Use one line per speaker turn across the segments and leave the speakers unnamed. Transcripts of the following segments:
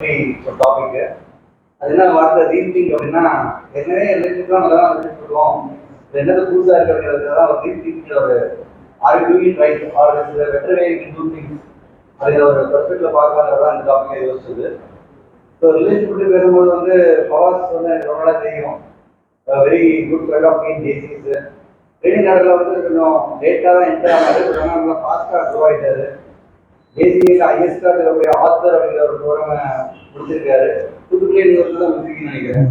Topic அது என்ன வார்த்தை ரீதிங் அப்படின்னா ஏற்கனவே ரிலேஷன்லாம் நல்லா தான் வச்சுட்டு இருக்கோம். என்னது புதுசாக இருக்கிறதுதான் ஒரு ரீதிங் ஒரு or doing right or better way to do things அப்படிங்கிற ஒரு பெர்ஸ்பெக்டிவ்ல பார்க்கலாங்கிறது தான் இந்த டாபிக் யோசிச்சது. ஸோ ரிலேஷன் பற்றி பேசும்போது வந்து பவாஸ் வந்து எனக்கு ரொம்ப நாளாக தெரியும். Very good friend of mine Jaycees training ஆர்டரில் வந்து கொஞ்சம் லேட்டாக தான் என்டர் ஆனாரு. நல்லா ஃபாஸ்ட்டாக க்ரோ ஆகிட்டாரு. ஏசியில் ஹையஸ்டாக இருக்கக்கூடிய ஆத்தர் அப்படிங்கிற ஒரு ப்ரோக்ராமை முடிச்சிருக்காரு. புதுக்குள்ளே நீங்கள் தான் முடிச்சிருக்கீங்கன்னு நினைக்கிறேன்.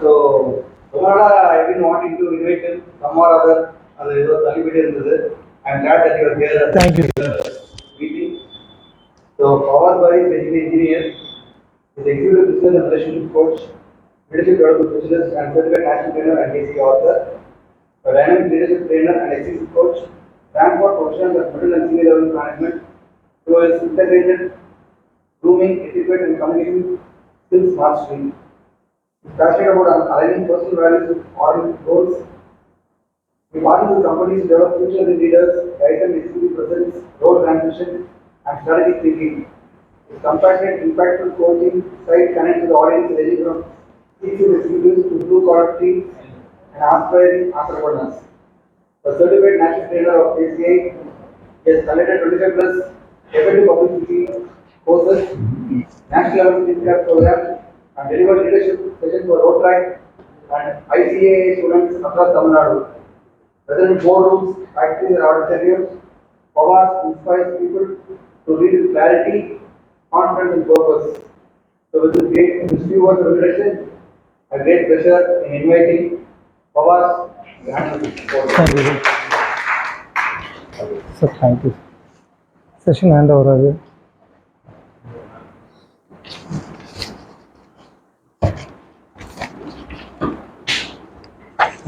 ஸோ ரொம்ப நாளாக I been wanting to invite some or other அது ஏதோ தள்ளிவிட்டே இருந்தது. I am glad that you are here.
Thank you
meeting. So Bavas Bhai basically engineer is executive business and relationship coach, leadership development specialist and certified national trainer and ACA author, a dynamic leadership trainer and executive coach, rank for professional and middle and senior level management, who has integrated grooming, etiquette and communication skills mastery. He is passionate about aligning personal values with organic goals. He partners with companies to develop future leaders, guide them executive presence, role transition and strategic thinking. His compassionate, impactful coaching side connects with the audience ranging from C-suite executives to blue-collar teams and aspiring entrepreneurs. A certified national trainer of ACA, he has conducted 25 plus effective publicity courses, national level teacher programs, and delivered leadership sessions for road track and ICA students across Tamil Nadu. Whether in boardrooms, factories, or auditoriums, Pawaz inspires people to lead with clarity, confidence and purpose. So with this few words of introduction, a great pleasure in inviting Pawaz.
Thank you. Sir, thank you. Session hand over.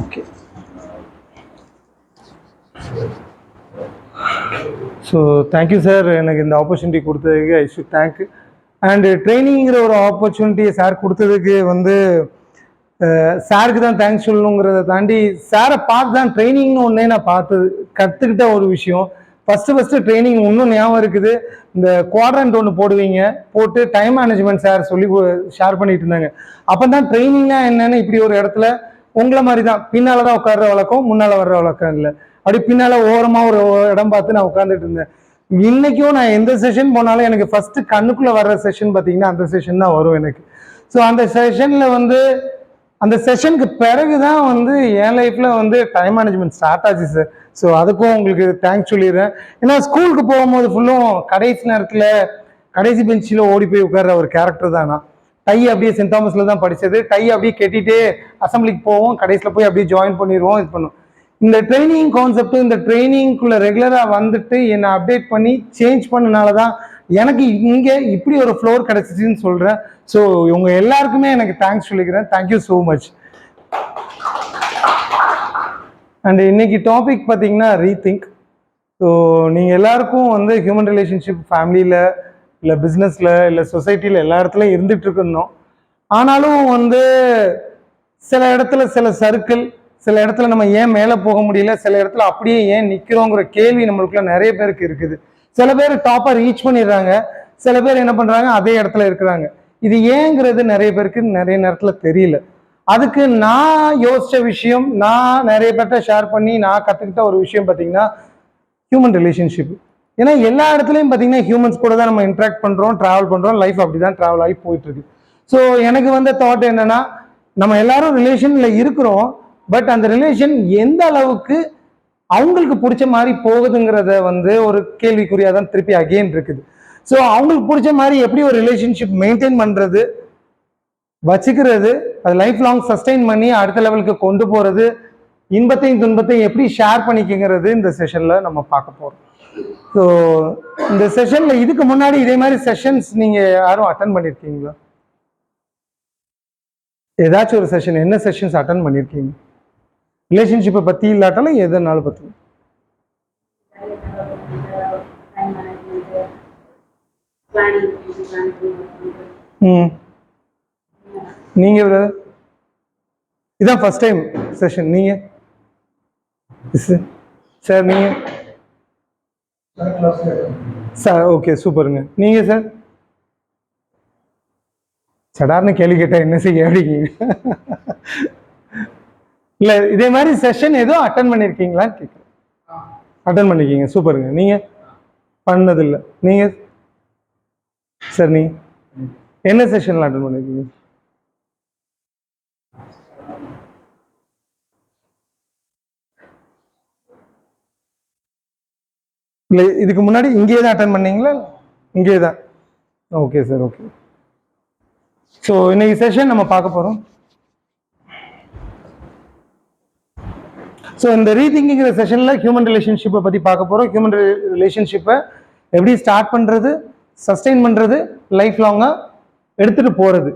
Okay. So thank you sir, எனக்கு இந்த opportunity கொடுத்ததுக்கு I should thank. And ட்ரைனிங்கிற ஒரு ஆப்பர்ச்சுனிட்டியை sir கொடுத்ததுக்கு வந்து சாருக்கு தான் thanks சொல்லணுங்கிறத தாண்டி சாரை பார்த்து தான் ட்ரைனிங்னு ஒன்றே நான் பார்த்தது கற்றுக்கிட்ட ஒரு விஷயம். ஃபஸ்ட்டு ட்ரைனிங் இன்னும் ஞாபகம் இருக்குது. இந்த குவாட்ரண்ட் ஒன்று போடுவீங்க, போட்டு டைம் மேனேஜ்மெண்ட் சார் சொல்லி ஷேர் பண்ணிட்டு இருந்தாங்க. அப்போ தான் ட்ரைனிங்லாம் என்னென்னு இப்படி ஒரு இடத்துல உங்களை மாதிரி தான் பின்னால் தான் உட்கார்ற வழக்கம், முன்னால் வர்ற வழக்கம் இல்லை. அப்படி பின்னால் ஓரமாக ஒரு இடம் பார்த்து நான் உட்காந்துட்டு இருந்தேன். இன்னைக்கும் நான் எந்த செஷன் போனாலும் எனக்கு ஃபர்ஸ்ட் கண்ணுக்குள்ளே வர்ற செஷன் பார்த்தீங்கன்னா அந்த செஷன் தான் வரும் எனக்கு. ஸோ அந்த செஷனில் வந்து அந்த செஷனுக்கு பிறகு தான் வந்து என் லைஃப்பில் வந்து டைம் மேனேஜ்மெண்ட் ஸ்டார்ட் ஆச்சு சார். ஸோ அதுக்கும் உங்களுக்கு தேங்க்ஸ் சொல்லிடுறேன். ஏன்னா ஸ்கூலுக்கு போகும்போது ஃபுல்லும் கடைசி நேரத்தில் கடைசி பெஞ்சில் ஓடி போய் உட்கார்ற ஒரு கேரக்டர் தான் நான். டை அப்படியே சென்ட் தாமஸில் தான் படித்தது. டை அப்படியே கட்டிகிட்டே அசம்பிளிக்கு போவோம், கடைசியில் போய் அப்படியே ஜாயின் பண்ணிடுவோம், இது பண்ணுவோம். இந்த ட்ரைனிங் கான்செப்ட், இந்த ட்ரைனிங்குள்ளே ரெகுலராக வந்துட்டு என்னை அப்டேட் பண்ணி சேஞ்ச் பண்ணனால தான் எனக்கு இங்கே இப்படி ஒரு ஃப்ளோர் கிடச்சிச்சின்னு சொல்கிறேன். ஸோ இவங்க எல்லாருக்குமே எனக்கு தேங்க்ஸ் சொல்லிக்கிறேன். Thank you so much. அண்ட் இன்னைக்கு டாபிக் பார்த்தீங்கன்னா ரீதிங்க். ஸோ நீங்கள் எல்லாருக்கும் வந்து ஹியூமன் ரிலேஷன்ஷிப் ஃபேமிலியில் இல்லை பிஸ்னஸில் இல்லை சொசைட்டியில் எல்லா இடத்துலையும் இருந்துகிட்டு இருக்கணும். ஆனாலும் வந்து சில இடத்துல சில சர்க்கிள், சில இடத்துல நம்ம ஏன் மேலே போக முடியல, சில இடத்துல அப்படியே ஏன் நிற்கிறோங்கிற கேள்வி நம்மளுக்குள்ள நிறைய பேருக்கு இருக்குது. சில பேர் டாப்பாக ரீச் பண்ணிடுறாங்க, சில பேர் என்ன பண்ணுறாங்க அதே இடத்துல இருக்கிறாங்க. இது ஏங்கிறது நிறைய பேருக்கு நிறைய நேரத்தில் தெரியல. அதுக்கு நான் யோசித்த விஷயம், நான் நிறைய பேர்ட்ட ஷேர் பண்ணி நான் கற்றுக்கிட்ட ஒரு விஷயம் பார்த்தீங்கன்னா ஹியூமன் ரிலேஷன்ஷிப். ஏன்னா எல்லா இடத்துலையும் பார்த்தீங்கன்னா ஹியூமன்ஸ் கூட தான் நம்ம இன்ட்ராக்ட் பண்ணுறோம், ட்ராவல் பண்ணுறோம், லைஃப் அப்படி தான் ட்ராவல் ஆகி போயிட்டுருக்கு. ஸோ எனக்கு வந்த தாட் என்னென்னா, நம்ம எல்லாரும் ரிலேஷனில் இருக்கிறோம், பட் அந்த ரிலேஷன் எந்த அளவுக்கு அவங்களுக்கு பிடிச்ச மாதிரி போகுதுங்கிறத வந்து ஒரு கேள்விக்குறியாக தான் திருப்பி அகெயின் இருக்குது. ஸோ அவங்களுக்கு பிடிச்ச மாதிரி எப்படி ஒரு ரிலேஷன்ஷிப் மெயின்டைன் பண்ணுறது, வச்சுக்கிறது, அது லைஃப் லாங் சஸ்டெயின் பண்ணி அடுத்த லெவலுக்கு கொண்டு போகிறது, இன்பத்தையும் துன்பத்தையும் எப்படி ஷேர் பண்ணிக்கங்கிறது இந்த செஷனில் நம்ம பார்க்க போகிறோம். ஸோ இந்த செஷனில் இதுக்கு முன்னாடி இதே மாதிரி செஷன்ஸ் நீங்கள் யாரும் அட்டன் பண்ணியிருக்கீங்களா? ஏதாச்சும் ஒரு செஷன், என்ன செஷன்ஸ் அட்டன் பண்ணியிருக்கீங்க? ரிலேஷன்ஷிப்பை பற்றி இல்லாட்டாலும் எதனாலும் பற்றி. நீங்க இதான் ஃபர்ஸ்ட் டைம் செஷன்? நீங்க சார் நீங்க சார் ஓகே சூப்பருங்க. நீங்கள் சார்? சடார்னு கேள்வி கேட்டால் என்ன செய்ய அப்படிங்க. இல்லை இதே மாதிரி செஷன் எதுவும் அட்டன் பண்ணியிருக்கீங்களான்னு கேட்குறேன். அட்டன் பண்ணிருக்கீங்க, சூப்பருங்க. நீங்கள் பண்ணதில்லை. நீங்கள் சார் நீங்கள் என்ன செஷனில் அட்டன் பண்ணியிருக்கீங்க? இல்லை இதுக்கு முன்னாடி இங்கேயே தான் அட்டன் பண்ணீங்களா? இங்கே தான். Okay sir, okay. ஸோ இன்னைக்கு செஷன் நம்ம பார்க்க போகிறோம். ஸோ இந்த ரீதிங்கிற செஷனில் ஹியூமன் ரிலேஷன்ஷிப்பை பற்றி பார்க்க போகிறோம். ஹியூமன் ரிலேஷன்ஷிப்பை எப்படி ஸ்டார்ட் பண்ணுறது, சஸ்டெயின் பண்ணுறது, லைஃப் லாங்காக எடுத்துகிட்டு போகிறது.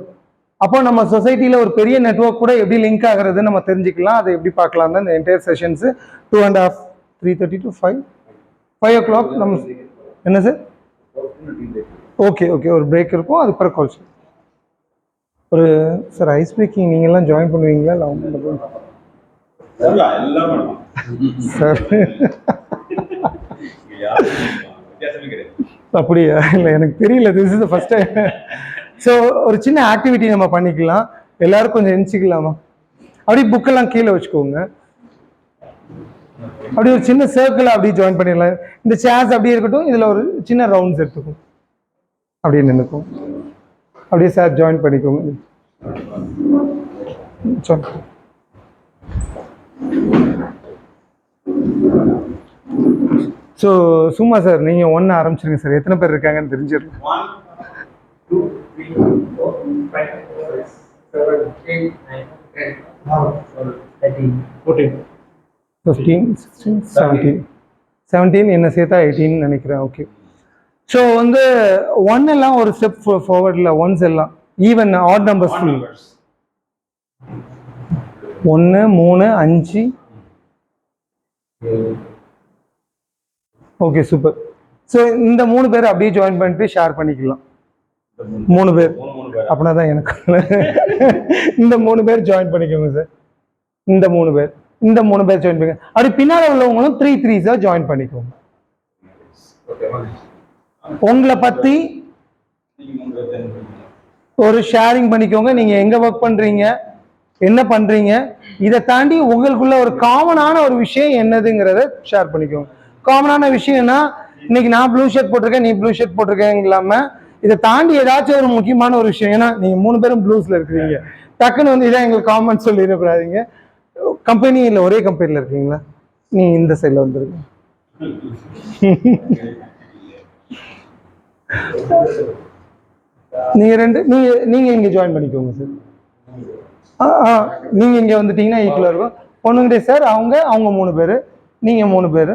அப்போ நம்ம சொசைட்டியில் ஒரு பெரிய நெட்வொர்க் கூட எப்படி லிங்க் ஆகிறது நம்ம தெரிஞ்சுக்கலாம். அதை எப்படி பார்க்கலாம் தான் இந்த என்டையர் செஷன்ஸு 2.5 3:30 to 5 o'clock நம்ம என்ன சார்? ஓகே ஓகே, ஒரு பிரேக் இருக்கும், அது பிறகு கால் ஒரு சார் ஐஸ் பிரேக்கிங் நீங்கள்லாம் ஜாயின் பண்ணுவீங்களா? இல்லை அவங்க சார் அப்படியா? இல்லை எனக்கு தெரியல, this is the first time. So ஒரு சின்ன ஆக்டிவிட்டி நம்ம பண்ணிக்கலாம். எல்லாரும் கொஞ்சம் எந்திரிக்கலாமா? அப்படியே புக்கெல்லாம் கீழே வச்சுக்கோங்க. அப்படி ஒரு சின்ன சர்க்கிள் அப்படியே ஜாயின் பண்ணிடலாம். இந்த சேர்ஸ் அப்படியே இருக்கட்டும், இதில் ஒரு சின்ன ரவுண்ட்ஸ் எடுத்துக்கும், அப்படியே நின்றுக்கும். அப்படியே சார் ஜாயின் பண்ணிக்கோங்க. ஸோ சும்மா சார் நீங்கள் ஒன்று ஆரம்பிச்சிருங்க சார். எத்தனை பேர் இருக்காங்கன்னு தெரிஞ்சிடலாம்.
1 2 3 4 5 6 7 8 9 10 11 13 14
15 16 17 என்ன சேர்த்தா 18 நினைக்கிறேன். ஓகே. ஸோ வந்து ஒன் எல்லாம் ஒரு ஸ்டெப் ஃபார்வர்டில், ஒன்ஸ் எல்லாம் even odd numbers full 1 3 5. Okay super. So இந்த 3 பேர் அப்படியே ஜாயின் பண்ணிட்டு ஷேர் பண்ணிக்கலாம். 3 பேர் அப்படின்னா தான் எனக்கு இந்த 3 பேர் ஜாயின் பண்ணிக்கோங்க சார். இந்த 3 பேர் ஜாயின் பண்ணிக்கோங்க. அப்படி பின்னால் உள்ளவங்களும் 3 3s ஜாயின் பண்ணிக்கோங்க. உங்களை பற்றி ஒரு ஷேரிங் பண்ணிக்கோங்க. நீங்கள் எங்கே ஒர்க் பண்ணுறீங்க, என்ன பண்ணுறீங்க, இதை தாண்டி உங்களுக்குள்ள ஒரு காமனான ஒரு விஷயம் என்னதுங்கிறத ஷேர் பண்ணிக்கோங்க. காமனான விஷயம்னா இன்னைக்கு நான் ப்ளூ ஷர்ட் போட்டிருக்கேன், நீ ப்ளூ ஷர்ட் போட்டிருக்கேன் இல்லாமல் இதை தாண்டி ஏதாச்சும் ஒரு முக்கியமான ஒரு விஷயம். ஏன்னா நீங்கள் 3 பேரும் ப்ளூஸில் இருக்கிறீங்க, டக்குன்னு வந்து இதான் எங்களுக்கு காமன் சொல்லிடக்கூடாதீங்க. கம்பெனியில் ஒரே கம்பெனியில் இருக்கீங்களா? நீங்கள் இந்த சைடில் வந்துருங்க. நீங்கள் இங்கே ஜாயின் பண்ணிக்கோங்க சார். நீங்கள் இங்கே வந்துட்டீங்கன்னா ஈக்குவலாக இருக்கும். பொண்ணுங்கிட்டே சார் அவங்க 3 பேர், நீங்கள் 3 பேர்.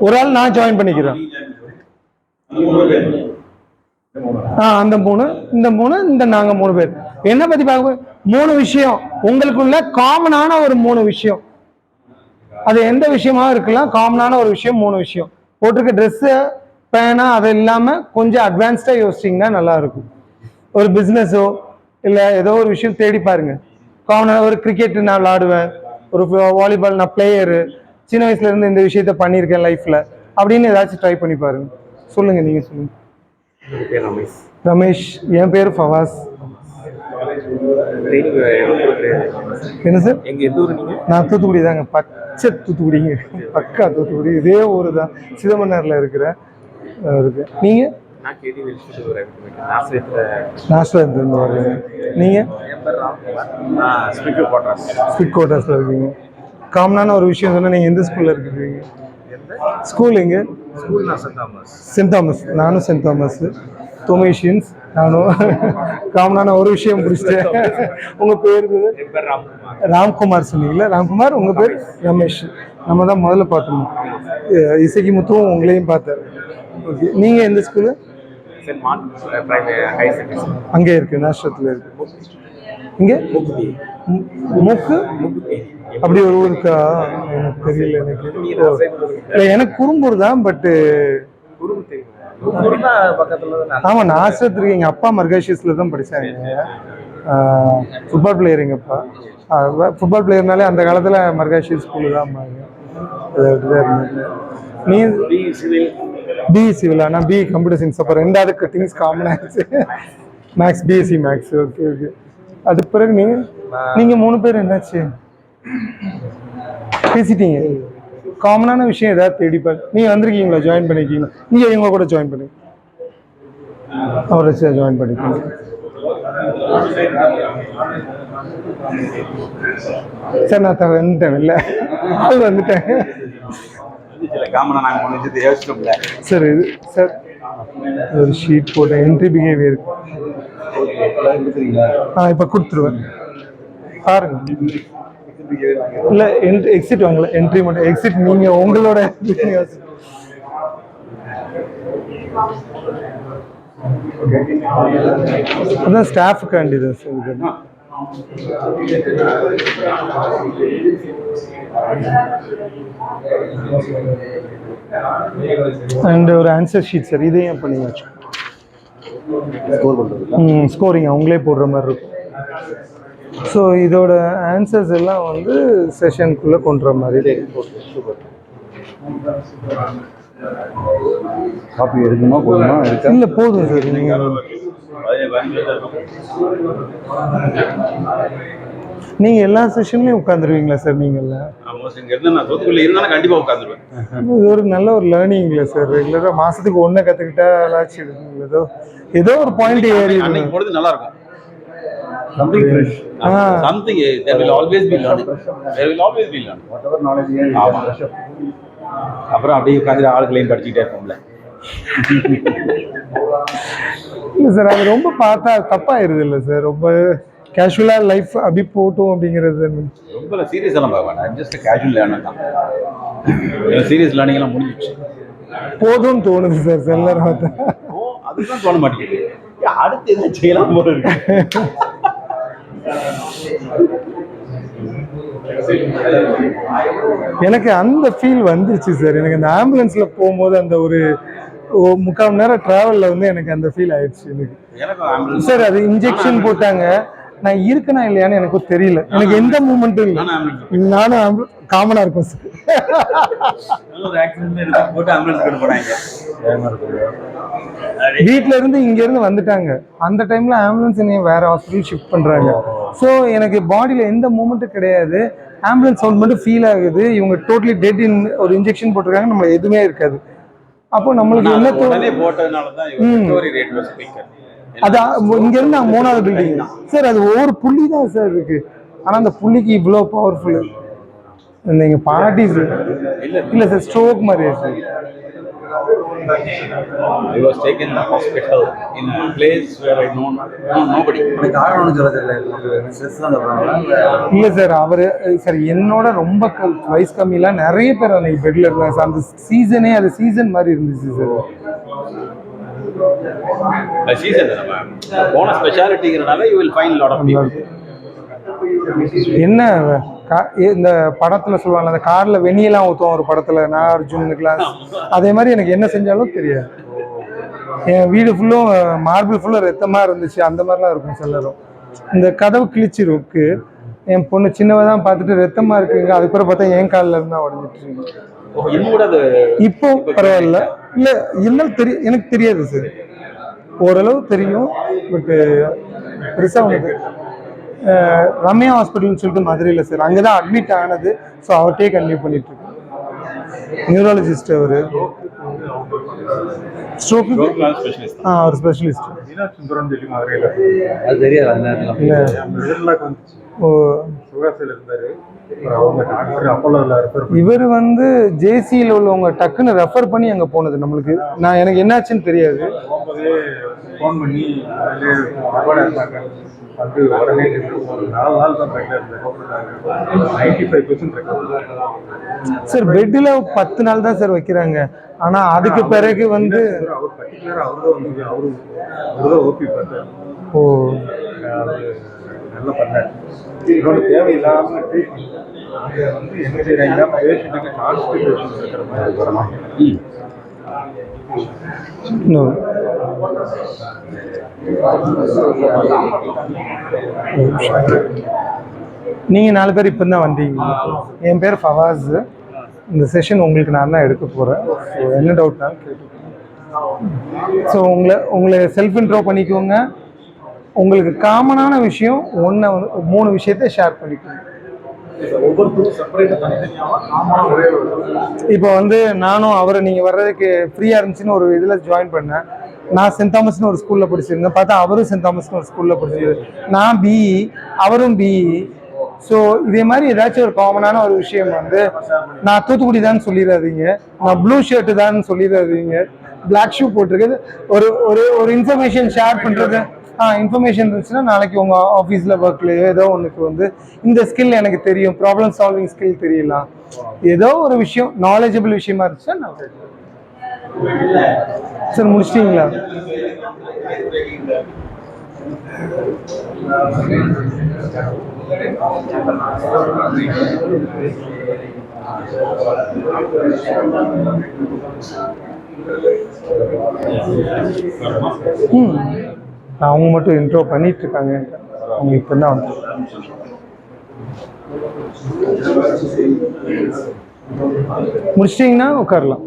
ஒரு ஆள் நான் ஜாயின் பண்ணிக்கிறேன். அந்த 3 இந்த 3 இந்த நாங்க 3 பேர் என்ன பத்தி பார்க்க 3 விஷயம் உங்களுக்குள்ள காமனான ஒரு 3 விஷயம். அது எந்த விஷயமா இருக்கலாம், காமனான ஒரு விஷயம் 3 விஷயம். போட்டிருக்க ட்ரெஸ், பேனா அது இல்லாம கொஞ்சம் அட்வான்ஸ்டா யோசிச்சிங்கன்னா நல்லா இருக்கும். ஒரு பிசினஸோ இல்லை ஏதோ ஒரு விஷயம் தேடி பாருங்க. காமனான ஒரு கிரிக்கெட் நான் விளாடுவேன், ஒரு வாலிபால் நான் பிளேயரு, சின்ன வயசுல இருந்து இந்த விஷயத்த பண்ணியிருக்கேன் லைஃப்ல அப்படின்னு ஏதாச்சும் ட்ரை பண்ணி பாருங்க. சொல்லுங்க, நீங்க சொல்லுங்க. ரமேஷ். என் பேர் ஃபவாஸ். என்ன சார்? நான் தூத்துக்குடி தாங்க, பச்சை தூத்துக்குடிங்க, பக்கா தூத்துக்குடி. இதே ஊர் தான், சிதம்பரம்ல இருக்கிறேன். நீங்க? நாஸ்லேருந்து வரீங்க. நீங்க? ஸ்பிக் கோட்டாஸ்ல இருக்கீங்க. காமனான ஒரு விஷயம் சொன்னா நீங்க எந்த ஸ்கூல்ல இருக்கீங்க? ஸ்கூல் எங்க? Saint Thomas. நானும் சென்ட் தாமஸ் தொமேஷியன்ஸ். நானும் காமனான ஒரு விஷயம் பிடிச்சிட்டேன். உங்க பேர்? ராம்குமார் சொன்னீங்களா? ராம்குமார். உங்க பேர்? ரமேஷ். நம்ம தான் முதல்ல பார்த்தோம். இசைக்கு முத்துவும் உங்களையும் பார்த்தேன். ஓகே. நீங்க எந்த ஸ்கூலு? அங்கே இருக்கு, நாஷ்டத்துல இருக்கு. இங்க மூக்கு அப்படி ஒரு ஊருக்கா? எனக்கு தெரியல. எனக்கு குறும்பூர் தான், பட்டு ஆமா நாசத்து இருக்கு. எங்க அப்பா மர்காஷியஸ்ல தான் படிச்சாங்க. ஃபுட்பால் பிளேயர் எங்க அப்பா. ஃபுட்பால் பிளேயர்னாலே அந்த காலத்துல மர்காஷியஸ் ஸ்கூலு தான். நீ
சிவில்
பிஇ சிவில், ஆனால் பிஇ கம்ப்யூட்டர் சயின்ஸ். அப்போ ரெண்டாவது திங்ஸ் காமன் ஆயிடுச்சு. Maths, BSc maths. Okay okay. அதுக்கு பிறகு நீங்கள் 3 பேர் என்னாச்சு பேசிட்டீங்க? காமனான விஷயம் ஏதாவது தேடிப்பார். நீங்கள் வந்திருக்கீங்களா, ஜாயின் பண்ணிருக்கீங்களா? நீங்கள் இவங்க கூட ஜாயின் பண்ணி அவரை ஜாயின் பண்ணிக்கோங்க. சார் நான் வந்துட்டேன், இல்லை ஆள் வந்துட்டேன் சார். இது சார் ஒரு ஷீட் போட்டேன், என்ட்ரி பிஹேவியர். இப்போ கொடுத்துருவேன் பாருங்க. இல்லை எக்ஸிட் வாங்கல, என்ட்ரி மட்டும். எக்ஸிட் நீங்கள் உங்களோட அதான் ஸ்டாஃபுக்காண்டி தான் சார் இது. அண்ட் ஒரு ஆன்சர் ஷீட் சார், இதையும் இப்போ நீங்கள் வச்சு ஸ்கோரிங் அவங்களே போடுற மாதிரி இருக்கும். ஸோ இதோட ஆன்சர்ஸ் எல்லாம் வந்து செஷனுக்குள்ளே கொண்டுற மாதிரி.
காப்பி எடுக்கணுமா போதுமா?
இல்லை போதும் சார். நீங்கள் எல்லா செஷன்லையும் உட்காந்துருவீங்களா சார்? நீங்கள் இது ஒரு நல்ல ஒரு லேர்னிங்ல சார். ரெகுலராக மாதத்துக்கு 1 கற்றுக்கிட்டா ஆச்சு. ஏதோ ஒரு பாயிண்ட் ஏறி
நல்லா இருக்கும். Something fresh. Something there will always be learning. There will always be learning.
Whatever knowledge you have, brush up.
அப்புறம் அப்படியே உட்காந்து ஆளுகளையும் படிச்சுக்கிட்டே இருப்போம்ல.
இல்லை சார், அது ரொம்ப பார்த்தா தப்பாயிருது இல்லை சார்? ரொம்ப கேஷுவலாக லைஃப் அப்படி போட்டும் அப்படிங்கிறது
ரொம்ப சீரியஸ் எல்லாம் பார்க்க வேண்டாம். ஜஸ்ட் கேஷுவல் லேர்னர் தான். சீரியஸ் லேர்னிங் எல்லாம் முடிஞ்சிச்சு.
போதும்னு தோணுது சார் சில நேரம் பார்த்தா.
அதுதான் தோண மாட்டேங்குது. அடுத்து என்ன செய்யலாம் போல இருக்கு.
எனக்கு அந்த ஃபீல் வந்துருச்சு சார். எனக்கு அந்த ஆம்புலன்ஸ்ல போகும்போது அந்த ஒரு 3/4 மணி நேரம் டிராவல்ல வந்து எனக்கு அந்த ஃபீல் ஆயிடுச்சு எனக்கு. சார் அது இன்ஜெக்ஷன் போட்டாங்க, நான் இருக்கனா இல்லையான்னு எனக்கு தெரியல. எனக்கு எந்த மூமெண்ட்டும் இல்லை. நானும் காமனா இருக்கும் சார். வீட்ல இருந்து இங்க இருந்து வந்துட்டாங்க. அந்த டைம்ல ஆம்புலன்ஸ் என்னைய வேற ஹாஸ்பிட்டல் ஷிஃப்ட் பண்றாங்க. ஸோ எனக்கு பாடியில எந்த மூமெண்ட்டும் கிடையாது. ஆம்புலன்ஸ் சவுண்ட் மட்டும் ஃபீல் ஆகுது. இவங்க டோட்டலி டெட் இன் ஒரு இன்ஜெக்ஷன் போட்டிருக்காங்க, நம்ம எதுவுமே இருக்காது. அப்போ நம்மளுக்கு என்ன அது இங்க இருந்து நாங்கள் 3வது பில்டிங் சார். அது ஒவ்வொரு புள்ளி தான் சார் இருக்கு. ஆனா அந்த புள்ளிக்கு இவ்வளோ பவர்ஃபுல். நீங்க பாட்டி இல்ல சார், ஸ்ட்ரோக் மாதிரி sir.
I was taken to hospital in a place where I know nobody.
இல்ல சார், அவரு சார் என்னோட ரொம்ப வயசு கம்மியில நிறைய பேர் அன்னைக்கு பெட்ல இருந்தாங்க சார். அந்த சீசனே அது சீசன் மாதிரி இருந்துச்சு சார்.
சீசன் போன ஸ்பெஷாலிட்டிங்கிறனால you will find lot of people.
என்ன இந்த படத்துல சொல்லுவாங்க, அந்த கார்ல வெண்ணியெல்லாம் ஊத்துவோம் ஒரு படத்துல, நான் அர்ஜுனுக்குலாம். அதே மாதிரி எனக்கு என்ன செஞ்சாலும் தெரியாது. என் வீடு ஃபுல்லும் மார்பிள் ஃபுல்லும் ரத்தமா இருந்துச்சு. அந்த மாதிரிலாம் இருக்கும் சிலரும். இந்த கதவு கிழிச்சிருக்கு. என் பொண்ணு சின்னவ தான் பார்த்துட்டு ரத்தமா இருக்குங்க, அதுக்கப்புறம் பார்த்தா என் காலில் இருந்தா உடஞ்சிட்டு இருக்கு. இப்போ பரவாயில்ல. இல்லை என்ன தெரியும் எனக்கு தெரியாது சார். ஓரளவு தெரியும். பட் பெருசா உனக்கு ரம்யா ஹாஸ்பிட்டல்னு சொல்லிட்டு மதுரையில் சார், அங்கே தான் அட்மிட் ஆனது. ஸோ அவர்கிட்டே கன்டினியூ பண்ணிட்டு இருக்கேன். நியூராலஜிஸ்ட் அவரு. ஸ்ட்ரோக் ஒரு ஸ்பெஷலிஸ்ட். இவர் வந்து ஜேசியில் உள்ளவங்க டக்குன்னு ரெஃபர் பண்ணி அங்கே போனது. நம்மளுக்கு எனக்கு என்னாச்சுன்னு தெரியாது.
ஃபோன் பண்ணி அது உடனே 4 நாள் தான் பெட்ல இருந்தாரு. 95%
சார் பெட்டில் 10 நாள் தான் சார் வைக்கிறாங்க. ஆனா அதுக்கு பிறகு வந்து
அவர் பர்டிகுலரா அவர்தான் ஓபி பண்ணாரு.
ஓ
நல்லா பண்ணாரு. இதோட தேவையில்லாம வந்து என்ன செய்யறாங்க, பேஷண்ட்டுக்கு கான்ஸ்டிபேஷன் இருக்கிற மாதிரி வரணும்.
நீங்க 4 பேர் இப்போ தான் வந்தீங்க. என் பேர் ஃபவாஸ். இந்த செஷன் உங்களுக்கு நான் தான் எடுக்க போகிறேன். ஸோ என்ன டவுட்னாலும் கேட்டுக்கோங்க. ஸோ உங்களை செல்ஃப் இன்ட்ரோ பண்ணிக்கோங்க. உங்களுக்கு காமனான விஷயம் ஒன்றை வந்து 3 விஷயத்தை ஷேர் பண்ணிக்கோங்க. இப்போ வந்து நானும் அவரை நீங்கள் வர்றதுக்கு ஃப்ரீயாக இருந்துச்சுன்னு ஒரு இதில் ஜாயின் பண்ணேன். நான் சென்ட் தாமஸ்னு ஒரு ஸ்கூலில் படிச்சிருந்தேன். பார்த்தா அவரும் சென்ட் தாமஸ்னு ஒரு ஸ்கூலில் படிச்சிருக்காரு. நான் பிஇ, அவரும் பிஇ. ஸோ இதே மாதிரி ஏதாச்சும் ஒரு காமனான ஒரு விஷயம் வந்து நான் தூத்துக்குடி தான் சொல்லிடாதீங்க, நான் ப்ளூ ஷர்ட்டு தான் சொல்லிடாதீங்க, பிளாக் ஷூ போட்டிருக்குது. ஒரு ஒரு ஒரு இன்ஃபர்மேஷன் ஷேர் பண்ணுறது, இன்ஃபர்மேஷன் இருந்துச்சுன்னா நாளைக்கு உங்கள் ஆஃபீஸில் ஒர்க்லையோ ஏதோ ஒன்றுக்கு வந்து இந்த ஸ்கில் எனக்கு தெரியும், ப்ராப்ளம் சால்விங் ஸ்கில் தெரியலாம், ஏதோ ஒரு விஷயம் நாலேஜபிள் விஷயமா இருந்துச்சுன்னா நான் சார் முடிச்சிட்டிங்களா? அவங்க மட்டும் இன்ட்ரோ பண்ணிட்டு இருக்காங்க. அவங்க இப்போ தான் வந்து முடிச்சிட்டிங்கன்னா உட்காரலாம்.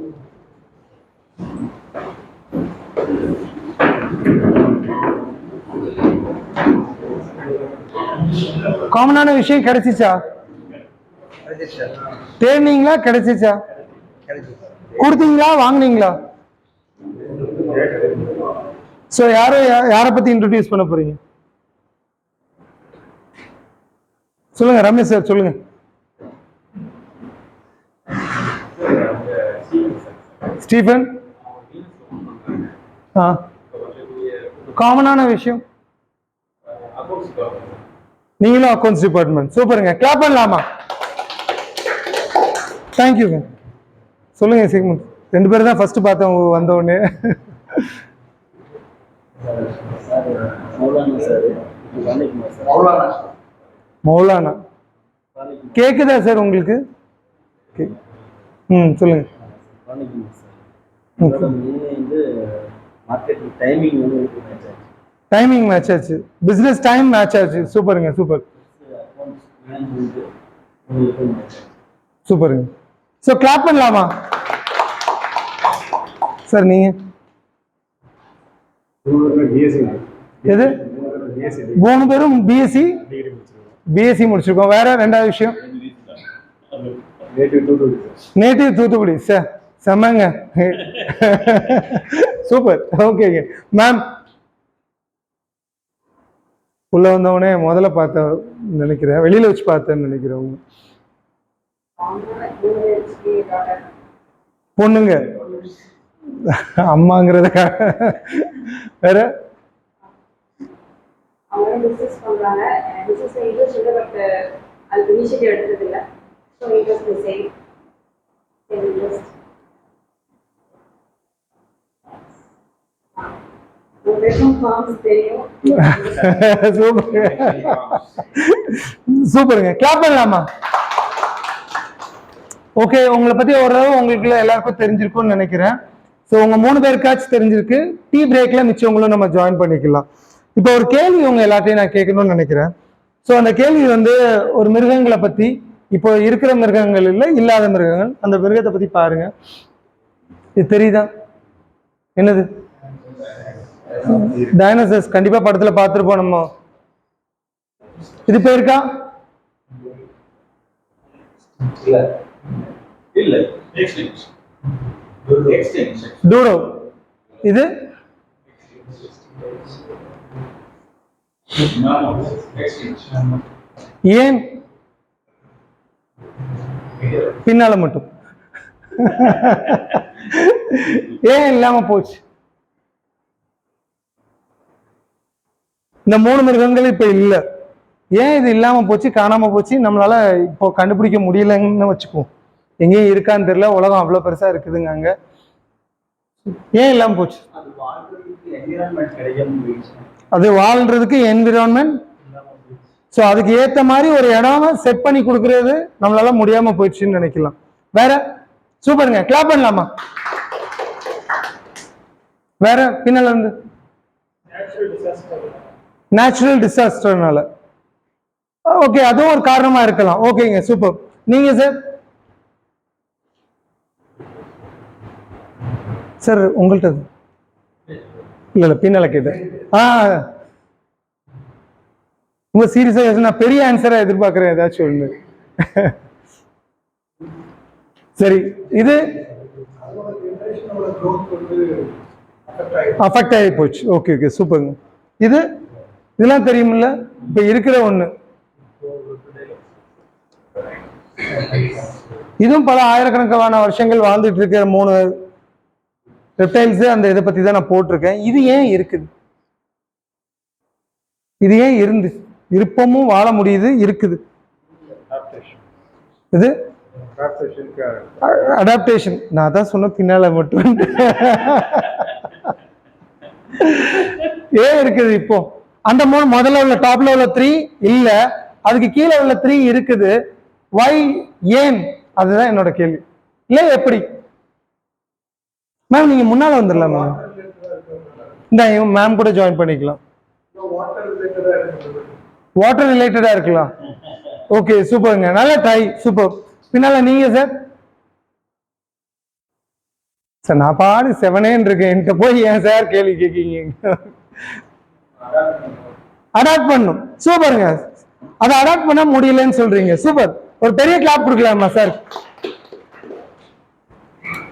காமனான விஷயம் கிடைச்சிச்சா? தேடினீங்களா? கிடைச்சிச்சா? கொடுத்தீங்களா? வாங்கினீங்களா? சோ யாரை பத்தி இன்ட்ரோடியூஸ் பண்ண போறீங்க? சொல்லுங்க ரமேஷ் சார், சொல்லுங்க. ஸ்டீஃபன். காமனான விஷயம் நீங்களும் அக்கௌண்ட்ஸ் டிபார்ட்மெண்ட். சூப்பருங்க, கிளாப் பண்ணலாமா? தேங்க்யூங்க. சொல்லுங்க சிக்மந்த். 2 பேரும் தான் ஃபர்ஸ்ட் பார்த்தேன் வந்த உடனே. மௌலானா கேக்குதா சார் உங்களுக்கு? சொல்லுங்க. டைமிங் மேட்ச் ஆச்சு, பிசினஸ் டைம் மேட்ச் ஆச்சு. சூப்பருங்க, சூப்பர் சூப்பருங்க. ஸோ கிளாப் பண்ணலாமா சார்? நீங்க எது? 3 பேரும் பிஎஸ்சி முடிச்சிருக்கோம். வேற 2வது விஷயம் நேட்டிவ் தூத்துக்குடி. சார் செம்மங்க, சூப்பர். ஓகேங்க மேம். உள்ள வந்தவனே முதல்ல பார்த்த நினைக்கிறேன், வெளியில வச்சு பார்த்தேன்னு நினைக்கிறேன். பொண்ணுங்க அம்மாங்கிறத வேற சூப்பருங்க, கிளாப் பண்ணலாமா? ஓகே, உங்களை பத்தி ஓரளவு உங்களுக்கு எல்லாருக்கும் தெரிஞ்சிருக்கும்னு நினைக்கிறேன். ஸோ உங்க 3 பேருக்காச்சும் தெரிஞ்சிருக்கு. டீ பிரேக்ல மிச்சவங்களும் நம்ம ஜாயின் பண்ணிக்கலாம். இப்போ ஒரு கேள்வி உங்க எல்லாத்தையும் நான் கேட்கணும்னு நினைக்கிறேன். ஸோ அந்த கேள்வி வந்து ஒரு மிருகங்களை பத்தி, இப்போ இருக்கிற மிருகங்கள் இல்லை, இல்லாத மிருகங்கள், அந்த மிருகத்தை பத்தி பாருங்க. இது தெரியுதா? என்னது? டைனோசர்ஸ். கண்டிப்பா படத்துல பார்த்துருப்போம் நம்ம. இது பேருக்கா?
இல்ல,
டூடோ. இது ஏன் பின்னால மட்டும் ஏன் இல்லாம போச்சு? இந்த 3 மிருகங்கள் இப்ப இல்ல. ஏன் இது இல்லாம போச்சு, காணாம போச்சு? நம்மளால இப்போ கண்டுபிடிக்க முடியலன்னு வச்சுக்குவோம். எங்கேயும் இருக்கான்னு தெரியல, உலகம் அவ்வளவு பெருசா இருக்குதுங்க. அங்க ஏன் இல்லாம போச்சு? அது வாழ்றதுக்கு என்விரான்மெண்ட். ஸோ அதுக்கு ஏத்த மாதிரி ஒரு இடம் செட் பண்ணி கொடுக்கறது நம்மளால முடியாம போயிடுச்சுன்னு நினைக்கலாம். வேற? சூப்பருங்க, கிளாப் பண்ணலாமா? வேற பின்னால இருந்து நேச்சுரல் டிசாஸ்டர்னால. ஓகே, அதுவும் ஒரு காரணமா இருக்கலாம். ஓகேங்க, சூப்பர். நீங்க சார்? சார் உங்கள்கிட்ட இல்லை பின்னால் கேட்டேன். ரொம்ப சீரியஸாக நான் பெரிய ஆன்சராக எதிர்பார்க்குறேன், ஏதாச்சும் ஒன்று. சரி, இது அஃபெக்ட் ஆகி போச்சு. ஓகே ஓகே சூப்பருங்க. இதெல்லாம் தெரியுமில்ல, இப்போ இருக்கிற ஒன்று. இதுவும் பல ஆயிரக்கணக்கான வருஷங்கள் வாழ்ந்துட்டு இருக்கிற 3 ரெப்டைல்ஸ். அந்த இதை பற்றி தான் நான் போட்டிருக்கேன். இது ஏன் இருக்குது? இது ஏன் இருப்பமும் வாழ முடியுது இருக்குது? இது அடாப்டேஷன். நான் தான் சொன்ன பின்னால மட்டும் ஏன் இருக்குது? இப்போ அந்த 3 முதல்ல உள்ள டாப்ல உள்ள 3 இல்ல, அதுக்கு கீழே உள்ள 3 இருக்குது. வை, ஏன்? அதுதான் என்னோட கேள்வி. இல்ல எப்படி? மேம் நீங்க முன்னால வந்துடலாம் மேம். இந்த மேம் கூட ஜாயின் பண்ணிக்கலாம். வாட்டர் ரிலேட்டடா இருக்கலாம். ஓகே சூப்பருங்க, நல்ல ட்ரை, சூப்பர். பின்னால நீங்க சார்? சார் நான் பாடு 7 இருக்கேன், என்கிட்ட போய் ஏன் சார் கேள்வி கேட்கீங்க? அடாப்ட் பண்ணும். சூப்பருங்க, அதை அடாப்ட் பண்ண முடியலன்னு சொல்றீங்க. சூப்பர், ஒரு பெரிய கிளாப் கொடுக்கலாமா சார்?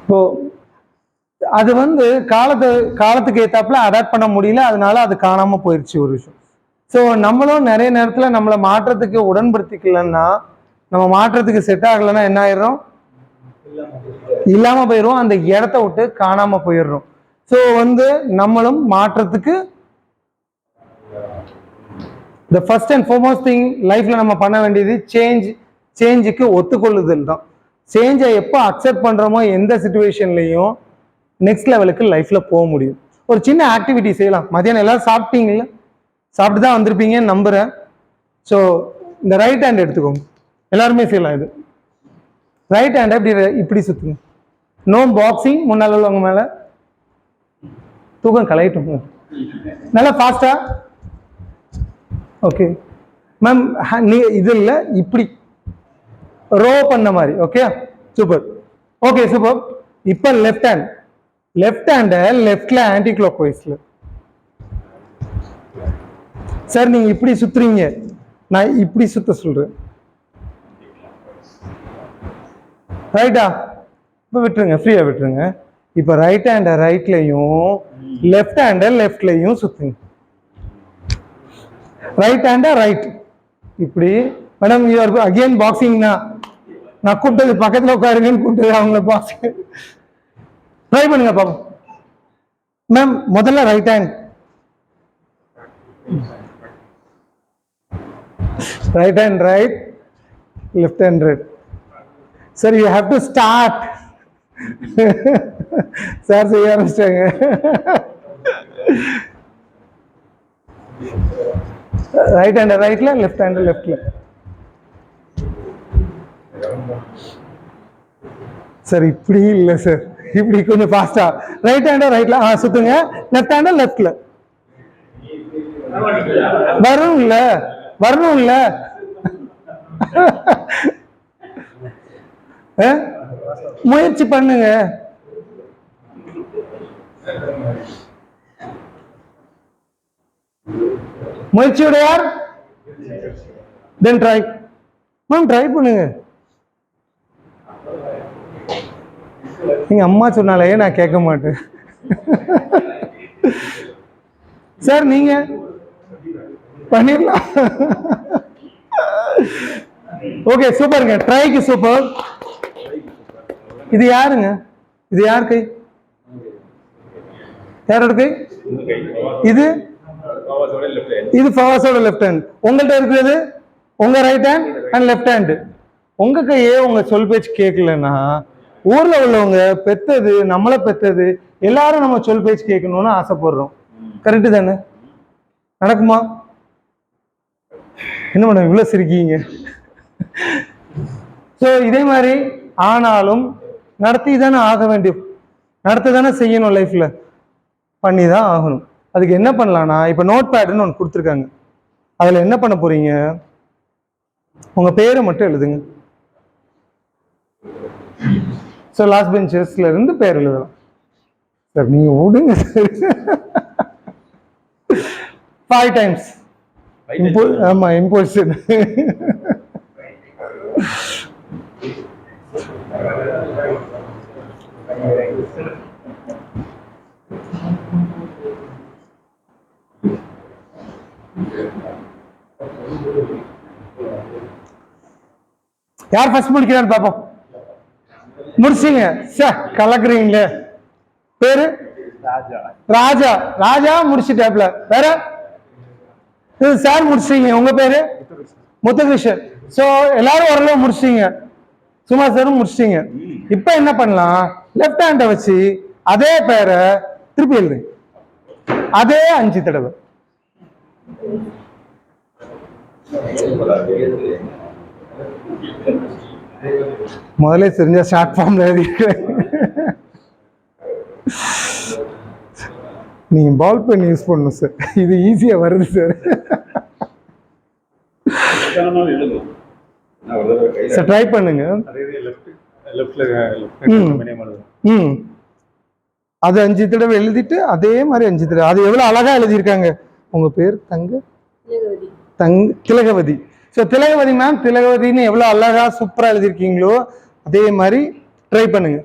இப்போ அது காலத்துக்கு ஏத்தாப்புல அடாப்ட் பண்ண முடியல, அதனால அது காணாம போயிருச்சு ஒரு விஷயம். ஸோ நம்மளும் நிறைய நேரத்தில் நம்மளை மாற்றத்துக்கு உடன்படுத்திக்கலன்னா, நம்ம மாற்றத்துக்கு செட் ஆகலைன்னா என்ன ஆயிடுறோம்? இல்லாம போயிடும், அந்த இடத்த விட்டு காணாம போயிடுறோம். ஸோ நம்மளும் மாற்றத்துக்கு the first and foremost thing லைஃப்ல நம்ம பண்ண வேண்டியது சேஞ்சுக்கு ஒத்துக்கொள்ளுதல் தான். சேஞ்சை எப்போ அக்செப்ட் பண்றோமோ எந்த சிச்சுவேஷன்லையும் நெக்ஸ்ட் லெவலுக்கு லைஃப்ல போக முடியும். ஒரு சின்ன ஆக்டிவிட்டி செய்யலாம். மதியானம் எல்லாரும் சாப்பிட்டீங்களா? சாப்பிட்டு தான் வந்திருப்பீங்கன்னு நம்புறேன். ஸோ இந்த ரைட் ஹேண்ட் எடுத்துக்கோங்க, எல்லாருமே செய்யலாம். இது ரைட் ஹேண்டை இப்படி சுத்துங்க. No boxing. முன்னால் உள்ளவங்க மேல தூக்கம் கலையிட்டும். நல்லா ஃபாஸ்டா. ஓகே மேம், இது இல்லை, இப்படி ரோ பண்ண மாதிரி. Okay super. Okay super. இப்போ லெஃப்ட் ஹேண்டை லெஃப்ட்ல ஆன்டி கிளாக் வைஸ்ல. சார் நீங்க இப்படி சுத்துறீங்க, நான் இப்படி சுத்த சொல்றேன். ரைட்டா? இப்போ விட்டுருங்க, ஃப்ரீயா விட்டுருங்க. இப்போ ரைட் ஹேண்டை ரைட்லையும் லெஃப்ட் ஹேண்டை லெஃப்ட்லையும் சுத்துங்க. ரைட் ஹேண்டா ரைட் இப்படி. மேடம் யூஆர் அகெயின் பாக்ஸிங்னா, நான் கூப்பிட்டது பக்கத்தில் உட்காருங்கன்னு கூப்பிட்டது அவங்கள பாக்ஸிங். ட்ரை பண்ணுங்க பாப்போம். மேம் முதல்ல right hand, right hand right, left hand right. Sir you have to start. Sir செய்ய ஆரம்பிச்சிட்டாங்க. ரைட் ஹேண்ட் ரைட்ல, லெஃப்ட் ஹேண்ட் லெஃப்ட்ல. சார் இப்படி இல்லை சார், இப்படி கொஞ்சம் ஃபாஸ்டா. ரைட் ஹேண்ட் ரைட்ல சுத்துங்க, லெஃப்ட் ஹேண்ட் லெஃப்ட்ல. வரணும் இல்ல முயற்சி பண்ணுங்க. முயற்சியோட யார்? தென் ட்ரை. மேம் ட்ரை பண்ணுங்க. எங்க அம்மா சொன்னாலே நான் கேட்க மாட்டேன். சார் நீங்க பண்ணிடலாம். ஓகே சூப்பருங்க, ட்ரைக்கு சூப்பர். இது யாருங்க? இது யார் கை? யாரோட கை இது? இது ஃபவாஸோட லெஃப்ட் ஹேண்ட். உங்கள்கிட்ட இருக்கிறது உங்க right hand and left hand. உங்க கையே உங்க சொல் பேச்சு கேட்கலன்னா, ஊர்ல உள்ளவங்க பெத்தது, நம்மளை பெத்தது எல்லாரும் நம்ம சொல் பேச்சு கேட்கணும்னு ஆசைப்படுறோம். கரெக்டு தானே? நடக்குமா? என்ன மேடம் இவ்வளவு சிரிக்கீங்க? ஸோ இதே மாதிரி ஆனாலும் நடத்தி தானே ஆக வேண்டிய, நடத்த தானே செய்யணும், லைஃப்ல பண்ணி தான் ஆகணும். அதுக்கு என்ன பண்ணலாம்னா, இப்போ நோட் பேடுன்னு ஒன்று கொடுத்துருக்காங்க. அதில் என்ன பண்ண போறீங்க? உங்க பேரை மட்டும் எழுதுங்க. ஸோ லாஸ்ட் பெஞ்சஸ்ல இருந்து பேர் எழுதலாம். சார் நீங்க விடுங்க சார். 5 times. ஆமா இம்போசிஷன். யார் ஃபர்ஸ்ட் முடிக்கிறான்னு பாப்போம். முடிச்சிங்க சார், கலக்குறீங்களே. பேரு ராஜா. ராஜா முடிச்சுட்டாப்ல. வேற சார் முடிச்சிட்டீங்க. உங்க பேரு முத்துகிருஷ்ணன். சோ எல்லாரும் ஓரளவு முடிச்சிட்டீங்க. சும்மா சாரும் முடிச்சிட்டீங்க. இப்ப என்ன பண்ணலாம், லெஃப்ட் ஹேண்ட வச்சு அதே பேரை திருப்பி எழுது. அதே 5 தடவை. முதல்ல தெரிஞ்ச ஷார்ட் ஃபார்ம்ல எழுதிக்கிறேன். நீங்க பால் பென் யூஸ் பண்ணணும் சார், இது ஈஸியா வருது சார். சார் ட்ரை பண்ணுங்க. அது 5 தடவை எழுதிட்டு அதே மாதிரி 5 தடவை. அது எவ்வளவு அழகா எழுதியிருக்காங்க. உங்க பேர் திலகவதி. ஸோ திலகவதி மேம், திலகவதினு எவ்வளோ அழகா சூப்பராக எழுதியிருக்கீங்களோ அதே மாதிரி ட்ரை பண்ணுங்க.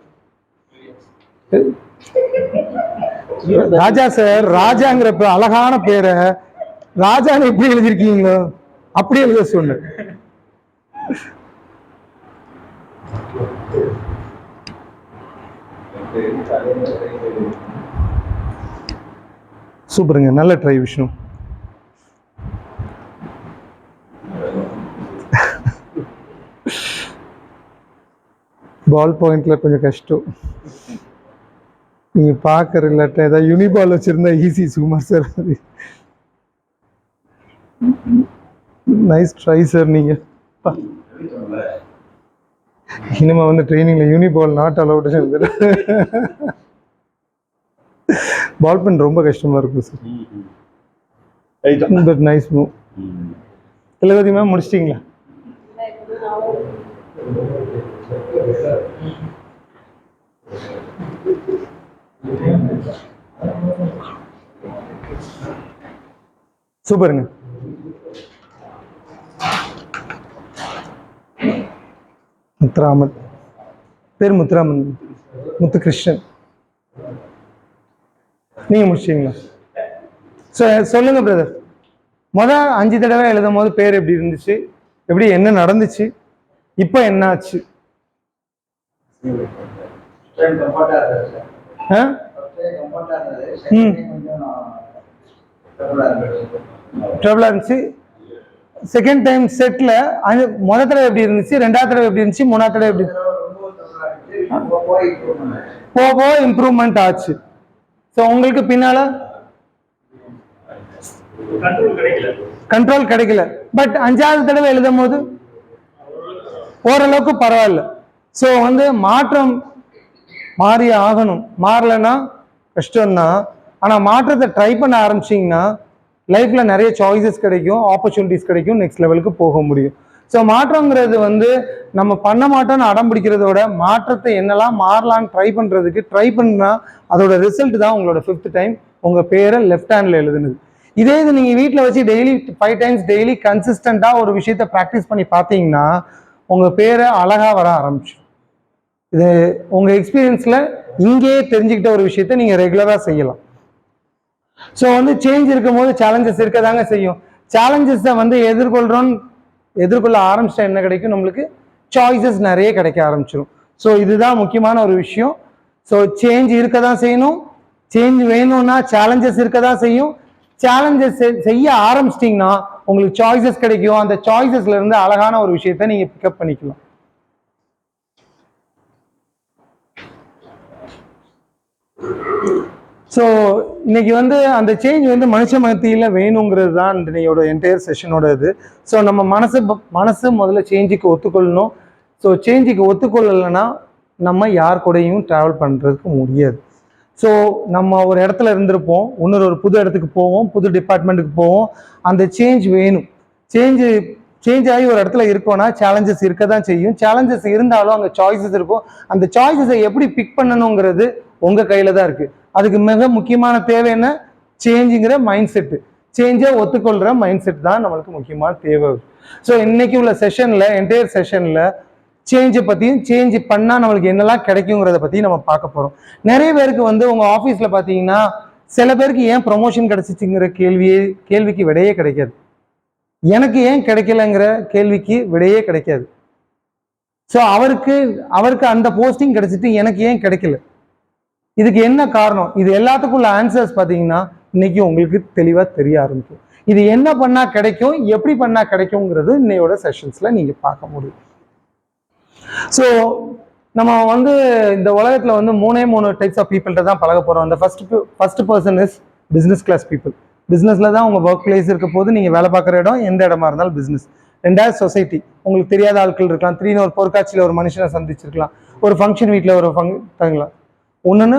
ராஜா சார், ராஜாங்கிற அழகான பேரை ராஜான்னு எப்படி எழுதியிருக்கீங்களோ அப்படி எழுத சொன்ன. சூப்பருங்க, நல்ல ட்ரை விஷ்ணு. பால் பாயிண்ட்ல கொஞ்சம் கஷ்டம். நீங்க பாக்குற இல்லாட்ட ஏதாவது யூனிபால் வச்சிருந்தா ஈஸி. சுமார் சார் நைஸ் ட்ரை சார். நீங்க இனிமே வந்து ட்ரைனிங்ல uniball not allowed. Ball pen ரொம்ப கஷ்டமா இருக்கும் sir. But nice move. Thilagavathi ma'am முடிச்சிட்டீங்களா? சூப்பருங்க. முத்துராமன். பேர் முத்துராமன். முத்துகிருஷ்ணன். நீங்க முடிச்சிட்டீங்களா? சொல்லுங்க பிரதர். முதல் 5 தடவை எழுதும் போது பேர் எப்படி இருந்துச்சு, எப்படி என்ன நடந்துச்சு, இப்ப என்ன ஆச்சு? ட்ரபிளா இருந்துச்சு. செகண்ட் டைம் செட்ல முதல் தடவை எப்படி இருந்துச்சு, 2வது தடவை எப்படி இருந்துச்சு, 3வது தடவை எப்படி போக இம்ப்ரூவ்மெண்ட் ஆச்சு. ஸோ உங்களுக்கு பின்னால கண்ட்ரோல் கிடைக்கல. பட் 5வது தடவை எழுதும் போது ஓரளவுக்கு பரவாயில்ல. ஸோ வந்து மாற்றம் மாறி ஆகணும். மாறலைன்னா கஷ்டம்தான். ஆனால் மாற்றத்தை ட்ரை பண்ண ஆரம்பிச்சிங்கன்னா லைஃப்பில் நிறைய சாய்ஸஸ் கிடைக்கும், ஆப்பர்ச்சுனிட்டிஸ் கிடைக்கும், நெக்ஸ்ட் லெவலுக்கு போக முடியும். ஸோ மாற்றங்கிறது வந்து நம்ம பண்ண மாட்டோம்னு அடம் பிடிக்கிறதோட மாற்றத்தை என்னெல்லாம் மாறலான்னு ட்ரை பண்ணால் அதோட ரிசல்ட் தான் உங்களோட 5th டைம் உங்கள் பேரை லெஃப்ட் ஹேண்டில் எழுதுனது. இதே இது நீங்கள் வீட்டில் வச்சு டெய்லி 5 times டெய்லி கன்சிஸ்டண்ட்டாக ஒரு விஷயத்தை ப்ராக்டிஸ் பண்ணி பார்த்தீங்கன்னா உங்கள் பேரை அழகாக வர ஆரம்பிச்சு. இது உங்கள் எக்ஸ்பீரியன்ஸில் இங்கேயே தெரிஞ்சுக்கிட்ட ஒரு விஷயத்த நீங்கள் ரெகுலராக செய்யலாம். ஸோ வந்து சேஞ்ச் இருக்கும் போது சேலஞ்சஸ் இருக்க தாங்க செய்யும். சேலஞ்சஸை வந்து எதிர்கொள்ள ஆரம்பிச்சா என்ன கிடைக்கும், நம்மளுக்கு சாய்ஸஸ் நிறைய கிடைக்க ஆரம்பிச்சிடும். ஸோ இதுதான் முக்கியமான ஒரு விஷயம். ஸோ சேஞ்ச் இருக்க தான் செய்யணும். சேஞ்ச் வேணும்னா சேலஞ்சஸ் இருக்க தான் செய்யும். சேலஞ்சஸ் செய்ய ஆரம்பிச்சிட்டிங்கன்னா உங்களுக்கு சாய்ஸஸ் கிடைக்கும். அந்த சாய்ஸஸ்ல இருந்து அழகான ஒரு விஷயத்த நீங்க பிக்கப் பண்ணிக்கலாம். ஸோ இன்னைக்கு வந்து அந்த சேஞ்ச் வந்து மனுஷ மத்தியில வேணுங்கிறது தான் இன்னையோட என்டையர் செஷனோட இது. ஸோ நம்ம மனசு முதல்ல சேஞ்சுக்கு ஒத்துக்கொள்ளணும். ஸோ சேஞ்சுக்கு ஒத்துக்கொள்ளலைன்னா நம்ம யார் கூடயும் ட்ராவல் பண்ணுறதுக்கு முடியாது. ஸோ நம்ம ஒரு இடத்துல இருந்திருப்போம், ஒரு புது இடத்துக்கு போவோம், புது டிபார்ட்மெண்ட்டுக்கு போவோம். அந்த சேஞ்ச் வேணும். சேஞ்ச் ஆகி ஒரு இடத்துல இருக்கோம்னா சேலஞ்சஸ் இருக்க தான் செய்யும். சேலஞ்சஸ் இருந்தாலும் அங்கே சாய்ஸஸ் இருக்கும். அந்த சாய்ஸஸை எப்படி பிக் பண்ணணுங்கிறது உங்கள் கையில் தான் இருக்குது. அதுக்கு மிக முக்கியமான தேவை என்ன? சேஞ்சுங்கிற மைண்ட் செட்டு, சேஞ்சை ஒத்துக்கொள்கிற மைண்ட் செட் தான் நம்மளுக்கு முக்கியமான தேவை. ஸோ இன்னைக்கு உள்ள செஷனில், என்டையர் செஷனில் சேஞ்சை பற்றியும், சேஞ்ச் பண்ணால் நம்மளுக்கு என்னெல்லாம் கிடைக்குங்கிறத பற்றி நம்ம பார்க்க போகிறோம். நிறைய பேருக்கு வந்து உங்கள் ஆஃபீஸில் பார்த்தீங்கன்னா சில பேருக்கு ஏன் ப்ரொமோஷன் கிடைச்சிச்சுங்கிற கேள்விக்கு விடையே கிடைக்காது. எனக்கு ஏன் கிடைக்கலங்கிற கேள்விக்கு விடையே கிடைக்காது. ஸோ அவருக்கு அந்த போஸ்டிங் கிடைச்சிட்டு எனக்கு ஏன் கிடைக்கல, இதுக்கு என்ன காரணம்? இது எல்லாத்துக்குள்ள ஆன்சர்ஸ் பார்த்தீங்கன்னா இன்னைக்கு உங்களுக்கு தெளிவாக தெரிய ஆரம்பிக்கும். இது என்ன பண்ணால் கிடைக்கும், எப்படி பண்ணால் கிடைக்குங்கிறது இன்னையோட செஷன்ஸில் நீங்கள் பார்க்க முடியும். ஸோ நம்ம வந்து இந்த உலகத்தில் வந்து 3 டைப்ஸ் ஆஃப் பீப்புள்கிட்ட தான் பழக போகிறோம். அந்த first person is business class people. பிஸ்னஸில் தான் உங்கள் ஒர்க் பிளேஸ் இருக்க போது, நீங்கள் வேலை பார்க்குற இடம் எந்த இடமா இருந்தாலும் பிஸ்னஸ். ரெண்டாவது சொசைட்டி, உங்களுக்கு தெரியாத ஆட்கள் இருக்கலாம், திடீர்னு ஒரு பொற்காட்சியில் ஒரு மனுஷனை சந்திச்சிருக்கலாம், ஒரு ஃபங்க்ஷன் வீட்டில் ஒரு தங்கலாம். ஒன்றுன்னு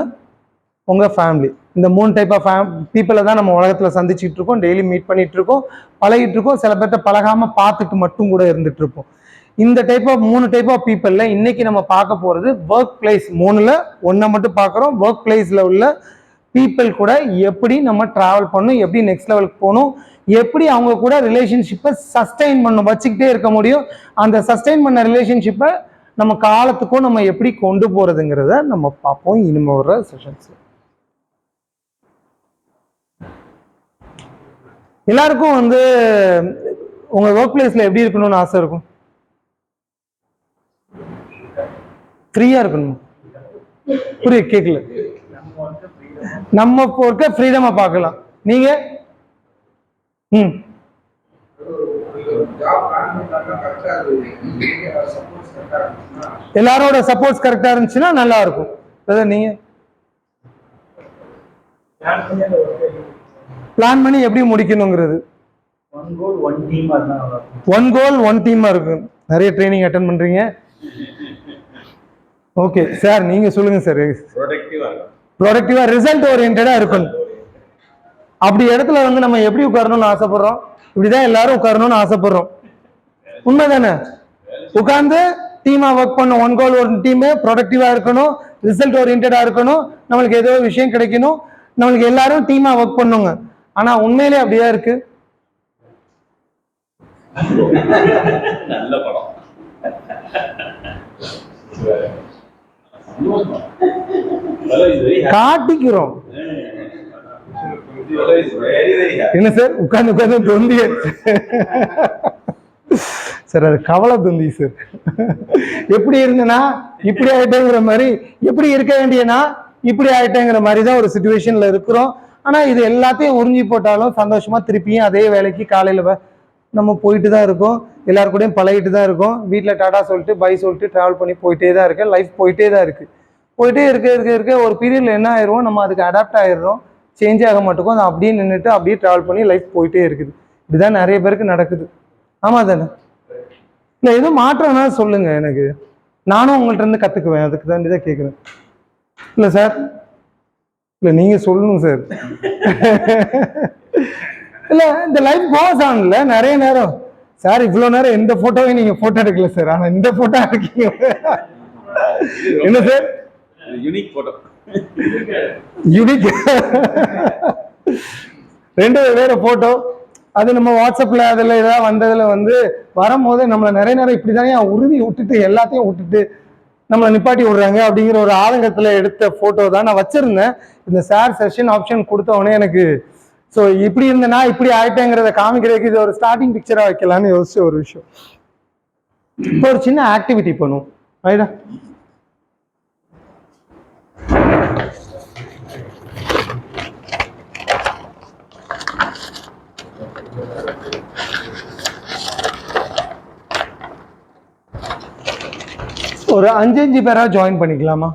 உங்கள் ஃபேமிலி. இந்த 3 டைப் ஆஃப் பீப்புளை தான் நம்ம உலகத்தில் சந்திச்சுட்டு இருக்கோம், டெய்லி மீட் பண்ணிட்டு இருக்கோம், பழகிட்டு இருக்கோம். சில பேர்ட்ட பழகாமல் பார்த்துட்டு மட்டும் கூட இருந்துட்டு இருப்போம். இந்த 3 டைப் ஆஃப் பீப்புளில் இன்னைக்கு நம்ம பார்க்க போகிறது ஒர்க் பிளேஸ். 3ல் 1 மட்டும் பார்க்குறோம். ஒர்க் பிளேஸில் உள்ள பீப்புள் கூட எப்படி நம்ம ட்ராவல் பண்ணணும், எப்படி நெக்ஸ்ட் லெவலுக்கு போகணும், எப்படி அவங்க கூட ரிலேஷன்ஷிப்பை சஸ்டெயின் பண்ணணும், வச்சுக்கிட்டே இருக்க முடியும். அந்த சஸ்டெயின் பண்ண ரிலேஷன்ஷிப்பை நம்ம காலத்துக்கும் நம்ம எப்படி கொண்டு போகிறதுங்கிறத நம்ம பார்ப்போம் இனிமே வர செஷன்ஸில். எல்லாருக்கும் வந்து உங்கள் ஒர்க் பிளேஸில் எப்படி இருக்கணும்னு ஆசை இருக்கும்? ஃப்ரீயாக இருக்கணும். புரிய கேட்கல. நம்ம ஒர்க்க ஃப்ரீடமா பார்க்கலாம். நீங்க எல்லாரோட சப்போர்ட்ஸ் கரெக்டா இருந்துச்சுன்னா நல்லா இருக்கும். நீங்க பிளான் பண்ணி எப்படி முடிக்கணுங்கிறது, ஒன் கோல் ஒன் டீமா இருக்கு. நிறைய ட்ரைனிங் அட்டென்ட் பண்றீங்க. ஓகே சார், நீங்க சொல்லுங்க சார். ப்ரொடக்டிவா ரிசல்ட் ஓரியன்டா இருக்கணும். அப்படி இடத்துல வந்து நம்ம எப்படி உட்காரணும்னு ஆசைப்படுறோம்? இப்படிதான் எல்லாரும் உட்காரணும்னு ஆசைப்படுறோம். உண்மைதானே? உட்கார்ந்து டீமா ஒர்க் பண்ணணும். ஒன் கோல் ஒரு டீம், ப்ரொடக்டிவா இருக்கணும், ரிசல்ட் ஓரியன்டா இருக்கணும், நம்மளுக்கு ஏதோ விஷயம் கிடைக்கணும், நம்மளுக்கு எல்லாரும் டீமா ஒர்க் பண்ணுங்க. ஆனா உண்மையிலே அப்படியா இருக்கு? நல்ல படம் காட்டிக்கிறோம். என்ன சார் உட்கார்ந்து உட்கார்ந்து தொந்தி சார், அது கவலை தொந்தி சார். எப்படி இருந்தனா இப்படி ஆயிட்டேங்கிற மாதிரி, எப்படி இருக்க வேண்டியனா இப்படி ஆயிட்டேங்கிற மாதிரி தான் ஒரு சிச்சுவேஷன்ல இருக்கிறோம். ஆனா இது எல்லாத்தையும் உறிஞ்சி போட்டாலும் சந்தோஷமா திருப்பியும் அதே வேலைக்கு காலையில நம்ம போயிட்டு தான் இருக்கோம். எல்லாரு கூடயும் பழகிட்டு தான் இருக்கோம். வீட்டில் டாடா சொல்லிட்டு பை சொல்லிட்டு ட்ராவல் பண்ணி போயிட்டே தான் இருக்கு. லைஃப் போயிட்டே தான் இருக்கு. போயிட்டே இருக்க ஒரு பீரியட்ல என்ன ஆயிடுவோம், நம்ம அதுக்கு அடாப்ட் ஆயிடுறோம், சேஞ்ச் ஆக மாட்டோம். அது அப்படியே நின்றுட்டு அப்படியே ட்ராவல் பண்ணி லைஃப் போயிட்டே இருக்குது. இப்படிதான் நிறைய பேருக்கு நடக்குது. ஆமா தானே? இல்லை எதுவும் மாற்றம்னா சொல்லுங்க, எனக்கு நானும் உங்கள்கிட்ட இருந்து கத்துக்குவேன். அதுக்கு தான் இதான் கேட்குறேன். இல்லை சார், இல்லை நீங்க சொல்லணும் சார். இல்லை இந்த லைஃப் பாஸ் ஆகல நிறைய நேரம். சார் இவ்வளோ நேரம் எந்த போட்டோவையும் நீங்க போட்டோ எடுக்கல சார், ஆனா இந்த போட்டோ எடுக்கீங்க. என்ன சார்? Unique photo. யூனிக் 2 வேற போட்டோ. அது நம்ம வாட்ஸ்அப்ல அதில் ஏதாவது வந்ததுல வந்து வரும்போது நம்மளை நிறைய நேரம் இப்படிதானே உறுதி விட்டுட்டு எல்லாத்தையும் விட்டுட்டு நம்மளை நிப்பாட்டி விடுறாங்க அப்படிங்கிற ஒரு ஆதங்கத்துல எடுத்த போட்டோ தான் நான் வச்சிருந்தேன். இந்த ஷேர் செஷன் ஆப்ஷன் கொடுத்த உடனே எனக்கு ஸோ இப்படி இருந்தேன்னா இப்படி ஆயிட்டேங்கிறத காமிக்கிறதுக்கு இது ஒரு ஸ்டார்டிங் பிக்சரா வைக்கலான்னு யோசிச்ச ஒரு விஷயம். இப்போ ஒரு சின்ன ஆக்டிவிட்டி பண்ணுவோம். ரைட்டா? ஒரு 5 பேரா ஜாயின் பண்ணிக்கலாமா?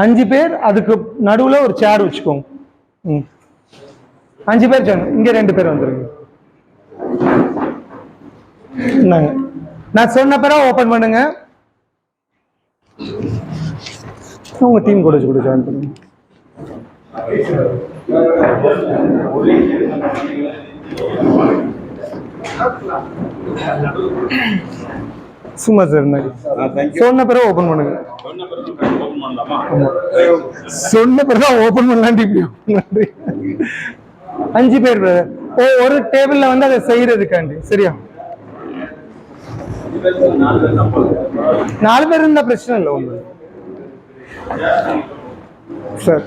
5 பேர், அதுக்கு நடுவுல ஒரு சேர் வச்சுக்கோங்க. 5 பேர் ஜாயின். இங்க 2 பேர் வந்துருங்க. நான் சொன்ன பேரா ஓபன் பண்ணுங்க. உங்க டீம் கூட ஜாயின் பண்ணுங்க. சும்மா சார் சொன்ன பிறகு ஓபன் பண்ணுங்க.
பண்ணலாமா?
சொன்ன பிறகு ஓபன் பண்ணலான்ட்டு இப்படி open பண்றீங்க. 5 பேர் பிரதர், ஒரு டேபிள்ல வந்து அதை செய்யறதுக்காண்டி. சரியா? 4 பேர் இருந்தா பிரச்சனை இல்லை ஒன்று. சார்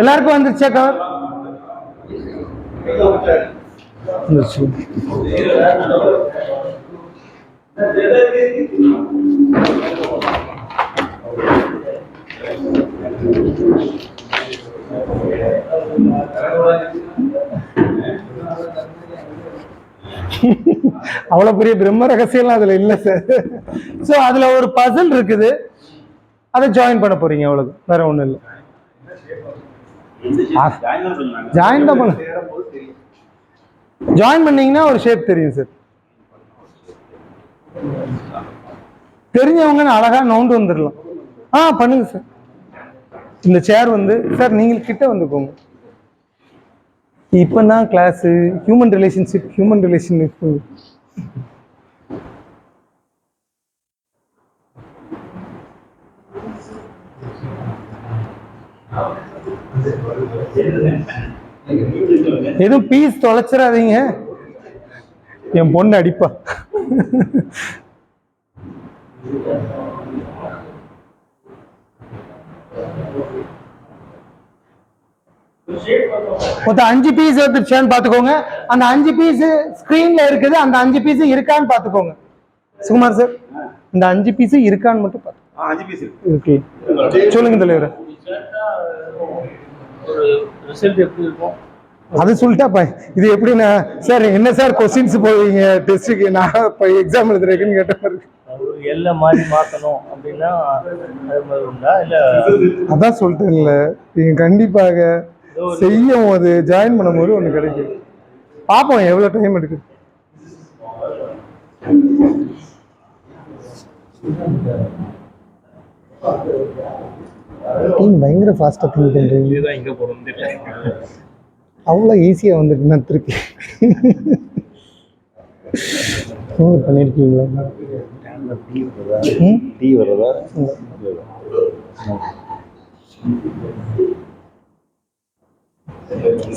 எல்லாருக்கும் வந்துருச்சா கவர்? வந்துருச்சு. அவ்வளவு பெரிய பிரம்ம ரகசியம்லாம் அதுல இல்ல சார். சோ அதுல ஒரு பசில் இருக்குது, அதை ஜாயின் பண்ண போறீங்க, அவ்வளவு, வேற ஒண்ணும் இல்லை. ஜாயின் தான் பண்ண, ஜாயின் பண்ணீங்கன்னா ஒரு ஷேப் தெரியும் சார். தெரிஞ்சவங்க அழகா நவுண்டு வந்துடலாம். பண்ணுங்க சார். இந்த சேர் வந்து சார் நீங்க கிட்ட வந்துக்கோங்க. இப்பதான் கிளாஸ் ஹியூமன் ரிலேஷன்ஷிப். எதுவும் பீஸ் தொலைச்சிடாதீங்க, என் பொண்ணு அடிப்பா. மொத்தம் 5 பீஸ் வந்துருச்சான்னு பாத்துக்கோங்க. அந்த 5 பீஸ் ஸ்கிரீன்ல இருக்குது, அந்த 5 பீஸ் இருக்கான்னு பாத்துக்கோங்க. சுகுமார் சார், இந்த 5 பீஸ் இருக்கான்னு மட்டும் பாத்து.
5 பீஸ்
இருக்கு. சொல்லுங்க தலைவர்.
ஒரு ரிசல்ட் எப்படி இருக்கும்
அது சொல்லிட்டாப்பா. இது எப்படின்னா சார், என்ன சார் கொஸ்டின்ஸ் போவீங்க டெஸ்ட்டுக்கு, நான் இப்போ எக்ஸாம் எழுதுறேன்னு கேட்ட மாதிரி
எல்லாம் மாதிரி மாற்றணும் அப்படின்னா அது மாதிரி உண்டா? இல்லை
அதான் சொல்லிட்டேன்ல, நீங்க கண்டிப்பாக செய்யும் போது ஜாயின் பண்ணும்போது ஒன்று கிடைக்கும். பார்ப்போம் எவ்வளோ டைம் எடுக்குது. பயங்கர ஃபாஸ்ட்டாக திங்க் பண்ணுறீங்க.
இதுதான் இங்கே போகிறோம் தெரியல,
அவ்வளோ ஈஸியாக வந்துட்டு நான் திருப்பி பண்ணியிருக்கீங்களா?
டீ வர்றதா?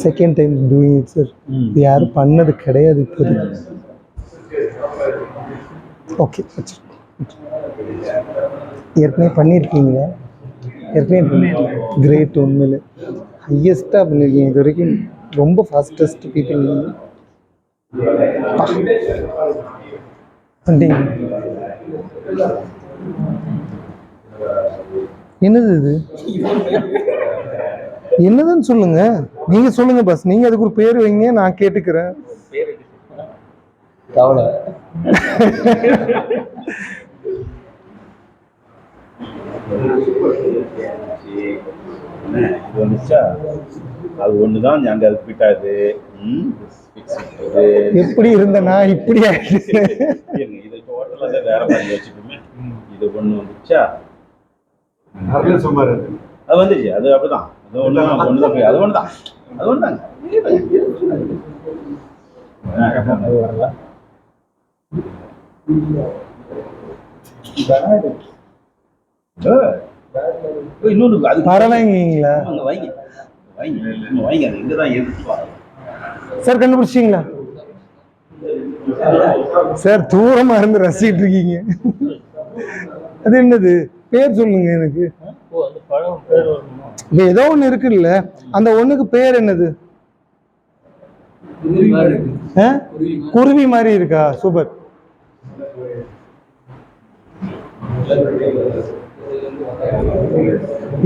Second time doing it sir. இது யாரும் பண்ணது கிடையாது இப்போது. ஓகே, ஏற்கனவே பண்ணியிருக்கீங்களா? ஏற்கனவே கிரேட், உண்மையில ஹையஸ்ட்டாக பண்ணியிருக்கீங்க இது வரைக்கும். ரொம்ப ஃபாஸ்டஸ்ட் பீப்பிள் பண்ணிட்டீங்க. என்னது இது? என்னதுன்னு சொல்லுங்க, நீங்க சொல்லுங்க பஸ். நீங்க அதுக்கு ஒரு பேர் வைங்க, நான் கேட்டுக்கிறேன்.
இது வந்துச்சா, அது ஒண்ணுதான் அங்க ஃபிட் ஆகுது.
எப்படி இருந்தனா இப்படி ஆயிடுச்சு.
இது டோட்டலா வேற மாதிரி வச்சுக்கோமே. இது ஒண்ணு வந்துச்சா,
சுமார்
அது வந்துச்சு. அது அப்படிதான், அது ஒண்ணுதான், அது ஒண்ணுதான், அது ஒண்ணுதாங்க. இன்னொன்று அது
பரவாயில்லைங்களா?
அங்க வைங்க, வைங்க, அது இங்கதான் எடுத்து
சார். கண்டுபிடிச்சிங்களா சார்? தூரமா இருந்து ரசிக்கிட்டு இருக்கீங்க. அது என்னது பேர் சொல்லுங்க எனக்கு. ஏதோ ஒண்ணு இருக்குல்ல, அந்த ஒண்ணுக்கு பேர் என்னது? குருவி மாதிரி இருக்கா? சூப்பர்.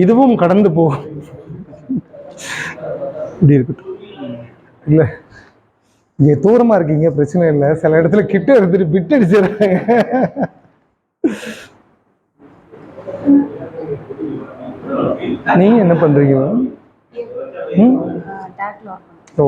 இதுவும் கடந்து போகும். இப்படி இருக்கட்டும். இல்ல இங்க தூரமா இருக்கீங்க, பிரச்சனை இல்லை. சில இடத்துல கிட்ட எடுத்துட்டு பிட் அடிச்சிடுறாங்க. நீங்க என்ன பண்றீங்க? ஓ,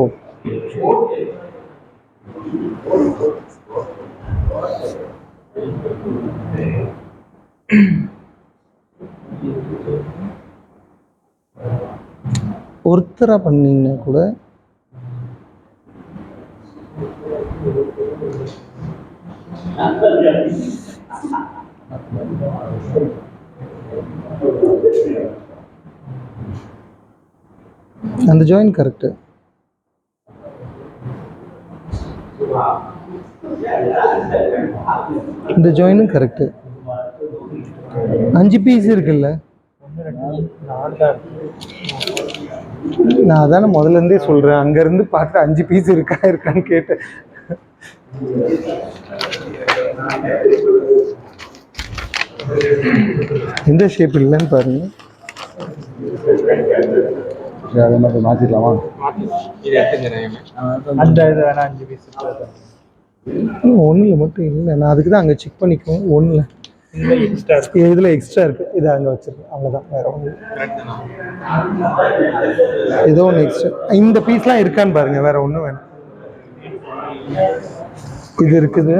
ஒருத்தரா பண்ணீங்கன்னா கூட அந்த ஜாயின் கரெக்டு. இந்த ஜாயினும் கரெக்டு. 5 பீஸ் இருக்குல்ல. நான் அதானே முதல்ல இருந்தே சொல்றேன், அங்க இருந்து பார்த்து 5 பீஸ் இருக்கான்னு கேட்டேன். எந்த ஷேப் இல்லைன்னு பாருங்க.
அதே மாதிரி மாற்றிடலாமா?
அந்த இது வேணா 5 பீஸ்
ஒன்றில் மட்டும் இல்லை, நான் அதுக்கு தான் அங்கே செக் பண்ணிக்குவோம். ஒன்றில் இதில் எக்ஸ்ட்ரா இருக்குது, இதை அங்கே வச்சுருக்கேன், அவ்வளோதான். வேறு ஒன்று ஏதோ ஒன்று எக்ஸ்ட்ரா. இந்த பீஸ்லாம் இருக்கான்னு பாருங்கள், வேறு ஒன்றும் வேணும். இது இருக்குது.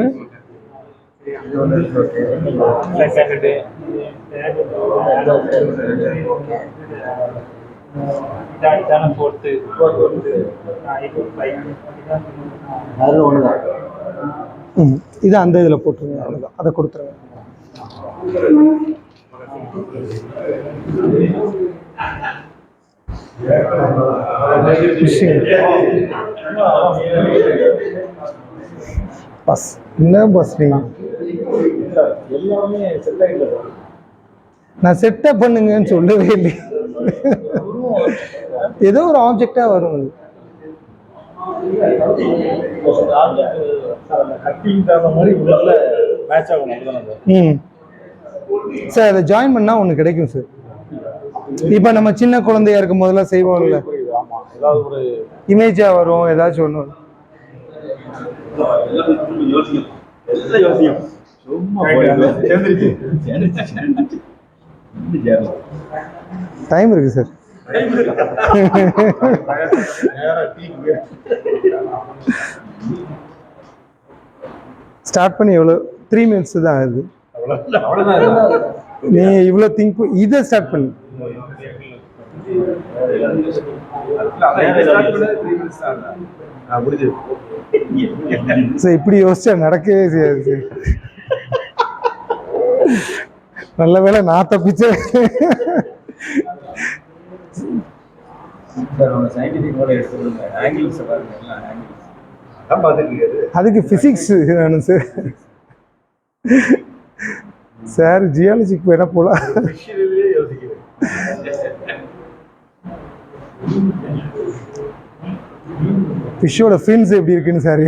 இது அந்த இதில் போட்டுருங்க, அவ்வளோதான். அதை கொடுத்துருங்க. பஸ் என்ன பஸ் நீங்கள்
எல்லாமே செட் ஆகிடல.
நான் செட்டப் பண்ணுங்கன்னு சொல்லவே இல்லை. ஏதோ ஒரு ஆப்ஜெக்டாக வரும் அது.
கட்டிங் தகுந்த மாதிரி உள்ள மேட்ச் ஆகும் அதுதானே.
சார் அதை ஜாயின் பண்ணால் ஒன்று கிடைக்கும் சார். இப்போ நம்ம சின்ன குழந்தையா இருக்கும் போதெல்லாம் செய்வோம்ல,
ஏதாவது ஒரு
இமேஜாக வரும், ஏதாச்சும் ஒன்று. டைம் இருக்கு சார். ஸ்டார்ட் பண்ணி எவ்வளோ 3 minutes தான் ஆகுது. நீ இவ்வளோ திங்க் இதை ஸ்டார்ட் பண்ணு. சார் இப்படி யோசிச்சா நடக்கவே செய்யாது. நல்ல வேளை நான் தப்பிச்சேன். அதுக்கு பிசிக்ஸ் வேணும் சார். சார் ஜியாலஜிக்கு வேணா போலாம். ஃபிஷ்ஷோட ஃபின்ஸ் எப்படி இருக்குன்னு சார்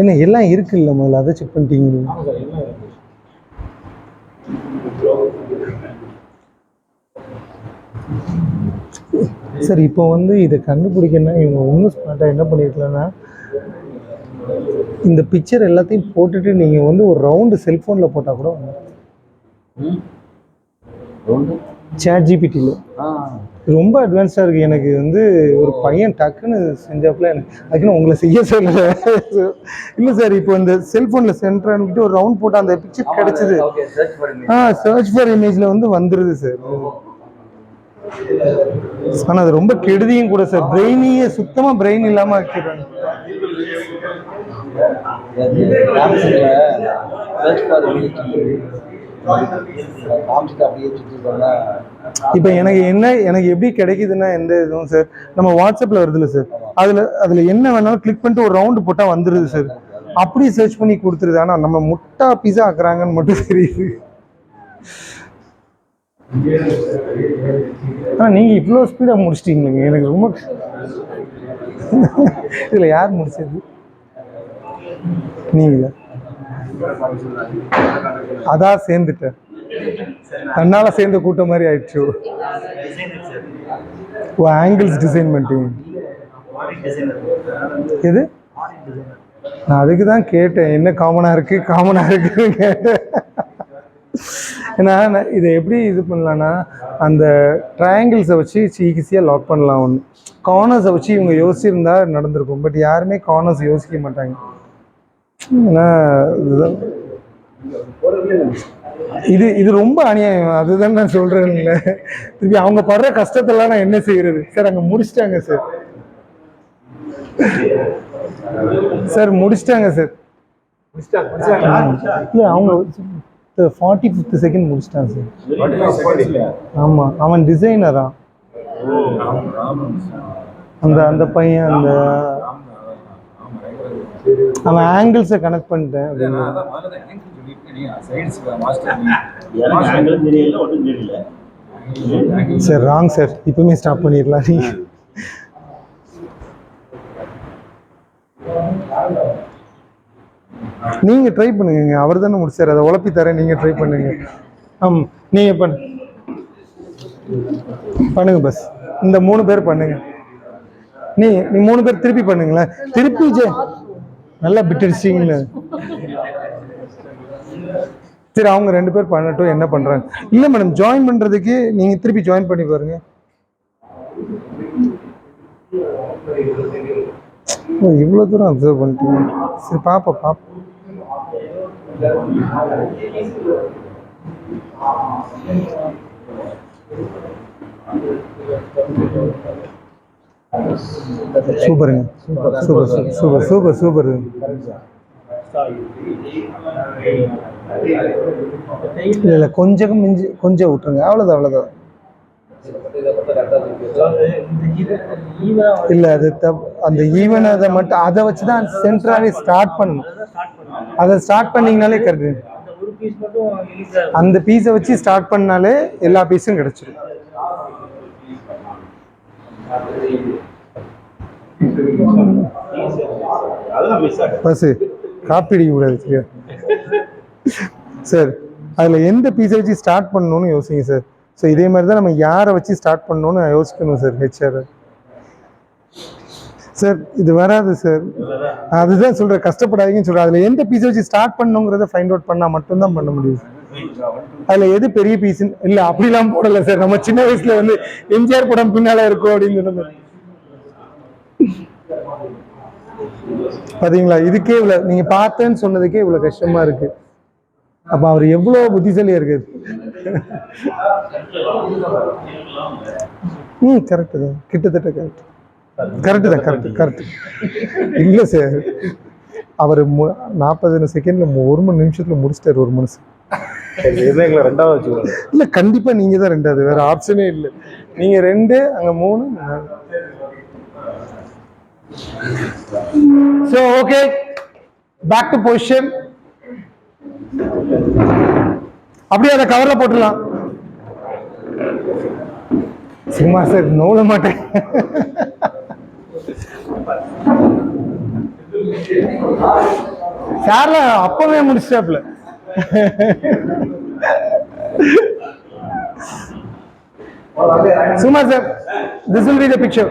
என்ன எல்லாம் இருக்குல்ல, முதல்ல அதை செக் பண்ணிட்டீங்க. சார் இப்போ வந்து இதை கண்டுபிடிக்கணும்னா இவங்க இன்னும் ஸ்மார்ட்டாக என்ன பண்ணியிருக்கலாம்னா, இந்த பிக்சர் எல்லாத்தையும் போட்டுட்டு நீங்கள் வந்து ஒரு ரவுண்டு செல்ஃபோனில் போட்டால் கூட சேட் ஜிபிடியில் ரொம்ப அட்வான்ஸ்டாக இருக்குது. எனக்கு வந்து ஒரு பையன் டக்குன்னு செஞ்சாப்புல எனக்கு அதுக்குன்னு உங்களை செய்ய சொல்லலை. இல்லை சார், இப்போ இந்த செல்ஃபோனில் சென்டர் அனுப்பிட்டு ஒரு ரவுண்ட் போட்டால் அந்த பிக்சர் கிடச்சிது. சர்ச் ஃபார் இமேஜில் வந்து வந்துடுது சார். ஆனால் அது ரொம்ப கெடுதியும் கூட சார். பிரெயினையே சுத்தமாக பிரெயின் இல்லாமல் ஆக்கிடுறாங்க. இப்போ எனக்கு எப்படி கிடைக்குதுன்னா, எந்த இதுவும் சார் நம்ம வாட்ஸ்அப்பில் வருதுல்ல சார், அதில் என்ன வேணாலும் கிளிக் பண்ணிட்டு ஒரு ரவுண்டு போட்டால் வந்துடுது சார். அப்படியே சர்ச் பண்ணி கொடுத்துருது. ஆனால் நம்ம முட்டா பிஸா ஆக்குறாங்கன்னு மட்டும் தெரியுது. ஆனால் நீங்கள் இவ்வளோ ஸ்பீடாக முடிச்சிட்டீங்களேங்க, எனக்கு ரொம்ப. இதில் யார் முடிச்சது? நீங்களா? அதான் சேர்ந்துட்டேன், தன்னால் சேர்ந்த கூட்டம் மாதிரி ஆயிடுச்சு. ஓ, ஆங்கிள்ஸ் டிசைன் பண்ணிட்டீங்க. எது? நான் அதுக்கு தான் கேட்டேன், என்ன காமனாக இருக்குன்னு கேட்டேன். ஏன்னா இதை எப்படி இது பண்ணலான்னா, அந்த ட்ரையாங்கிள்ஸை வச்சு ஈஸியாக லாக் பண்ணலாம். ஒன்று கார்னர்ஸை வச்சு இவங்க யோசிச்சிருந்தா நடந்திருக்கும். பட் யாருமே கார்னர்ஸ் யோசிக்க மாட்டாங்க. ஏன்னா இதுதான் இது ரொம்ப அநியாயம், அதுதான் நான் சொல்றேன்ல. திருப்பி அவங்க படுற கஷ்டத்தெல்லாம் நான் என்ன செய்யறது சார்? அங்க முடிச்சிட்டாங்க சார். சார் முடிச்சிட்டாங்க சார். இல்ல அவங்க 45th செகண்ட் முடிச்சிட்டான் சார். ஆமா, அவன் டிசைனரா அந்த பையன், அவன் ஆங்கிள்ஸை கனெக்ட் பண்ணிட்டேன் சார். ராங் சார், இப்பவுமே ஸ்டாப் பண்ணிடலாம். நீங்க ட்ரை பண்ணுங்க, அவர் தானே முடிச்சார், அதை உழப்பி தரேன், நீங்க ட்ரை பண்ணுங்க. நீங்க பண்ணுங்க பஸ். இந்த 3 பேர் பண்ணுங்க. நீ 3 பேர் திருப்பி பண்ணுங்களேன். திருப்பி நல்லா பிடிச்சிங்க. சரி, அவங்க 2 பேர் பண்ணட்டும், என்ன பண்றாங்க. இல்ல மேடம், ஜாயின் பண்றதுக்கு நீங்க திருப்பி ஜாயின் பண்ணி பாருங்க. இவ்வளவு தூரம் அப்சர்வ் பண்ணிட்டீங்க. சரி, பாப்போம். சூப்பருங்க, சூப்பர். இல்ல கொஞ்சம் மிஞ்சி கொஞ்சம் விட்டுருங்க, அவ்வளவுதான். இல்ல அது அந்த ஈவன் அதை மட்டும் அதை வச்சுதான் சென்டராவே ஸ்டார்ட் பண்ணணும். அதை ஸ்டார்ட் பண்ணீங்கனாலே கரெக்ட். அந்த பீஸை வச்சு ஸ்டார்ட் பண்ணாலே எல்லா பீஸும் கிடைச்சிடும். பஸ் காப்பி கூடாது சரியா சார்? அதுல எந்த பீஸை வச்சு ஸ்டார்ட் பண்ணணும்னு யோசிங்க சார். ஸோ இதே மாதிரி தான் நம்ம யாரை வச்சு ஸ்டார்ட் பண்ணணும்னு யோசிக்கணும் சார். ஹெச்ஆர் சார் இது வராது சார், அதுதான் சொல்றேன், கஷ்டப்படாதீங்கன்னு சொல்றேன். அதுல எந்த பீஸை வச்சு ஸ்டார்ட் பண்ணணுங்கிறத ஃபைண்ட் அவுட் பண்ணா மட்டும்தான் பண்ண முடியும். அதுல எது பெரிய பீஸ் இல்ல, அப்படிலாம் போடல சார். நம்ம சின்ன வயசுல வந்து எம்ஜிஆர் படம் பின்னால இருக்கும் அப்படின்னு சொன்னது பாத்தீங்களா? இதுக்கே இவ்வளவு நீங்க பார்த்தேன்னு சொன்னதுக்கே இவ்வளவு கஷ்டமா இருக்கு. அப்ப அவர் எவ்வளவு புத்திசாலியா இருக்காரு. கரெக்ட் தான், கிட்டத்தட்ட கரெக்ட். இல்ல சார், அவர் 40 செகண்ட்ல 1 நிமிஷத்துல முடிச்சிட்டாரு ஒரு மனுஷன். இல்ல கண்டிப்பா நீங்க தான் 2வது, வேற ஆப்ஷனே இல்ல. நீங்க 2, அங்க 3. So okay, back to position. அப்படியே அதை கவர்ல போட்டுடலாம். சும்மா சார், நோல மாட்டேன். சார்ல அப்பவே முடிச்சாப்ல. சும்மா sir, this will be the picture.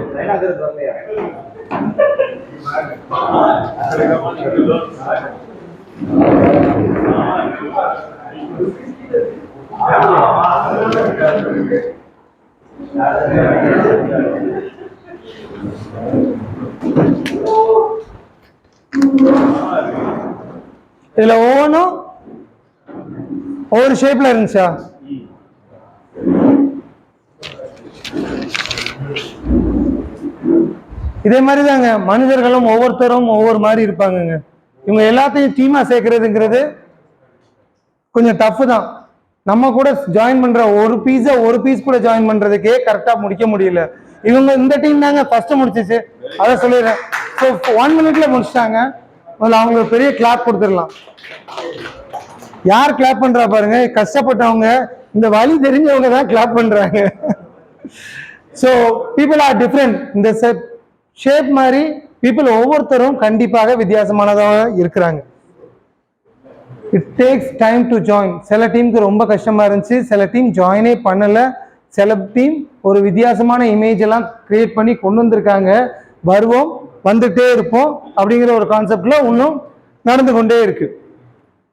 இதுல ஒவ்வொன்றும் ஒவ்வொரு ஷேப்ல இருந்துச்சா? இதே மாதிரி தாங்க மனிதர்களும் ஒவ்வொருத்தரும் ஒவ்வொரு மாதிரி இருப்பாங்கங்க. இவங்க எல்லாத்தையும் டீமா சேர்க்கறதுங்கிறது கொஞ்சம் டஃப் தான். நம்ம கூட ஜாயின் பண்ற ஒரு பீஸ் கூட ஜாயின் பண்றதுக்கே கரெக்டா முடிக்க முடியல. இவங்க இந்த டீம் தாங்க ஃபர்ஸ்ட் முடிச்சிச்சு, அதை சொல்லிடுறேன். ஸோ 1 மினிட்ல முடிச்சிட்டாங்க. அவங்களுக்கு பெரிய கிளாப் கொடுத்துடலாம். யார் கிளாப் பண்றா பாருங்க, கஷ்டப்பட்டவங்க, இந்த வழி தெரிஞ்சவங்க தான் கிளாப் பண்றாங்க. So people are different. இந்த ஷேப் மாதிரி பீப்புள் ஒவ்வொருத்தரும் கண்டிப்பாக வித்தியாசமானதாக இருக்கிறாங்க. It takes time to join. சில டீமுக்கு ரொம்ப கஷ்டமா இருந்துச்சு, சில டீம் ஜாயினே பண்ணல, சில டீம் ஒரு வித்தியாசமான இமேஜ் எல்லாம் கிரியேட் பண்ணி கொண்டு வந்திருக்காங்க. வருவோம், வந்துட்டே இருப்போம் அப்படிங்கிற ஒரு கான்செப்ட்ல இன்னும் நடந்து கொண்டே இருக்கு.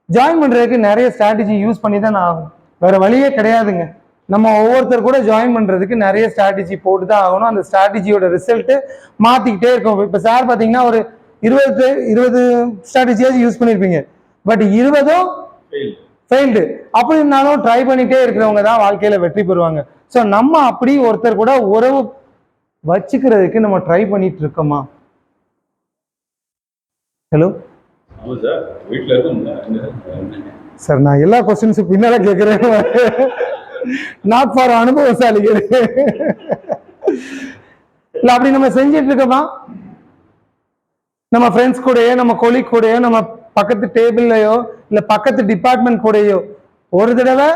ஜாயின் பண்றதுக்கு நிறைய ஸ்ட்ராட்டஜி யூஸ் பண்ணி தான் ஆகும், வேற வழியே கிடையாதுங்க. நம்ம ஒவ்வொருத்தர் கூட ஜாயின் பண்றதுக்கு நிறைய ஸ்ட்ராட்டஜி போட்டு தான் ஆகணும். அந்த ஸ்ட்ராட்டஜியோட ரிசல்ட் மாத்திக்கிட்டே இருக்கும். இப்ப சார் பாத்தீங்கன்னா ஒரு 20 ஸ்ட்ராட்டஜியாச்சும் யூஸ் பண்ணிருப்பீங்க, பட் 20ம் ஃபெயில்டு. அப்படி இருந்தாலும் ட்ரை பண்ணிட்டே இருக்கிறவங்க தான் வாழ்க்கையில வெற்றி பெறுவாங்க. ஸோ நம்ம அப்படி ஒருத்தர் கூட உறவு வச்சுக்கிறதுக்கு நம்ம ட்ரை பண்ணிட்டு இருக்கோமா? ஹலோ சார், நான் எல்லா கொஸ்டின்ஸும் பின்னால கேட்கிறேன். நாட் ஃபார் அனுபவசாலிகள். இல்ல அப்படி நம்ம செஞ்சிட்டு இருக்கோமா? நம்ம ஃப்ரெண்ட்ஸ் கூடயோ, நம்ம கொலீக் கூடயோ, நம்ம பக்கத்து டேபிள்லயோ இல்ல பக்கத்து டிபார்ட்மெண்ட் கூடயோ ஒரு தடவை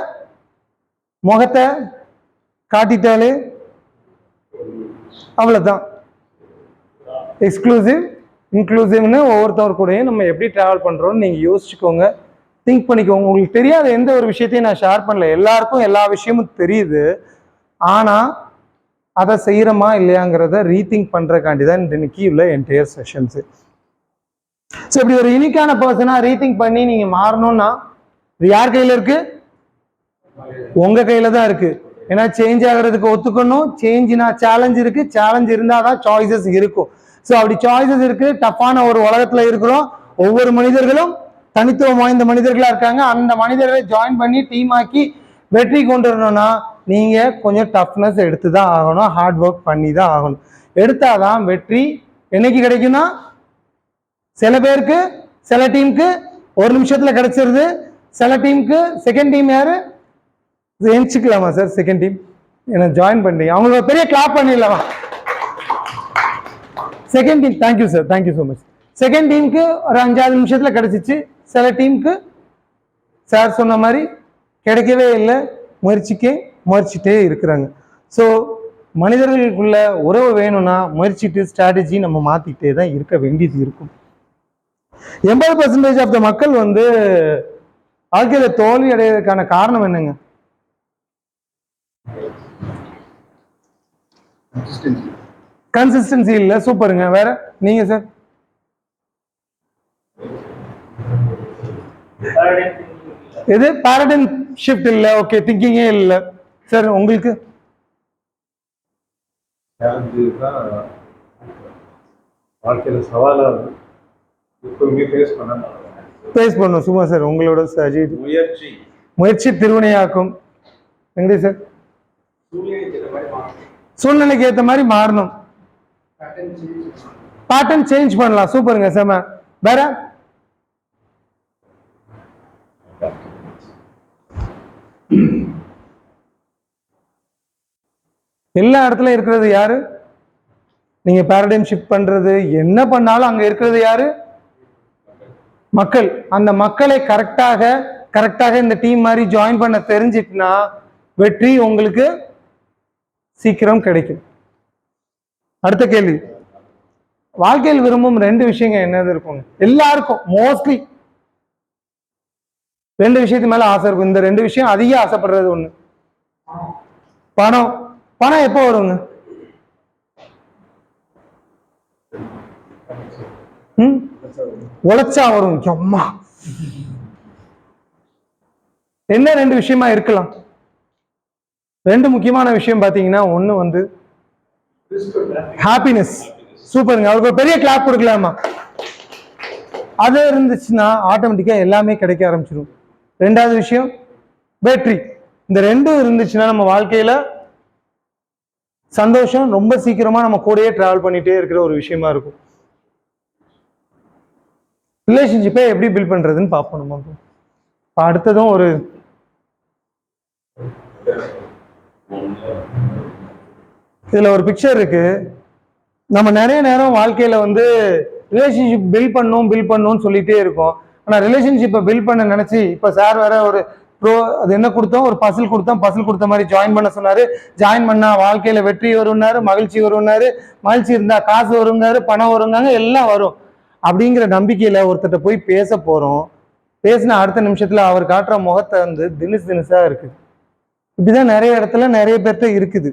முகத்தை காட்டிட்டாலே அவ்வளவுதான். எக்ஸ்க்ளூசிவ் இன்க்ளூசிவ்னு ஒவ்வொருத்தவர் கூடயும் நம்ம எப்படி டிராவல் பண்றோம்னு நீங்க யோசிச்சுக்கோங்க, திங்க் பண்ணிக்கோங்க. உங்களுக்கு தெரியாத எந்த ஒரு விஷயத்தையும் நான் ஷேர் பண்ணல. எல்லாருக்கும் எல்லா விஷயமும் தெரியுது. ஆனா அதை செய்யறோமா இல்லையாங்கிறத ரீதிங்க் பண்றதுக்காண்டி தான் இன்னைக்கு உள்ள என்டையர் செஷன்ஸ். ஸோ இப்படி ஒரு யூனிக்கான பர்சனா ரீதிங்க் பண்ணி நீங்க மாறணும்னா இது யார் கையில இருக்கு? உங்க கையில தான் இருக்கு. ஏன்னா சேஞ்ச் ஆகிறதுக்கு ஒத்துக்கணும். சேஞ்ச்னா சேலஞ்ச் இருக்கு, சேலஞ்ச் இருந்தாதான் சாய்ஸஸ் இருக்கும். ஸோ அப்படி சாய்ஸஸ் இருக்கு. டஃப்பான ஒரு உலகத்துல இருக்கிறோம். ஒவ்வொரு மனிதர்களும் தனித்துவம் வாய்ந்த மனிதர்களா இருக்காங்க. அந்த மனிதர்களை ஜாயின் பண்ணி டீம் ஆக்கி வெற்றி கொண்டு வரணும்னா நீங்க கொஞ்சம் டஃப்னஸ் எடுத்து தான் ஆகணும், ஹார்ட் ஒர்க் பண்ணி தான் ஆகணும். எடுத்தாதான் வெற்றி என்னைக்கு கிடைக்கும்னா, சில பேருக்கு சில டீமுக்கு ஒரு நிமிஷத்துல கிடைச்சிருது, சில டீமுக்கு செகண்ட் டீம் யாரு எஞ்சிக்கலாமா சார்? செகண்ட் டீம் என்ன ஜாயின் பண்ணி அவங்களுக்கு பெரிய கிளாப் பண்ணிடலாமா? Second team thank you sir, thank you so much. Second டீமுக்கு ஒரு 5-6 நிமிஷத்துல கிடைச்சிச்சு. சில டீமுக்கு சார் சொன்ன மாதிரி கிடைக்கவே இல்லை, முயற்சிட்டே இருக்கிறாங்க. ஸோ மனிதர்களுக்குள்ள உறவு வேணும்னா முயற்சிட்டு ஸ்ட்ராட்டஜி நம்ம மாத்திக்கிட்டே தான் இருக்க வேண்டியது இருக்கும். 80% ஆஃப் த மக்கள் வாழ்க்கையில தோல்வி அடைவதற்கான காரணம் என்னங்க? கன்சிஸ்டன்சி இல்ல. சூப்பருங்க. வேற நீங்க சார்? இது பாரடைம் ஷிஃப்ட் இல்ல. ஓகே, திங்கிங்கே இல்ல. சார் உங்களுக்கு?
வாழ்க்கையில சவாலா
பேஸ் பண்ணும். சும்மா சார் உங்களோட அஜித் முயற்சி திருவினையாக்கும். எங்க சார்? சூழ்நிலைக்கு ஏற்ற மாதிரி மாறணும். பேட்டர்ன் சேஞ்ச் பண்ணலாம். சூப்பருங்க, செம. வேற? எல்லா இடத்துல இருக்கிறது யாரு? நீங்க பேரடைம் ஷிஃப்ட் பண்றது என்ன பண்ணாலும் அங்க இருக்கிறது யாரு? மக்கள். அந்த மக்களை கரெக்டாக இந்த டீம் மாதிரி ஜாயின் பண்ண தெரிஞ்சிட்டுனா வெற்றி உங்களுக்கு சீக்கிரம் கிடைக்கும். அடுத்த கேள்வி, வாழ்க்கையில் விரும்பும் 2 விஷயங்கள் என்னது இருக்குங்க? எல்லாருக்கும் மோஸ்ட்லி 2 விஷயத்து மேல ஆசை இருக்கும். இந்த 2 விஷயம் அதிக ஆசைப்படுறது ஒண்ணு பணம். பணம் எப்போ வருங்க? உழைச்சா வரும். அம்மா என்ன 2 விஷயமா இருக்கலாம்? 2 முக்கியமான விஷயம் பாத்தீங்கன்னா, ஒண்ணு ஹாப்பினஸ். சூப்பருங்க, அவருக்கு ஒரு பெரிய கிளாப் கொடுக்கலாமா? அது இருந்துச்சுன்னா ஆட்டோமேட்டிக்கா எல்லாமே கிடைக்க ஆரம்பிச்சிடும். 2வது விஷயம் வெற்றி. இந்த 2 இருந்துச்சுன்னா நம்ம வாழ்க்கையில சந்தோஷம் ரொம்ப சீக்கிரமா நம்ம கூடயே டிராவல் பண்ணிட்டே இருக்கிற ஒரு விஷயமா இருக்கும். ரிலேஷன்ஷிப்பை எப்படி பில்ட் பண்றதுன்னு பார்ப்போம் நம்ம. அடுத்ததும் ஒரு இதுல ஒரு பிக்சர் இருக்கு. நம்ம நிறைய நேரம் வாழ்க்கையில ரிலேஷன்ஷிப் பில்ட் பண்ணணும்னு சொல்லிட்டே இருக்கோம். ஆனா ரிலேஷன்ஷிப்பை பில்ட் பண்ண நினைச்சு இப்ப சார் வேற ஒரு அது என்ன கொடுத்தோம், ஒரு பசில் கொடுத்த மாதிரி ஜாயின் பண்ண சொன்னாரு. ஜாயின் பண்ணா வாழ்க்கையில வெற்றி வரும்னாரு, மகிழ்ச்சி வரும்னாரு, மகிழ்ச்சி இருந்தா காசு வரும்னாரு, பணம் வரும்னாங்க, எல்லாம் வரும் அப்படிங்கிற நம்பிக்கையில ஒருத்தட்ட போய் பேச போறோம். பேசின அடுத்த நிமிஷத்துல அவர் காட்டுற முகத்தை தினுசா இருக்குது. இப்படிதான் நிறைய இடத்துல நிறைய பேர்த்த இருக்குது.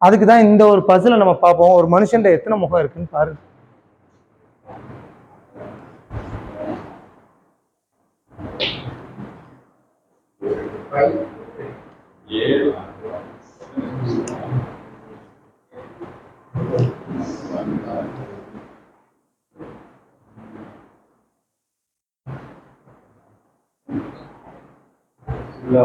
அதுக்குதான் இந்த ஒரு பசிலை நம்ம பார்ப்போம். ஒரு மனுஷன் எத்தனை முகம் இருக்குன்னு பாருங்க. அதுல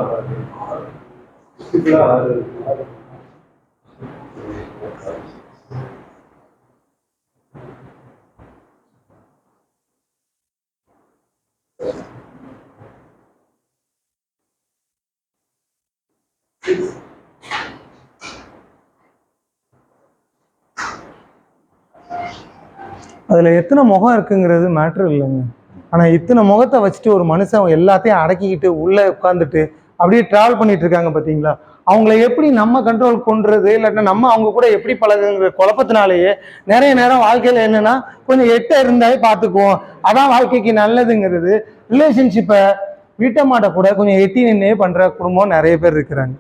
எத்தனை முகம் இருக்குங்கிறது மேட்ரு இல்லைங்க. ஆனா இத்தனை முகத்தை வச்சுட்டு ஒரு மனுஷன் எல்லாத்தையும் அடக்கிக்கிட்டு உள்ள உட்காந்துட்டு அப்படியே டிராவல் பண்ணிட்டு இருக்காங்க பாத்தீங்களா? அவங்கள எப்படி நம்ம கண்ட்ரோல் கொண்டுறது, இல்லாட்டினா நம்ம அவங்க கூட எப்படி பழகுங்கிற குழப்பத்தினாலேயே நிறைய நேரம் வாழ்க்கையில என்னன்னா கொஞ்சம் எட்ட இருந்தாலே பார்த்துக்குவோம், அதான் வாழ்க்கைக்கு நல்லதுங்கிறது. ரிலேஷன்ஷிப்பை வீட்டம்மாட்ட கூட கொஞ்சம் எட்டி நின்னே பண்ற குடும்பம் நிறைய பேர் இருக்கிறாங்க.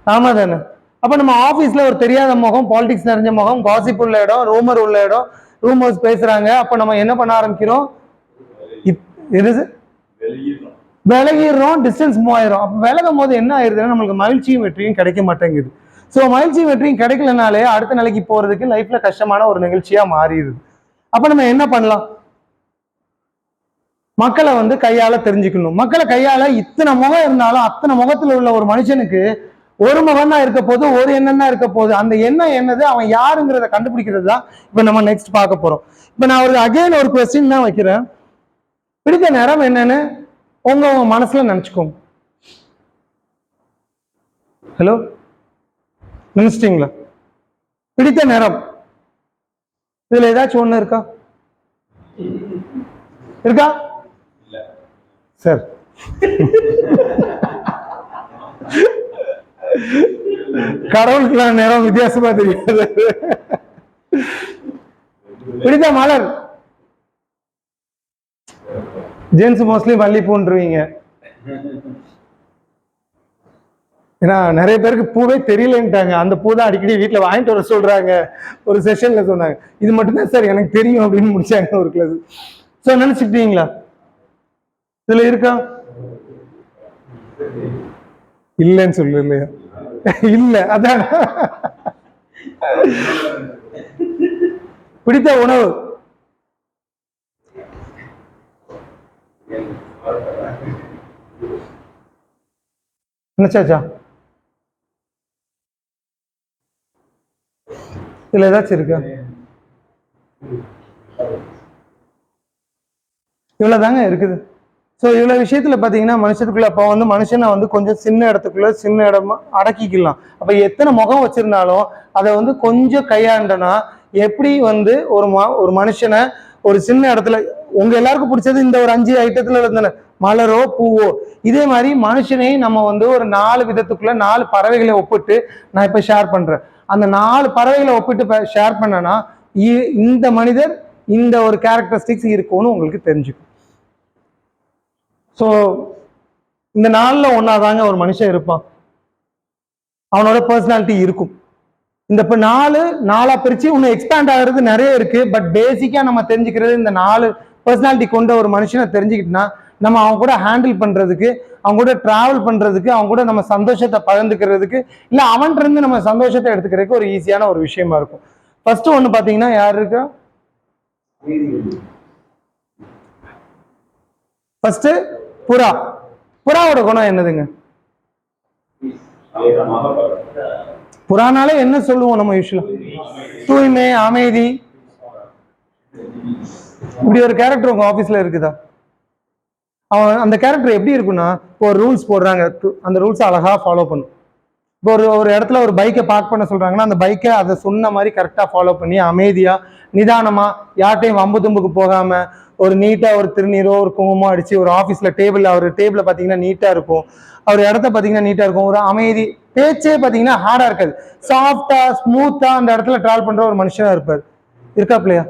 ஆமா தானே? அப்ப நம்ம ஆபீஸ்ல ஒரு தெரியாத முகம், பாலிடிக்ஸ் நிறைஞ்ச முகம், காசிப் உள்ள இடம், ரூமர் உள்ள இடம், ரூமர்ஸ் பேசுறாங்க. அப்ப நம்ம என்ன பண்ண ஆரம்பிக்கிறோம்? விலகிடுறோம், டிஸ்டன்ஸ் மூவ் ஆயிரும். அப்ப விலகும் போது என்ன ஆயிருதுன்னா நம்மளுக்கு மகிழ்ச்சியும் வெற்றியும் கிடைக்க மாட்டேங்குது. ஸோ மகிழ்ச்சியும் வெற்றியும் கிடைக்கலனாலே அடுத்த நிலைக்கு போறதுக்கு லைஃப்ல கஷ்டமான ஒரு நிகழ்ச்சியா மாறிடுது. அப்ப நம்ம என்ன பண்ணலாம்? மக்களை கையால தெரிஞ்சுக்கணும். மக்களை கையால இத்தனை முகம் இருந்தாலும் அத்தனை முகத்துல உள்ள ஒரு மனுஷனுக்கு ஒரு முகம் தான் இருக்க போது, ஒரு எண்ணம் தான் இருக்க போகுது. அந்த எண்ணம் என்னது, அவன் யாருங்கிறத கண்டுபிடிக்கிறது தான் இப்ப நம்ம நெக்ஸ்ட் பார்க்க போறோம். இப்ப நான் ஒரு அகைன் ஒரு கொஸ்டின் தான் வைக்கிறேன். பிடித்த நேரம் என்னன்னு உங்க மனசுல நினைச்சுக்கோங்க. ஹலோ, நினைச்சிட்டீங்களா? பிடித்த நேரம் இதுல ஏதாச்சும் ஒண்ணு இருக்கா? இருக்கா சார்? கடவுளுக்குலாம் நேரம் வித்தியாசமா தெரியாது. பிடித்த மலர் ஜென்ஸ் மோஸ்ட்லி மல்லிப்பூன்றுவீங்க. ஏன்னா நிறைய பேருக்கு பூவே தெரியலன்ட்டாங்க. அந்த பூ தான் அடிக்கடி வீட்டுல வாங்கிட்டு வர சொல்றாங்க. ஒரு செஷன்ல சொன்னாங்க, இது மட்டும்தான் சார் எனக்கு தெரியும் அப்படின்னு முடிச்சாங்க ஒரு கிளாஸ். சோ நினைச்சுக்கிட்டீங்களா? இதுல இருக்கா? இல்லைன்னு சொல்லு. இல்லையா? இல்ல. அதான் பிடித்த உணவு நினைச்சாச்சா? இதுல ஏதாச்சும் இருக்கா? இவ்வளவுதாங்க இருக்குது. ஸோ இவ்வளவு விஷயத்துல பாத்தீங்கன்னா மனுஷத்துக்குள்ள அப்போ மனுஷனை கொஞ்சம் சின்ன இடத்துக்குள்ள சின்ன இடமா அடக்கிக்கலாம். அப்ப எத்தனை முகம் வச்சிருந்தாலும் அதை கொஞ்சம் கையாண்டனா எப்படி ஒரு மனுஷனை ஒரு சின்ன இடத்துல, உங்க எல்லாருக்கும் பிடிச்சது இந்த ஒரு 5 ஐட்டத்துல இருந்தானே, மலரோ பூவோ, இதே மாதிரி மனுஷனையும் நம்ம ஒரு 4 விதத்துக்குள்ள 4 பறவைகளை ஒப்பிட்டு நான் இப்ப ஷேர் பண்றேன். அந்த 4 பறவைகளை ஒப்பிட்டு ஷேர் பண்ணனா இந்த மனிதர் இந்த ஒரு கேரக்டரிஸ்டிக்ஸ் இருக்கும்னு உங்களுக்கு தெரிஞ்சுக்கும். ஸோ இந்த 4ல் ஒன்னாதாங்க ஒரு மனுஷன் இருப்பான். அவனோட பர்சனாலிட்டி இருக்கும். இந்த 4 பிரிச்சு இன்னும் எக்ஸ்பேண்ட் ஆகிறது நிறைய இருக்கு. பட் பேசிக்கா நம்ம தெரிஞ்சுக்கிறது இந்த 4 பர்சனாலிட்டி கொண்ட ஒரு மனுஷனை தெரிஞ்சுக்கிட்டோம்னா நம்ம அவங்க கூட ஹேண்டில் பண்றதுக்கு, அவங்க கூட டிராவல் பண்றதுக்கு, அவங்க கூட நம்ம சந்தோஷத்தை பகிர்ந்துக்கிறதுக்கு, இல்ல அவன்கிட்ட இருந்து நம்ம சந்தோஷத்தை எடுத்துக்கிறதுக்கு ஒரு ஈஸியான ஒரு விஷயமா இருக்கும். ஃபர்ஸ்ட் ஒண்ணு பாத்தீங்கன்னா யார் இருக்கா? ஃபர்ஸ்ட் புறா. புறாவோட குணம் என்னதுங்க? புறானாலே என்ன சொல்லுவோம் நம்ம யூஸ்வலா? தூய்மை, அமைதி. இப்படி ஒரு கேரக்டர் உங்க ஆபீஸ்ல இருக்குதா? அவன் அந்த கேரக்டர் எப்படி இருக்குன்னா, இப்போ ஒரு ரூல்ஸ் போடுறாங்க, அந்த ரூல்ஸ் அழகா ஃபாலோ பண்ணும். இப்போ ஒரு இடத்துல ஒரு பைக்கை பார்க் பண்ண சொல்றாங்கன்னா அந்த பைக்கை அதை சொன்ன மாதிரி கரெக்டா ஃபாலோ பண்ணி அமைதியா நிதானமா யார்ட்டையும் வம்பு தும்புக்கு போகாம ஒரு நீட்டா ஒரு திருநீரோ ஒரு குங்குமோ அடிச்சு ஒரு ஆபீஸ்ல அவர் டேபிள்ல பாத்தீங்கன்னா நீட்டா இருக்கும், அவர் இடத்த பாத்தீங்கன்னா நீட்டா இருக்கும், ஒரு அமைதி, பேச்சே பாத்தீங்கன்னா ஹார்டா இருக்காது, சாஃப்டா ஸ்மூத்தா அந்த இடத்துல டிராவல் பண்ற ஒரு மனுஷனா இருப்பார். இருக்கா பிள்ளையா?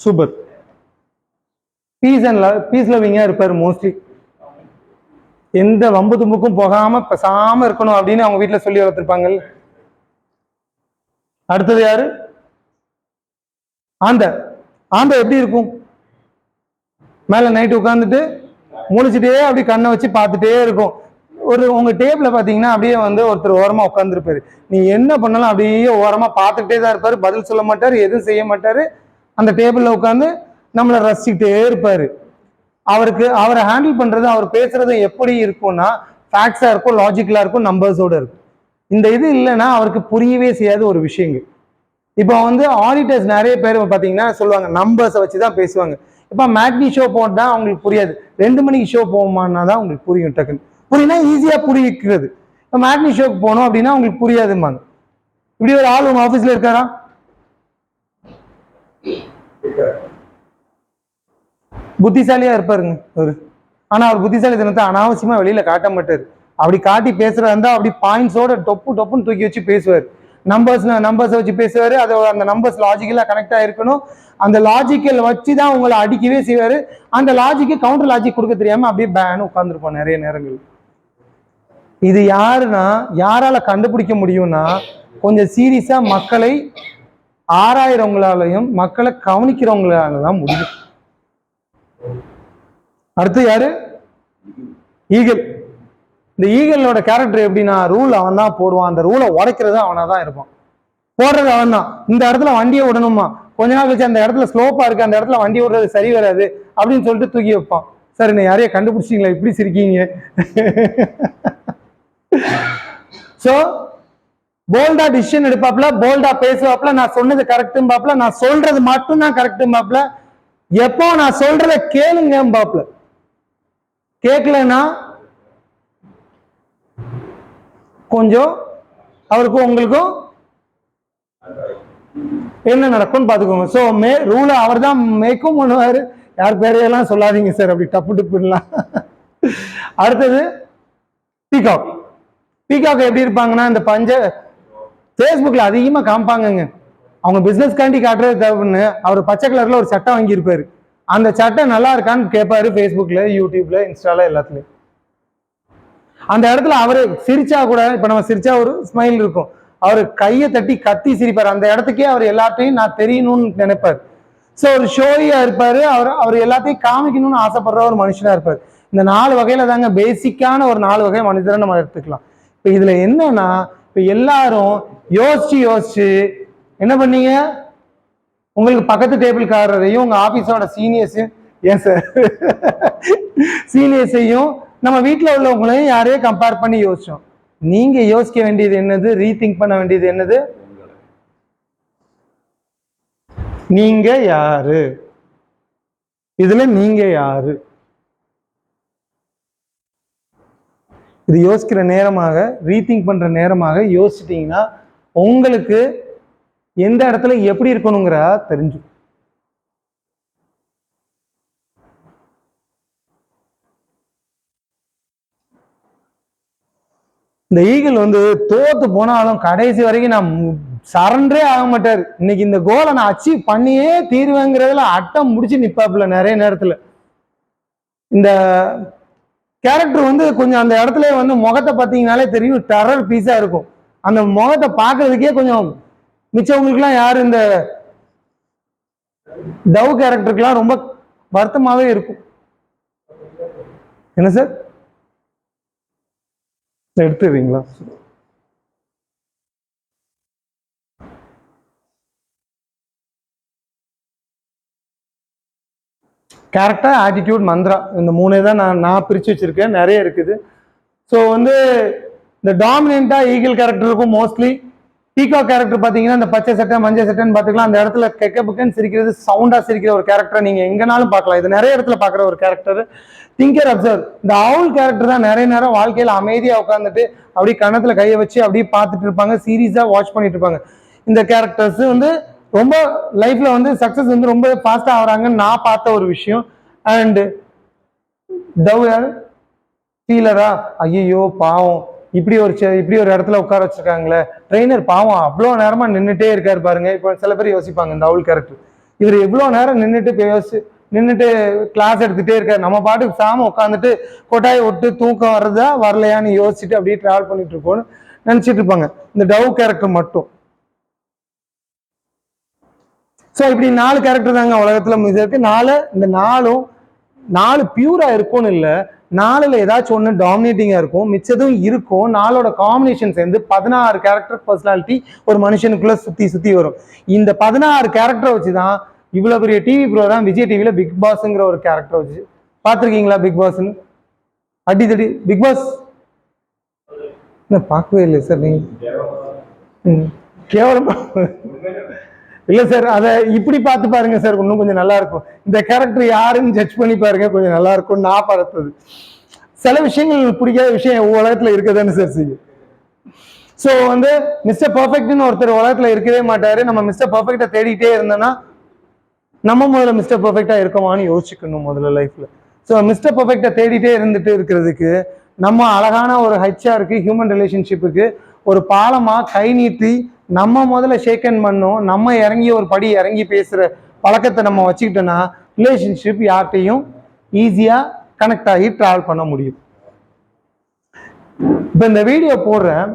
சூப்பர். பீஸ் லவ்விங்கா இருப்பாரு மோஸ்ட்லி. எந்த வம்பு தும்புக்கும் போகாம பேசாம இருக்கணும் அப்படின்னு அவங்க வீட்டுல சொல்லி வளர்த்திருப்பாங்க. அடுத்தது யாரு? ஆந்த. ஆந்த எப்படி இருக்கும்? மேல நைட்டு உட்காந்துட்டு முழிச்சுட்டே அப்படி கண்ணை வச்சு பார்த்துட்டே இருக்கும். உங்க டேபிள பாத்தீங்கன்னா அப்படியே ஒருத்தர் ஓரமா உட்காந்துருப்பாரு. நீ என்ன பண்ணாலும் அப்படியே ஓரமா பார்த்துக்கிட்டே தான் இருப்பாரு, பதில் சொல்ல மாட்டாரு, எதுவும் செய்ய மாட்டாரு, அந்த டேபிள்ல உட்காந்து நம்மளை ரசிச்சுக்கிட்டே இருப்பாரு. அவரை ஹேண்டில் பண்றது, அவர் பேசுறது எப்படி இருக்கும்னா ஃபேக்ட்ஸா இருக்கும், லாஜிக்கலா இருக்கும், நம்பர்ஸோட இருக்கும். இந்த இது இல்லைன்னா அவருக்கு புரியவே செய்யாத ஒரு விஷயங்கள். இப்போ வந்து ஆடிட்டர்ஸ் நிறைய பேர் பார்த்தீங்கன்னா சொல்லுவாங்க நம்பர்ஸை வச்சு தான் பேசுவாங்க. இப்போ மேட்னி ஷோ போட்டா அவங்களுக்கு புரியாது, 2 மணிக்கு ஷோ போகுமான்னா தான் உங்களுக்கு புரியும். டக்குன்னு புரியுனா ஈஸியாக புரிவிக்கிறது. இப்போ மேட்னி ஷோக்கு போனோம் அப்படின்னா உங்களுக்கு புரியாதும்பாங்க. இப்படி ஒரு ஆள் உங்க ஆஃபீஸில் இருக்காரா? புத்திசாலியா இருப்பாருங்க அவரு. ஆனா அவர் புத்திசாலி தினத்தை அனாவசியமா வெளியில காட்ட மாட்டாரு. அப்படி காட்டி பேசுறதா இருந்தா அப்படி பாயிண்ட்ஸோட டொப்புன்னு தூக்கி வச்சு பேசுவார். நம்பர்ஸ் வச்சு பேசுவாரு. அது அந்த நம்பர்ஸ் லாஜிக்கலா கனெக்ட் ஆயிருக்கணும். அந்த லாஜிக்கல் வச்சு தான் உங்களை அடிக்கவே செய்வாரு. அந்த லாஜிக்கு கவுண்டர் லாஜிக் கொடுக்க தெரியாம அப்படியே பேனு உட்காந்துருப்போம் நிறைய நேரங்கள். இது யாருன்னா யாரால கண்டுபிடிக்க முடியும்னா கொஞ்சம் சீரியஸா மக்களை ஆராயிரவங்களாலையும் மக்களை கவனிக்கிறவங்களால தான் முடியும். அடுத்து யாரு? ஈகிள். இந்த ஈகிளோட கேரக்டர் எப்படின்னா ரூல் அவன் தான் போடுவான், அந்த ரூலை உடைக்கிறது அவனா தான் இருப்பான், போடுறது அவன் தான். இந்த இடத்துல வண்டியை விடணுமா, கொஞ்ச நாள் கழிச்சு அந்த இடத்துல ஸ்லோப்பா இருக்கு, அந்த இடத்துல வண்டி விடுறது சரி வராது அப்படின்னு சொல்லிட்டு தூக்கி வைப்பான். சார் என்ன யாரையும் கண்டுபிடிச்சிங்களா இப்படி சிரிக்கீங்க? சோ போல்டா டிசிஷன் எடுப்பாப்ல, போல்டா பேசுவாப்ல, நான் சொன்னது கரெக்டும் பாப்ல, நான் சொல்றது மட்டும் தான் கரெக்டும் பாப்ல, எப்போ நான் சொல்றத கேளுங்க பாப்ல, கேட்கலன்னா கொஞ்சம் அவருக்கும் உங்களுக்கும் என்ன நடக்கும்னு பாத்துக்கோங்க. சோ ரூலை அவர் தான் மேக்கும் பண்ணுவாரு. யார் பேரையெல்லாம் சொல்லாதீங்க சார், அப்படி டப்பு டப்புலாம். அடுத்தது பீகாக். பீகாக் எப்படி இருப்பாங்கன்னா இந்த ஃபேஸ்புக்ல அதிகமா காமிப்பாங்கங்க. அவங்க பிசினஸ் காண்டி காட்டுறது தேவைன்னு அவர் பச்சை கலர்ல ஒரு சட்டை வாங்கியிருப்பாரு. அந்த சட்டை நல்லா இருக்கான்னு கேட்பாரு ஃபேஸ்புக்ல, யூடியூப்ல, இன்ஸ்டால எல்லாத்துலயும். அந்த இடத்துல அவரு சிரிச்சா கூட, இப்ப நம்ம சிரிச்சா ஒரு ஸ்மைல் இருக்கும், அவரு கையை தட்டி கத்தி சிரிப்பார். அந்த இடத்துக்கே அவர் எல்லாத்தையும் நான் தெரியணும்னு நினைப்பார். ஸோ ஒரு ஷோயா இருப்பாரு. அவர் எல்லாத்தையும் காமிக்கணும்னு ஆசைப்படுற ஒரு மனுஷனா இருப்பார். இந்த 4 வகையில தாங்க பேசிக்கான ஒரு 4 வகை மனிதரை நம்ம எடுத்துக்கலாம். இப்ப இதுல என்னன்னா இப்ப எல்லாரும் யோசிச்சு என்ன பண்ணீங்க, உங்களுக்கு பக்கத்து டேபிள்காரரையும் உங்க ஆபீஸோட சீனியர்ஸையும், ஏன் சார் சீனியர்ஸையும் நம்ம வீட்டில் உள்ளவங்களையும் யாரையும் கம்பேர் பண்ணி யோசிச்சோம். நீங்க யோசிக்க வேண்டியது என்னது, ரீதிங்க் பண்ண வேண்டியது என்னது, நீங்க யாரு, இதுல நீங்க யாரு, இது யோசிக்கிற நேரமாக, ரீதிங்க் பண்ற நேரமாக யோசிச்சிட்டீங்கன்னா உங்களுக்கு எந்த இடத்துல எப்படி இருக்கணுங்கிற தெரிஞ்சு. இந்த ஈகிள் வந்து தோத்து போனாலும் கடைசி வரைக்கும் நான் சரண்டரே ஆக மாட்டாரு. இன்னைக்கு இந்த கோலை நான் அச்சீவ் பண்ணியே தீர்வேங்கிறதுல அட்டம் முடிச்சு நிப்பாப்புல நிறைய நேரத்துல. இந்த கேரக்டர் வந்து கொஞ்சம் அந்த இடத்துல வந்து முகத்தை பார்த்தீங்கன்னாலே தெரியும், டெரர் பீஸா இருக்கும். அந்த முகத்தை பார்க்கறதுக்கே கொஞ்சம் மிச்சவங்களுக்குலாம் யாரு இந்த டவ் கேரக்டருக்குலாம் ரொம்ப வருத்தமாவே இருக்கும். என்ன சார் எடுத்துறீங்களா? கேரக்டர், ஆட்டிடியூட், மந்த்ரா, இந்த 3 தான் நான் பிரிச்சு வச்சிருக்கேன். நிறைய இருக்குது. ஸோ வந்து இந்த டாமினண்டா ஈகிள் கேரக்டர் இருக்கும் மோஸ்ட்லி. பீகாக் கேரக்டர் பார்த்தீங்கன்னா இந்த பச்சை சட்டை மஞ்சள் சட்டைன்னு பார்த்துக்கலாம். அந்த இடத்துல கெக்க புக்கன்னு சிரிக்கிறது, சவுண்டா சிரிக்கிற ஒரு கேரக்டரை நீங்க எங்கனாலும் பார்க்கலாம். இது நிறைய இடத்துல பார்க்குற ஒரு கேரக்டர். Thinker, observe. இந்த அவுல் கேரக்டர் தான் நிறைய நேரம் வாழ்க்கையில அமைதியா உட்காந்துட்டு அப்படியே கணத்துல கையை வச்சு அப்படியே பார்த்துட்டு இருப்பாங்க, சீரியஸா வாட்ச் பண்ணிட்டு இருப்பாங்க. இந்த கேரக்டர்ஸ் வந்து ரொம்ப லைஃப்ல வந்து சக்சஸ் வந்து ரொம்ப ஃபாஸ்டா ஆகுறாங்கன்னு நான் பார்த்த ஒரு விஷயம். அண்ட் டவ் யார் ஃபீலரா, ஐயோ பாவம் இப்படி ஒரு இடத்துல உட்கார வச்சிருக்காங்களே, ட்ரெயினர் பாவம் அவ்வளோ நேரமா நின்றுட்டே இருக்காரு பாருங்க. இப்போ சில பேர் யோசிப்பாங்க இந்த அவுல் கேரக்டர், இவர் எவ்வளோ நேரம் நின்றுட்டு கிளாஸ் எடுத்துட்டே இருக்காரு, நம்ம பாட்டுக்கு சாம உட்காந்துட்டு கொட்டாயை விட்டு தூக்கம் வர்றதா வரலையான்னு யோசிச்சுட்டு அப்படியே டிராவல் பண்ணிட்டு இருக்கோம்னு நினைச்சிட்டு இருப்பாங்க இந்த டவ் கேரக்டர் மட்டும். ஸோ இப்படி 4 கேரக்டர் தாங்க உலகத்துல இருக்கு. இந்த 4 பியூரா இருக்கும்னு இல்லை, 4ல் ஏதாச்சும் ஒன்று டாமினேட்டிங்கா இருக்கும், மிச்சதும் இருக்கும். 4ஓட காம்பினேஷன் சேர்ந்து 16 கேரக்டர் பர்சனாலிட்டி ஒரு மனுஷனுக்குள்ள சுத்தி வரும். இந்த 16 கேரக்டரை வச்சுதான் இவ்வளவு பெரிய டிவி ப்ரோக்ராம் விஜய் டிவில பிக் பாஸ்ங்கிற ஒரு கேரக்டர் வச்சு பார்த்துருக்கீங்களா பிக் பாஸ்ன்னு? அடிதடி பிக் பாஸ் என்ன பார்க்கவே இல்லை சார் நீங்கள். கேவலம் இல்லை சார், அதை இப்படி பார்த்து பாருங்க சார், இன்னும் கொஞ்சம் நல்லா இருக்கும். இந்த கேரக்டர் யாருன்னு ஜட்ஜ் பண்ணி பாருங்க, கொஞ்சம் நல்லா இருக்கும். நான் பார்த்தது சில விஷயங்கள் பிடிக்காத விஷயம் உலகத்தில் இருக்கதானே சார் செய்யும். ஸோ வந்து மிஸ்டர் பர்ஃபெக்ட்னு ஒருத்தர் உலகத்தில் இருக்கவே மாட்டாரு. நம்ம மிஸ்டர் பர்ஃபெக்டை தேடிட்டே இருந்தோம்னா நம்ம முதல்ல மிஸ்டர் பர்ஃபெக்டா இருக்கோமான்னு யோசிக்கணும் முதல்ல லைஃப்ல. ஸோ மிஸ்டர் பர்ஃபெக்டை தேடிட்டே இருந்துட்டு இருக்கிறதுக்கு நம்ம அழகான ஒரு ஹெச்ஆருக்கு ஹியூமன் ரிலேஷன்ஷிப்புக்கு ஒரு பாலமா கை நீட்டி நம்ம முதல்ல ஷேக்கன் பண்ணோம். நம்ம இறங்கி ஒரு படி இறங்கி பேசுற பழக்கத்தை நம்ம வச்சுக்கிட்டோம்னா ரிலேஷன்ஷிப் யார்கிட்டையும் ஈஸியா கனெக்ட் ஆகி டிராவல் பண்ண முடியும். இப்போ இந்த வீடியோ போடுறேன்,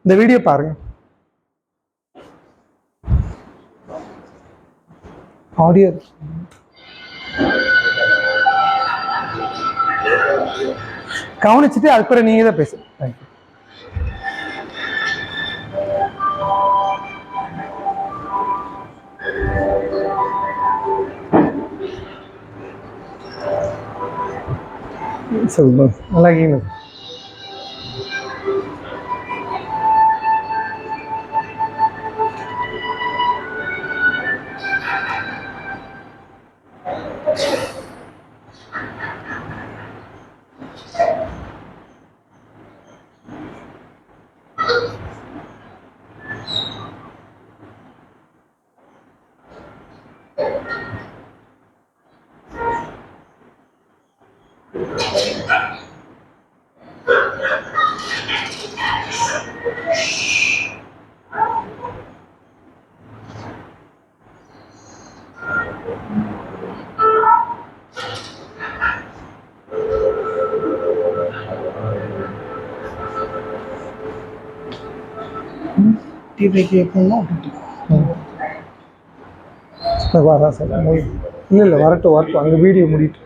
இந்த வீடியோ பாருங்க. ஆடியோ கவனிச்சுட்டு அதுக்கப்புறம் நீங்க தான் பேசு. தேங்க்யூ. சொல்லுங்க, நல்லா இருக்கீங்க? வரா சார், இல்லை இல்லை வரட்டும் வரட்டும், அங்கே வீடியோ முடிட்டு.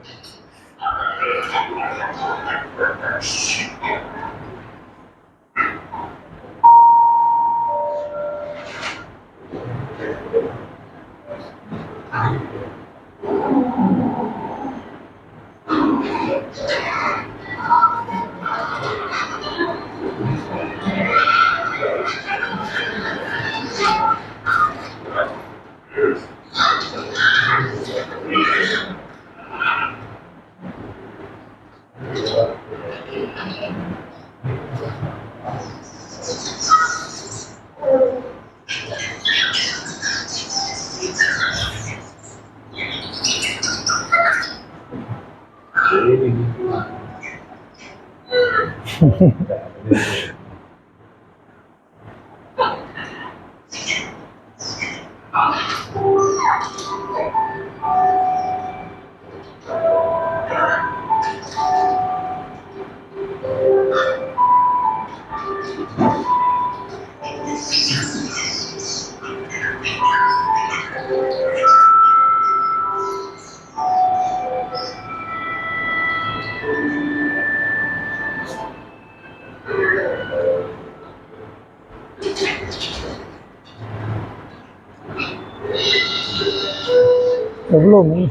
எவ்வளோ மீன்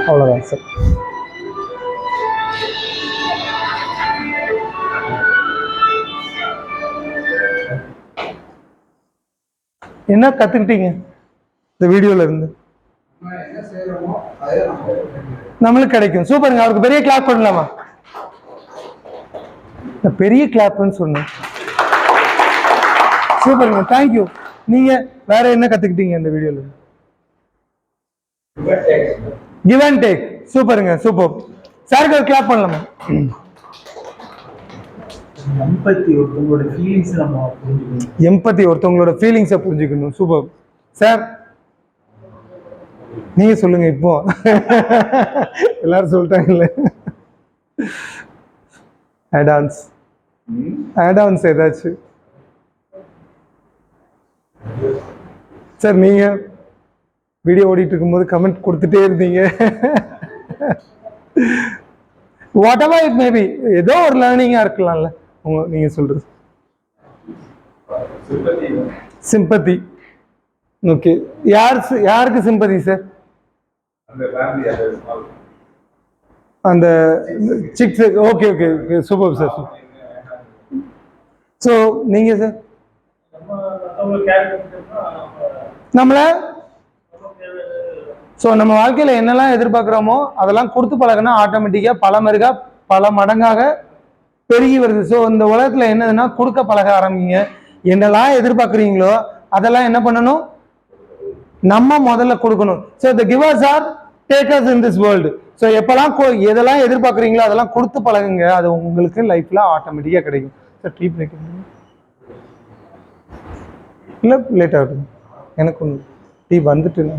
அவ்வளோதான் சார். என்ன கத்துக்கிட்டீங்க இந்த வீடியோல இருந்து? நம்மளுக்கு கிடைக்கும். சூப்பருங்க, அவருக்கு பெரிய கிளாப் பண்ணலாமா? பெரிய கிளாப்னு சொன்னேன். சூப்பருங்க, தேங்க்யூ. நீங்க வேற என்ன கத்துக்கிட்டீங்க இந்த வீடியோல? Give and take. சூப்பருங்க, சூப்பர். சாருக்கு கிளாப் பண்ணலாமா?
எம்பத்தி ஒருத்தவங்களோட ஃபீலிங்ஸ் நம்ம புரிஞ்சுக்கணும்.
எம்பத்தி ஒருத்தவங்களோட ஃபீலிங்ஸை புரிஞ்சுக்கணும். Super sir. நீங்க சொல்லுங்க இப்போ. எல்லாரும் சொல்லிட்டாங்கல்ல. ஆடான்ஸ் ஏதாச்சும் சார்? நீங்க வீடியோ ஓடிட்டு இருக்கும்போது கமெண்ட் கொடுத்துட்டே இருந்தீங்க. வாட் எவர் இட் மேபி, ஏதோ ஒரு லேர்னிங்கா இருக்கலாம்ல நீங்க சொல்றது. சிம்பத்தி. ஓகே, யாருக்கு சிம்பத்தி சார்? அந்த six. Okay okay okay, super sir. So நீங்க சார்? நம்மள ஸோ நம்ம வாழ்க்கையில என்னெல்லாம் எதிர்பார்க்குறோமோ அதெல்லாம் கொடுத்து பழகினா ஆட்டோமேட்டிக்காக பல மடங்காக பெருகி வருது. ஸோ இந்த உலகத்துல என்னதுன்னா கொடுக்க பழக ஆரம்பிங்க. என்னெல்லாம் எதிர்பார்க்குறீங்களோ அதெல்லாம் என்ன பண்ணணும், நம்ம முதல்ல கொடுக்கணும். So the givers are takers in this world. So எப்பெல்லாம் எதெல்லாம் எதிர்பார்க்குறீங்களோ அதெல்லாம் கொடுத்து பழகுங்க, அது உங்களுக்கு லைஃப்ல ஆட்டோமேட்டிக்காக கிடைக்கும். சார் டீ பிரேக் இல்லை, லேட் ஆகுது எனக்கு ஒன்று டீ வந்துட்டு இல்லை.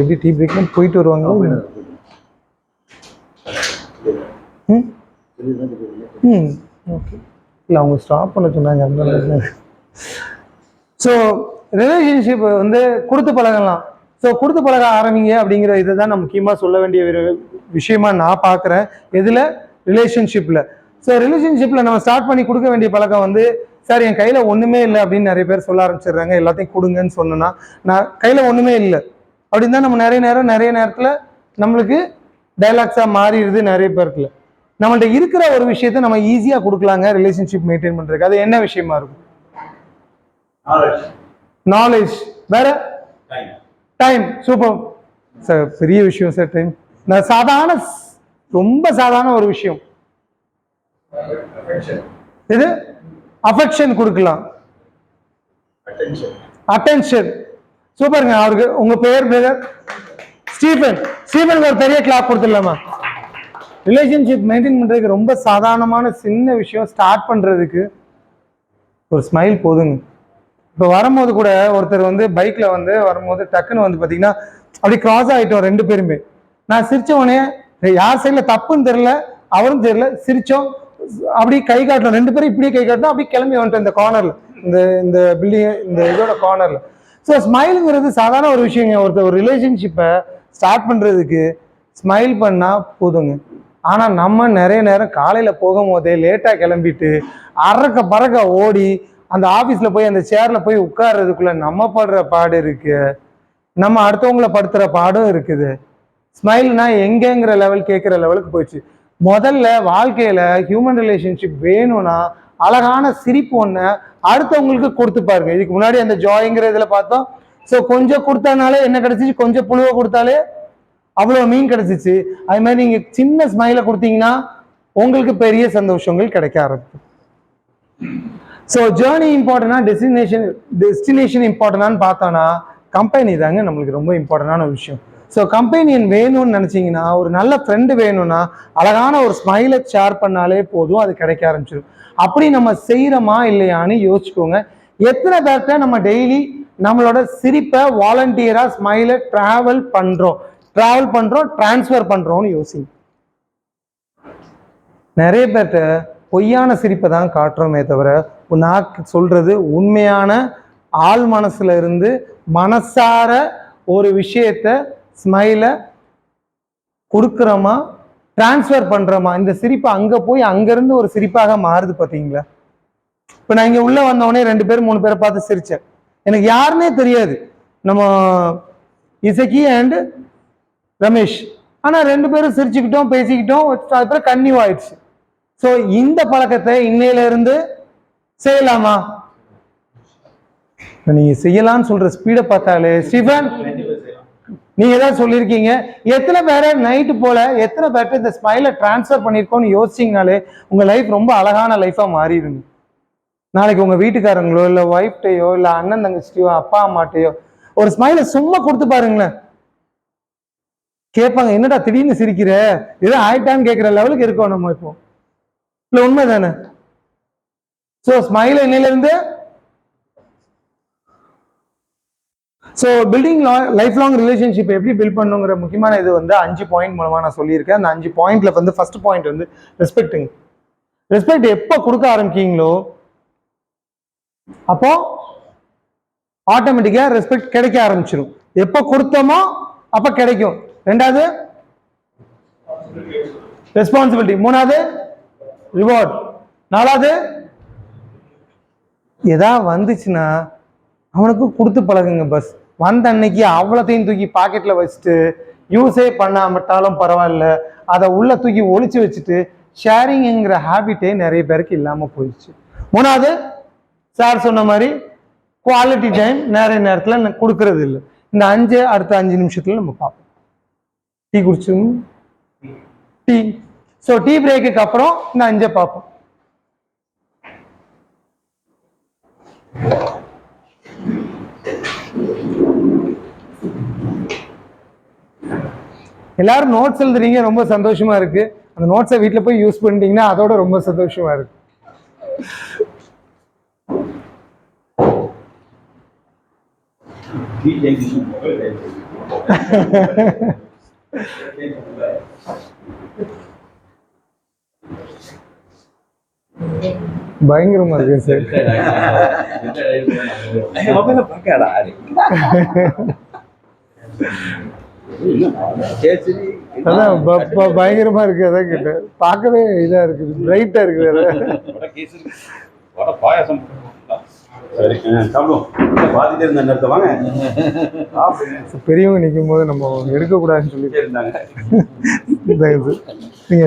எப்படி டீ பிரேக்ல போயிட்டு வருவாங்க? ஓகே, இல்லை அவங்க ஸ்டாப் பண்ண சொன்னாங்க அந்த. ஸோ ரிலேஷன்ஷிப் வந்து கொடுத்து பழகலாம். ஸோ கொடுத்து பழக ஆரம்பிங்க அப்படிங்கிற இதை தான் நான் முக்கியமாக சொல்ல வேண்டிய ஒரு விஷயமா நான் பார்க்குறேன். எதில்? ரிலேஷன்ஷிப்பில். ஸோ ரிலேஷன்ஷிப்பில் நம்ம ஸ்டார்ட் பண்ணி கொடுக்க வேண்டிய பழக்கம் வந்து, சார் என் கையில் ஒன்றுமே இல்லை அப்படின்னு நிறைய பேர் சொல்ல ஆரம்பிச்சிடுறாங்க. எல்லாத்தையும் கொடுங்கன்னு சொன்னோன்னா, நான் கையில் ஒன்றுமே இல்லை அப்படின்னு தான் நம்ம நிறைய நேரத்தில் நம்மளுக்கு டைலாக்ஸாக மாறிடுது நிறைய பேருக்குல. நம்மள்ட்ட இருக்கிற ஒரு விஷயத்த நம்ம ஈஸியாக கொடுக்கலாங்க ரிலேஷன்ஷிப் மெயின்டைன் பண்ணுறதுக்கு. அது என்ன விஷயமா இருக்கும்? நாலேஜ். வேற? டைம். சூப்பர் சார், பெரிய விஷயம் சார் டைம். நான் ரொம்ப சாதாரண ஒரு விஷயம் இது. அஃபெக்ஷன் கொடுக்கலாம். அட்டென்ஷன். சூப்பருங்க. அவருக்கு உங்க பேர் பிரதர் ஸ்டீபன். ஸ்டீபனுக்கு ஒரு பெரிய கிளாப் கொடுத்துடலாமா? ரிலேஷன்ஷிப் மெயின்டைன் பண்றதுக்கு ரொம்ப சாதாரணமான சின்ன விஷயம். ஸ்டார்ட் பண்றதுக்கு ஒரு ஸ்மைல் போதுங்க. இப்போ வரும்போது கூட ஒருத்தர் வந்து பைக்ல வந்து வரும்போது டக்குன்னு வந்து பாத்தீங்கன்னா அப்படி கிராஸ் ஆயிட்டோம் ரெண்டு பேருமே. நான் சிரிச்ச உடனே யார் சைட்ல தப்புன்னு தெரியல, அவரும் தெரியல, சிரிச்சோம், அப்படி கை காட்டணும். ரெண்டு பேரும் இப்படியே கை காட்டணும், அப்படி கிளம்பி வந்துட்டோம் இந்த கார்னர்ல, இந்த பில்டிங் இந்த இதோட கார்னர்ல. ஸோ ஸ்மைலுங்கிறது சாதாரண ஒரு விஷயங்க. ஒரு ரிலேஷன்ஷிப்பை ஸ்டார்ட் பண்றதுக்கு ஸ்மைல் பண்ணா போதுங்க. ஆனா நம்ம நிறைய நேரம் காலையில போகும்போதே லேட்டா கிளம்பிட்டு அறக்க பறக்க ஓடி அந்த ஆபீஸ்ல போய் அந்த சேர்ல போய் உட்கார்றதுக்குள்ள நம்ம படுற பாடு இருக்கு, நம்ம அடுத்தவங்களை படுத்துற பாடும் இருக்குது. ஸ்மைல்னா எங்கங்கிற லெவல் கேட்குற லெவலுக்கு போயிடுச்சு. முதல்ல வாழ்க்கையில ஹியூமன் ரிலேஷன்ஷிப் வேணும்னா அழகான சிரிப்பு ஒன்று அடுத்தவங்களுக்கு கொடுத்து பாருங்க. இதுக்கு முன்னாடி அந்த ஜாய்ங்கிற இதுல பார்த்தோம். ஸோ கொஞ்சம் கொடுத்தனாலே என்ன கிடைச்சிச்சு, கொஞ்சம் புழுவை கொடுத்தாலே அவ்வளோ மீன் கிடைச்சிச்சு. அது மாதிரி நீங்க சின்ன ஸ்மைலை கொடுத்தீங்கன்னா உங்களுக்கு பெரிய சந்தோஷங்கள் கிடைக்க ஆரம்பிக்கும். ஸோ ஜேர்னி இம்பார்ட்டன்டா டெஸ்டினேஷன் இம்பார்ட்டன்டான்னு பார்த்தோன்னா கம்பெனி தாங்க நம்மளுக்கு ரொம்ப இம்பார்ட்டன்டான ஒரு விஷயம். ஸோ கம்பெனியன் வேணும்னு நினச்சிங்கன்னா, ஒரு நல்ல ஃப்ரெண்டு வேணும்னா அழகான ஒரு ஸ்மைலை ஷேர் பண்ணாலே போதும், அது கிடைக்க ஆரம்பிச்சிடும். அப்படி நம்ம செய்கிறோமா இல்லையான்னு யோசிச்சுக்கோங்க. எத்தனை பேர்கிட்ட நம்ம டெய்லி நம்மளோட சிரிப்பை வாலண்டியராக ஸ்மைலை ட்ராவல் பண்ணுறோம், டிரான்ஸ்ஃபர் பண்ணுறோம்னு யோசிங்க. நிறைய பேர்கிட்ட பொய்யான சிரிப்பை தான் காட்டுறோமே தவிர நான் சொல்றது உண்மையான ஆள் மனசுல இருந்து மனசார ஒரு விஷயத்த ஸ்மைலை கொடுக்குறோமா, டிரான்ஸ்ஃபர் பண்றோமா, இந்த சிரிப்பு அங்க போய் அங்கிருந்து ஒரு சிரிப்பாக மாறுது பார்த்தீங்களா? இப்போ நான் இங்க உள்ள வந்தவொடனே 2 பேர் 3 பேரை பார்த்து சிரிச்சேன். எனக்கு யாருன்னே தெரியாது, நம்ம இசக்கி அண்ட் ரமேஷ். ஆனா 2 பேரும் சிரிச்சுக்கிட்டோம், பேசிக்கிட்டோம், அதுக்கப்புறம் கன்னியூ ஆயிடுச்சு. ஸோ இந்த பழக்கத்தை இன்னையில இருந்து செய்யலாமா? நீங்க செய்யலாம்னு சொல்ற ஸ்பீடை பார்த்தாலே ஸ்டீபன் நீங்க தான் சொல்லியிருக்கீங்க. எத்தனை பேரை நைட்டு போல எத்தனை பேர்ட்ட இந்த ஸ்மைலை டிரான்ஸ்ஃபர் பண்ணியிருக்கோம்னு யோசிச்சிங்கனாலே உங்க லைஃப் ரொம்ப அழகான லைஃபா மாறிடுங்க. நாளைக்கு உங்க வீட்டுக்காரங்களோ இல்லை ஒய்ஃப்டையோ இல்லை அண்ணன் தங்கச்சியோ அப்பா அம்மாட்டையோ ஒரு ஸ்மைலை சும்மா கொடுத்து பாருங்களேன். கேட்பாங்க, என்னடா திடீர்னு சிரிக்கிற, ஏதோ ஆயிட்டான்னு கேட்கிற லெவலுக்கு இருக்கோம் நம்ம இப்போ. இல்லை உண்மை தானே? ஸோ ஸ்மைல் என்னையில இருந்து so building life long relationship எப்படி பில்ட் பண்ணுங்கிற முக்கியமான இது வந்து 5 பாயிண்ட் மூலமா நான் சொல்லியிருக்கேன். அந்த 5 பாயிண்ட்ல வந்து ஃபர்ஸ்ட் பாயிண்ட் வந்து ரெஸ்பெக்டுங்க. ரெஸ்பெக்ட் எப்போ கொடுக்க ஆரம்பிக்கீங்களோ அப்போ ஆட்டோமேட்டிக்கா ரெஸ்பெக்ட் கிடைக்க ஆரம்பிச்சிடும். எப்போ கொடுத்தோமோ அப்ப கிடைக்கும். 2வது ரெஸ்பான்சிபிலிட்டி, 3வது ரிவார்ட். நாலாவது எதா வந்துச்சுன்னா அவனுக்கு கொடுத்து பழகுங்க. பஸ் வந்த அன்னைக்கு அவ்வளோத்தையும் தூக்கி பாக்கெட்டில் வச்சுட்டு யூஸே பண்ணாமட்டாலும் பரவாயில்ல, அதை உள்ள தூக்கி ஒழிச்சு வச்சுட்டு ஷேரிங்குங்கிற ஹேபிட்டே நிறைய பேருக்கு இல்லாமல் போயிடுச்சு. மூணாவது சார் சொன்ன மாதிரி குவாலிட்டி டைம் நிறைய நேரத்தில் கொடுக்கறது இல்லை. இந்த அடுத்த 5 நிமிஷத்துல நம்ம பார்ப்போம். டீ குடிச்சோம், டீ. ஸோ டீ பிரேக்குக்கு அப்புறம் இந்த 5 பார்ப்போம். எல்லாரும் நோட்ஸ் எழுதுறீங்க, ரொம்ப சந்தோஷமா இருக்கு. அந்த நோட்ஸை வீட்டில் போய் யூஸ் பண்ணிட்டீங்கன்னா அதோட ரொம்ப சந்தோஷமா இருக்கு. பயங்கரமா இருக்கு சார். அதான் பயங்கரமா இருக்கு. அதான் கேட்டேன், பார்க்கவே இதா இருக்குது, பிரைட்டா இருக்குது.
பாயாசம்
பெரியவங்க நிற்கும் போது நம்ம எடுக்கக்கூடாதுன்னு சொல்லிட்டு இருந்தாங்க. நீங்க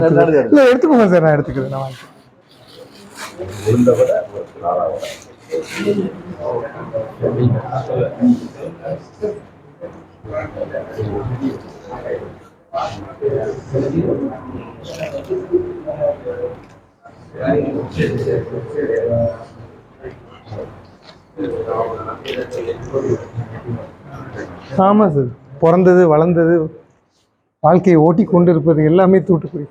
எடுத்துக்கோங்க சார், நான் எடுத்துக்கிறேன். நான் ஆமா சார், பிறந்தது வளர்ந்தது வாழ்க்கையை ஓட்டி கொண்டு இருப்பது எல்லாமே தூத்துக்குடி.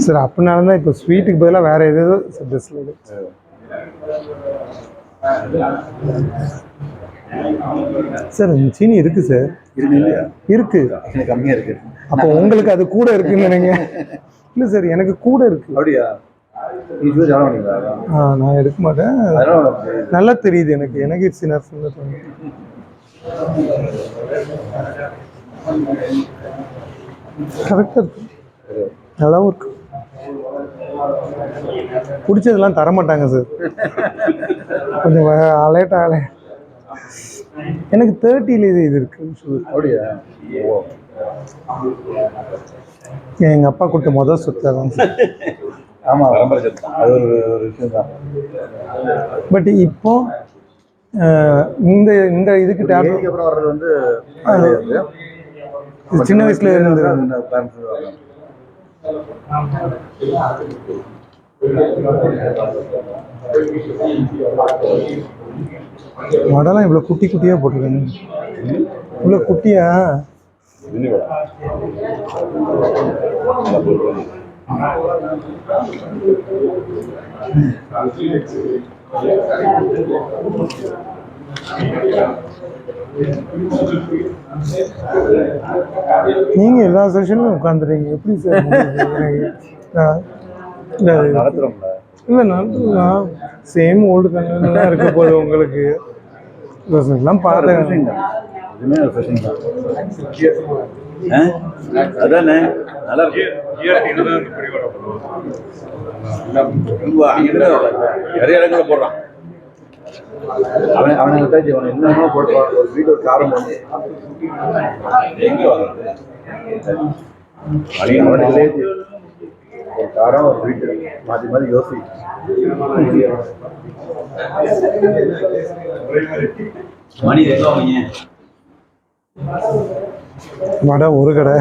சார் அப்படினால தான் இப்போ ஸ்வீட்டுக்கு பதிலாக வேற ஏதோ ட்ரெஸ்ல சார் சீனி இருக்கு சார். இருக்கு,
கம்மியா இருக்கு.
அப்போ உங்களுக்கு அது கூட இருக்குன்னு நினைங்க. இல்லை சார், எனக்கு கூட இருக்கு.
அப்படியா?
நான் எடுக்க மாட்டேன், நல்லா தெரியுது எனக்கு. எனக்கு கரெக்டா இருக்கு, நல்லாவும் இருக்கு. பிடிச்சதெல்லாம் தரமாட்டாங்க சார், கொஞ்சம் லேட்டாக. எனக்கு 30ல இது இருக்கு.
அப்படியா?
எங்க அப்பா கொடுத்த முதல் சொத்து தான் சார்.
ஆமா, அது ஒரு விஷயம் தான்.
பட் இப்போ இந்த இதுக்கு டேப்லெட்
அப்புறம் வர்றது வந்து
சின்ன வயசுல இருந்து வடலாம் இவ்வளவு குட்டி குட்டியா போட்டிருக்காங்க. இவ்வளவு குட்டியா? நீங்க எல்லா செஷன்லயும் உட்காந்துறீங்க, எப்படி சார்? இல்லை நடத்துலாம், சேம் ஓல்டு கண்டென்ட் தான் இருக்க போகுது உங்களுக்கு. எல்லாம் பார்த்தேன்.
அதானே நல்லா இருக்கு. நிறைய இடங்களை போடுறான்
அவனை என்னென்ன போட்டுருவான். ஒரு வீட்டு ஒரு காரம்
எங்க வாங்குறது?
அவனுக்கு ஒரு காரம் ஒரு வீட்டு மாற்றி மாற்றி யோசி.
மணி வாங்க
வடை ஒரு கடை.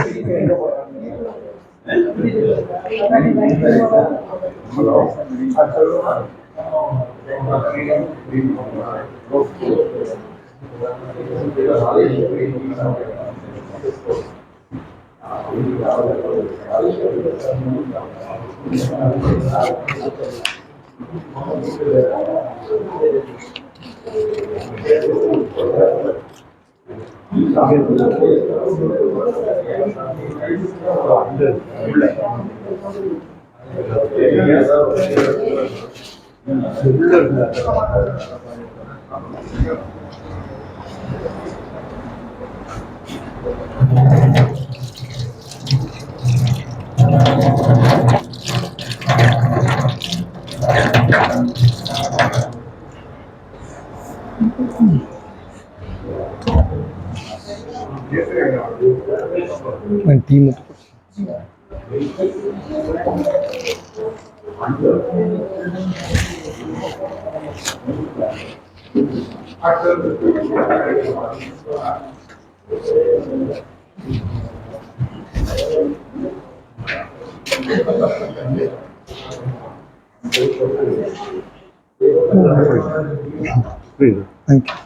டீ மட்டும் தேங்க்யூ.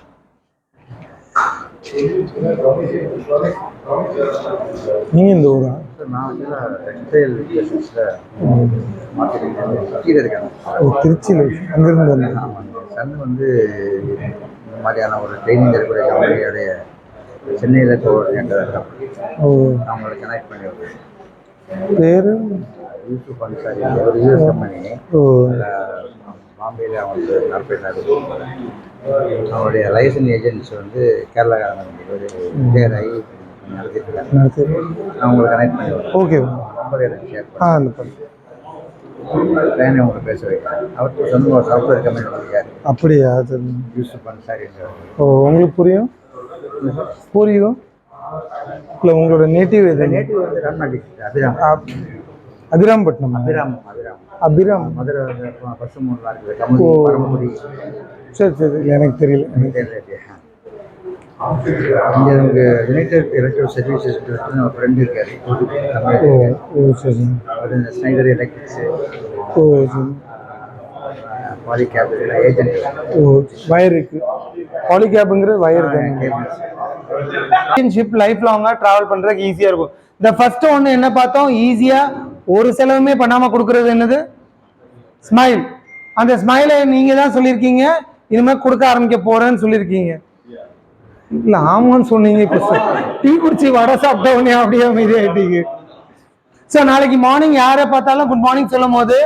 நீங்க இந்த ஊரா?
நான் வந்து டெக்ஸ்டைல் பிஸ்னஸில் மார்க்கெட்டிங் சுற்றியில் இருக்கேன்.
ஓ, திருச்சியில் அங்கேருந்து வந்தேன்.
ஆமாங்க. சன் வந்து இந்த மாதிரியான ஒரு ட்ரைனிங் இருக்கக்கூடிய கம்பெனியோடைய சென்னையில் கோஆர்டினேட்டர் இருக்கான்.
ஓ,
அவங்கள கனெக்ட் பண்ணி விடுறேன்.
பேர்
யூசுப் அன்சாரி, ஒரு யூஎஸ் கம்பெனி.
ஓ,
பாம்பேயில் அவங்களுக்கு நடப்பிட்டார். அவருடைய லைசன்ஸ் ஏஜென்ட்ஸ் வந்து கேரளாக்காரங்க ஒரு ரிட்டையர் ஆகி நடத்திட்டு இருக்காங்க. அவங்களை கனெக்ட் பண்ணி விடுறேன்.
ஓகே.
நம்பர் எனக்கு ஷேர்
ஆ,
பண்ணி
அந்த பண்ணு.
ட்ரெயினை உங்களை பேச வைக்கிறேன். அவருக்கு சொந்த ஒரு சாஃப்ட்வேர் கம்பெனி வந்திருக்காரு,
அப்படியா? சரி.
யூசுப் அன்சாரி.
ஓ, உங்களுக்கு புரியும்? புரியும் இல்லை, உங்களோட நேட்டிவ் எது?
நேட்டிவ் வந்து ராம்நாட்டிக், அபிராம்.
அபிராம்பட்டினம். அபிராம்
மதுரை பஸ் மூணு இருக்குது, கமுதி, பரமக்குடி.
சரி சரி, இல்லை எனக்கு தெரியல.
இங்கே நமக்கு யுனைடெட் எலக்ட்ரிக் சர்வீசஸ் நம்ம ஃப்ரெண்ட் இருக்காரு.
ஓ ஓ, சரி.
அவர் இந்த ஸ்னைடர் எலக்ட்ரிக்ஸு,
ஓ, சரி.
Polycab agent.
ஓ, வயர் இருக்கு. பாலிகேப்புங்கிற வயர் தானே. ரிலேஷன்ஷிப் லைஃப் லாங்காக ட்ராவல் பண்ணுறதுக்கு ஈஸியாக இருக்கும். இந்த ஃபர்ஸ்ட் ஒன்று என்ன பார்த்தோம்? ஈஸியாக ஒரு செலவுமே பண்ணாமல் கொடுக்குறது என்னது? ஸ்மைல். அந்த ஸ்மைலை நீங்கள் தான் சொல்லியிருக்கீங்க, இனிமேல் கொடுக்க ஆரம்பிக்க போகிறேன்னு சொல்லியிருக்கீங்க. இல்லை ஆமான்னு சொன்னீங்க. இப்போ டீ குடிச்சு வடை சாப்பிட்ட உடனே அப்படியே அமைதியாகிட்டீங்க. ஸோ நாளைக்கு மார்னிங் யாரை பார்த்தாலும் குட் மார்னிங் சொல்லும் போது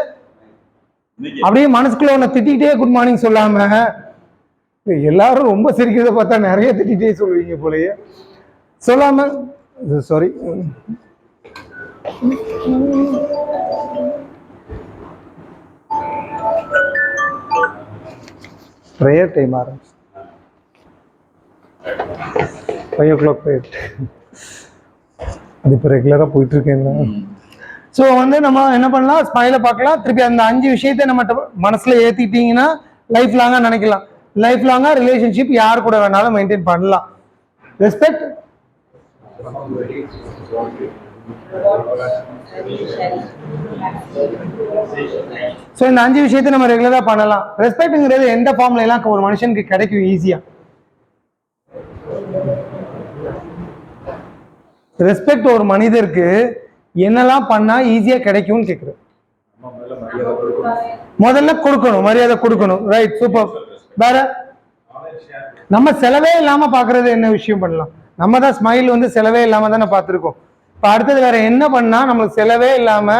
அப்படியே மனசுக்குள்ள ஒன்று திட்டிகிட்டே குட் மார்னிங் சொல்லாம, எல்லாரும் ரொம்ப சிரிக்கிறத பார்த்தா நிறைய திட்டிகிட்டே சொல்லுவீங்க போலயே. சொல்லாம சாரி, ப்ரேயர் டைம் ஆரம்பிச்சு 5 o'clock ப்ரேயர். அது இப்போ ரெகுலராக போயிட்டு இருக்கேன். ஸோ வந்து நம்ம என்ன பண்ணலாம்? ஸ்மைலை பார்க்கலாம். திருப்பி அந்த 5 விஷயத்தை நம்ம மனசுல ஏற்றிட்டீங்கன்னா லைஃப் லாங்காக நினைக்கலாம். லைஃப் லாங்காக ரிலேஷன்ஷிப் யார் கூட வேணாலும் மெயின்டைன் பண்ணலாம். ரெஸ்பெக்ட், ஸோ இந்த 5 விஷயத்தை நம்ம ரெகுலராக பண்ணலாம். ரெஸ்பெக்ட்ங்கிறது எந்த ஃபார்ம்ல எல்லாம் ஒரு மனுஷனுக்கு கிடைக்கும் ஈஸியா? ரெஸ்பெக்ட் ஒரு மனிதருக்கு என்னெல்லாம் பண்ணா ஈஸியா கிடைக்கும்னு கேட்குறேன். முதல்ல கொடுக்கணும், மரியாதை கொடுக்கணும். Right, super. வேற நம்ம செலவே இல்லாம பாக்குறது என்ன விஷயம் பண்ணலாம்? நம்ம தான் ஸ்மைல் வந்து செலவே இல்லாம தானே பார்த்துருக்கோம். இப்போ அடுத்தது வேற என்ன பண்ணா நம்மளுக்கு செலவே இல்லாம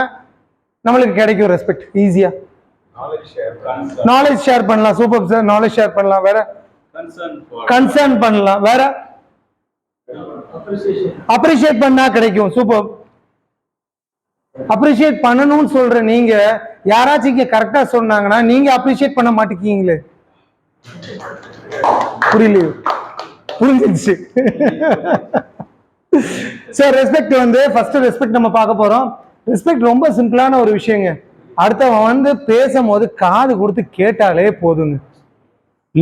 நம்மளுக்கு கிடைக்கும் ரெஸ்பெக்ட் ஈஸியா? நாலேஜ் ஷேர் பண்ணலாம். சூப்பர் சார், நாலேஜ் ஷேர் பண்ணலாம். வேற கன்சர்ன் பண்ணலாம். வேற அப்ரிஷியேட் பண்ணா கிடைக்கும். சூப்பர். அப்ரிஷியேட் பண்ணணும்னு சொல்ற நீங்க யாராச்சும் இங்க கரெக்டா சொன்னாங்கன்னா நீங்க அப்ரிஷியேட் பண்ண மாட்டேங்கீங்களே. புரியலையே? புரிஞ்சிருச்சு. சார் ரெஸ்பெக்ட் வந்து ஃபர்ஸ்ட் ரெஸ்பெக்ட் நம்ம பார்க்க போறோம். ரெஸ்பெக்ட் ரொம்ப சிம்பிளான ஒரு விஷயங்க. அடுத்தவன் வந்து பேசும்போது காது கொடுத்து கேட்டாலே போதுங்க.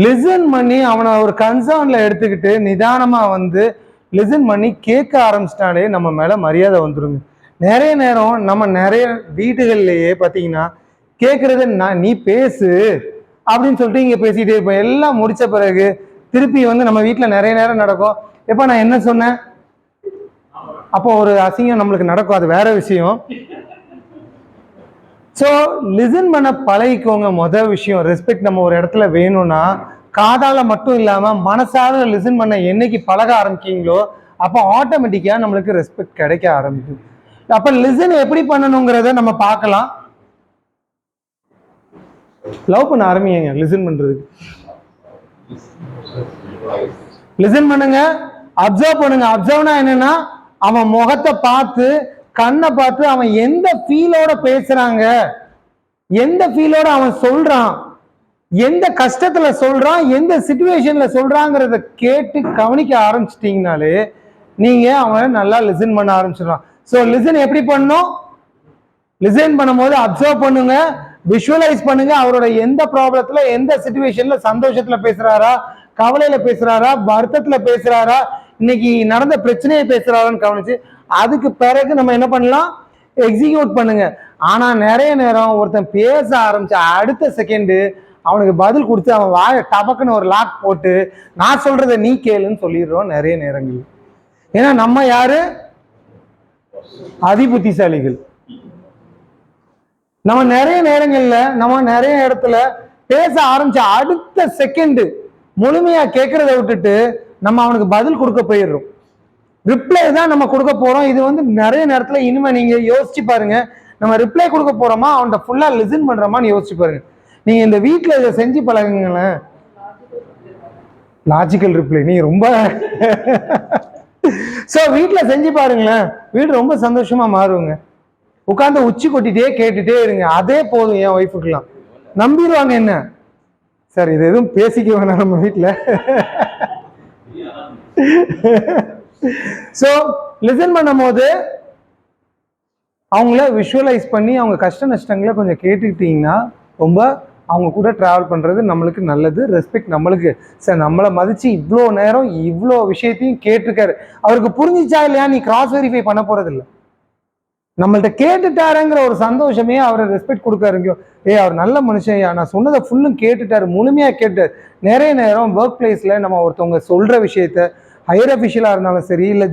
லிசன் பண்ணி அவனை ஒரு கன்சர்ன்ல எடுத்துக்கிட்டு நிதானமா வந்து லிசன் பண்ணி கேட்க ஆரம்பிச்சிட்டாலே நம்ம மேல மரியாதை வந்துருங்க. நிறைய நேரம் நம்ம நிறைய வீடுகள்லயே பார்த்தீங்கன்னா கேட்கறது நீ பேசு அப்படின்னு சொல்லிட்டு இங்க பேசிட்டே இருப்போம். எல்லாம் முடிச்ச பிறகு திருப்பி வந்து நம்ம வீட்டில் நிறைய நேரம் நடக்கும். எப்ப நான் என்ன சொன்னேன்? அப்போ ஒரு அசிங்கம் நம்மளுக்கு நடக்கும், அது வேற விஷயம். ஸோ லிசன் பண்ண பழகிக்கோங்க. முதல் விஷயம், ரெஸ்பெக்ட் நம்ம ஒரு இடத்துல வேணும்னா காதால மட்டும் இல்லாம மனசார லிசன் பண்ண என்னைக்கு பழக ஆரம்பிக்கீங்களோ அப்போ ஆட்டோமேட்டிக்கா நம்மளுக்கு ரெஸ்பெக்ட் கிடைக்க ஆரம்பிக்கும். அப்ப லிசன் எப்படி பண்ணணுங்கிறத நம்ம பார்க்கலாம். லவ் பண்ண ஆரம்பிங்க லிசன் பண்றதுக்கு. லிசன் பண்ணுங்க, அப்சர்வ் பண்ணுங்க. அப்சர்வ்னா என்னன்னா, அவன் முகத்தை பார்த்து கண்ணை பார்த்து அவன் எந்த ஃபீலோட பேசுறாங்க, எந்த ஃபீலோட அவன் சொல்றான், எந்த கஷ்டத்துல சொல்றான், எந்த சிச்சுவேஷன்ல சொல்றாங்கிறத கேட்டு கவனிக்க ஆரம்பிச்சிட்டீங்கனாலே நீங்க அவன் நல்லா லிசன் பண்ண ஆரம்பிச்சிடலாம். ஸோ லிசன் எப்படி பண்ணணும்? லிசன் பண்ணும்போது அப்சர்வ் பண்ணுங்க, விஷுவலைஸ் பண்ணுங்க. அவரோட எந்த ப்ராப்ளத்துல, எந்த சிச்சுவேஷன்ல, சந்தோஷத்துல பேசுறாரா, கவலையில பேசுறாரா, வருத்தத்துல பேசுறாரா, இன்னைக்கு நடந்த பிரச்சனையை பேசுறாரான்னு கவனிச்சு அதுக்கு பிறகு நம்ம என்ன பண்ணலாம்? எக்ஸிக்யூட் பண்ணுங்க. ஆனா நிறைய நேரம் ஒருத்தன் பேச ஆரம்பிச்ச அடுத்த செகண்டு அவனுக்கு பதில் கொடுத்து அவன் வாய டபக்குன்னு ஒரு லாக் போட்டு நான் சொல்றதை நீ கேளுன்னு சொல்லிடுறோம் நிறைய நேரங்கள். ஏன்னா நம்ம யாரு? அதிபுத்திசாலிகள். நம்ம நிறைய நேரங்கள்ல நம்ம நிறைய இடத்துல பேச ஆரம்பிச்ச அடுத்த செகண்ட் முழுமையா கேட்கறத விட்டுட்டு நம்ம அவனுக்கு பதில் கொடுக்க போயிடுறோம். ரிப்ளை தான் நம்ம கொடுக்க போறோம். இது வந்து நிறைய நேரத்துல இனிமே நீங்க யோசிச்சு பாருங்க, நம்ம ரிப்ளை கொடுக்க போறோமா அவன்கிட்ட ஃபுல்லா லிசன் பண்றோமான்னு யோசிச்சு பாருங்க. நீங்க இந்த வீட்டுல இதை செஞ்சு பழகுங்களேன். லாஜிக்கல் ரிப்ளை நீ ரொம்ப சோ வீட்டுல செஞ்சு பாருங்களேன், வீடு ரொம்ப சந்தோஷமா மாறுங்க. உட்காந்து உச்சி கொட்டிட்டே கேட்டுட்டே இருங்க, அதே போதும். என் ஒய்ஃபுக்கெல்லாம் நம்பிடுவாங்க. என்ன சார் இது எதுவும் பேசிக்க வேணாம் நம்ம வீட்டுல. ஸோ லிசன் பண்ணும் போது அவங்கள விஷுவலைஸ் பண்ணி அவங்க கஷ்ட நஷ்டங்களை கொஞ்சம் கேட்டுக்கிட்டீங்கன்னா ரொம்ப அவங்க கூட ட்ராவல் பண்ணுறது நம்மளுக்கு நல்லது. ரெஸ்பெக்ட் நம்மளுக்கு. சார் நம்மளை மதித்து இவ்வளோ நேரம் இவ்வளோ விஷயத்தையும் கேட்டிருக்காரு, அவருக்கு புரிஞ்சிச்சா இல்லையா நீ கிராஸ் வெரிஃபை பண்ண போகிறதில்ல. நம்மள்ட்ட கேட்டுட்டாருங்கிற ஒரு சந்தோஷமே அவரை ரெஸ்பெக்ட் கொடுக்காருங்க. அவர் நல்ல மனுஷன், நான் சொன்னதை ஃபுல்லும் கேட்டுட்டாரு, முழுமையாக கேட்டார். நிறைய நேரம் ஒர்க் பிளேஸில் நம்ம ஒருத்தவங்க சொல்கிற விஷயத்த ஹையர் அஃபிஷியலாக இருந்தாலும் சரி, இல்லை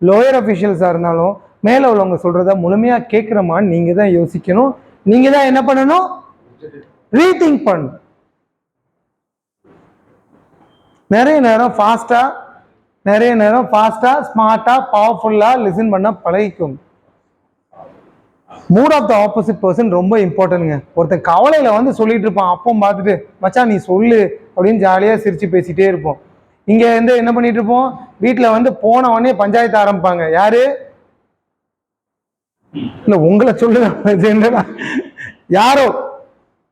லோயர் அஃபிஷியல்ஸாக இருந்தாலும் மேலே உள்ளவங்க சொல்கிறத முழுமையாக கேட்குறமான்னு நீங்கள் தான் யோசிக்கணும். நீங்கள் தான் என்ன பண்ணணும்? ரீதிங்க் பண்ணணும். நிறைய நேரம் ஃபாஸ்ட்டாக ஸ்மார்ட்டாக பவர்ஃபுல்லாக லிசன் பண்ண பழகிக்கும். Mood off the opposite person ரொம்ப இம்பார்ட்டன்ட்ங்க. ஒருத்தன் கவலையில வந்து சொல்லிட்டு இருப்பான், அப்போ பார்த்துட்டு மச்சான் நீ சொல்லு அப்படின்னு ஜாலியாக சிரிச்சு பேசிட்டே இருப்போம். இங்க வந்து என்ன பண்ணிட்டு இருப்போம்? வீட்டில் வந்து போன உடனே பஞ்சாயத்து ஆரம்பிப்பாங்க. யாரு? இல்ல உங்களை சொல்லுங்க, யாரோ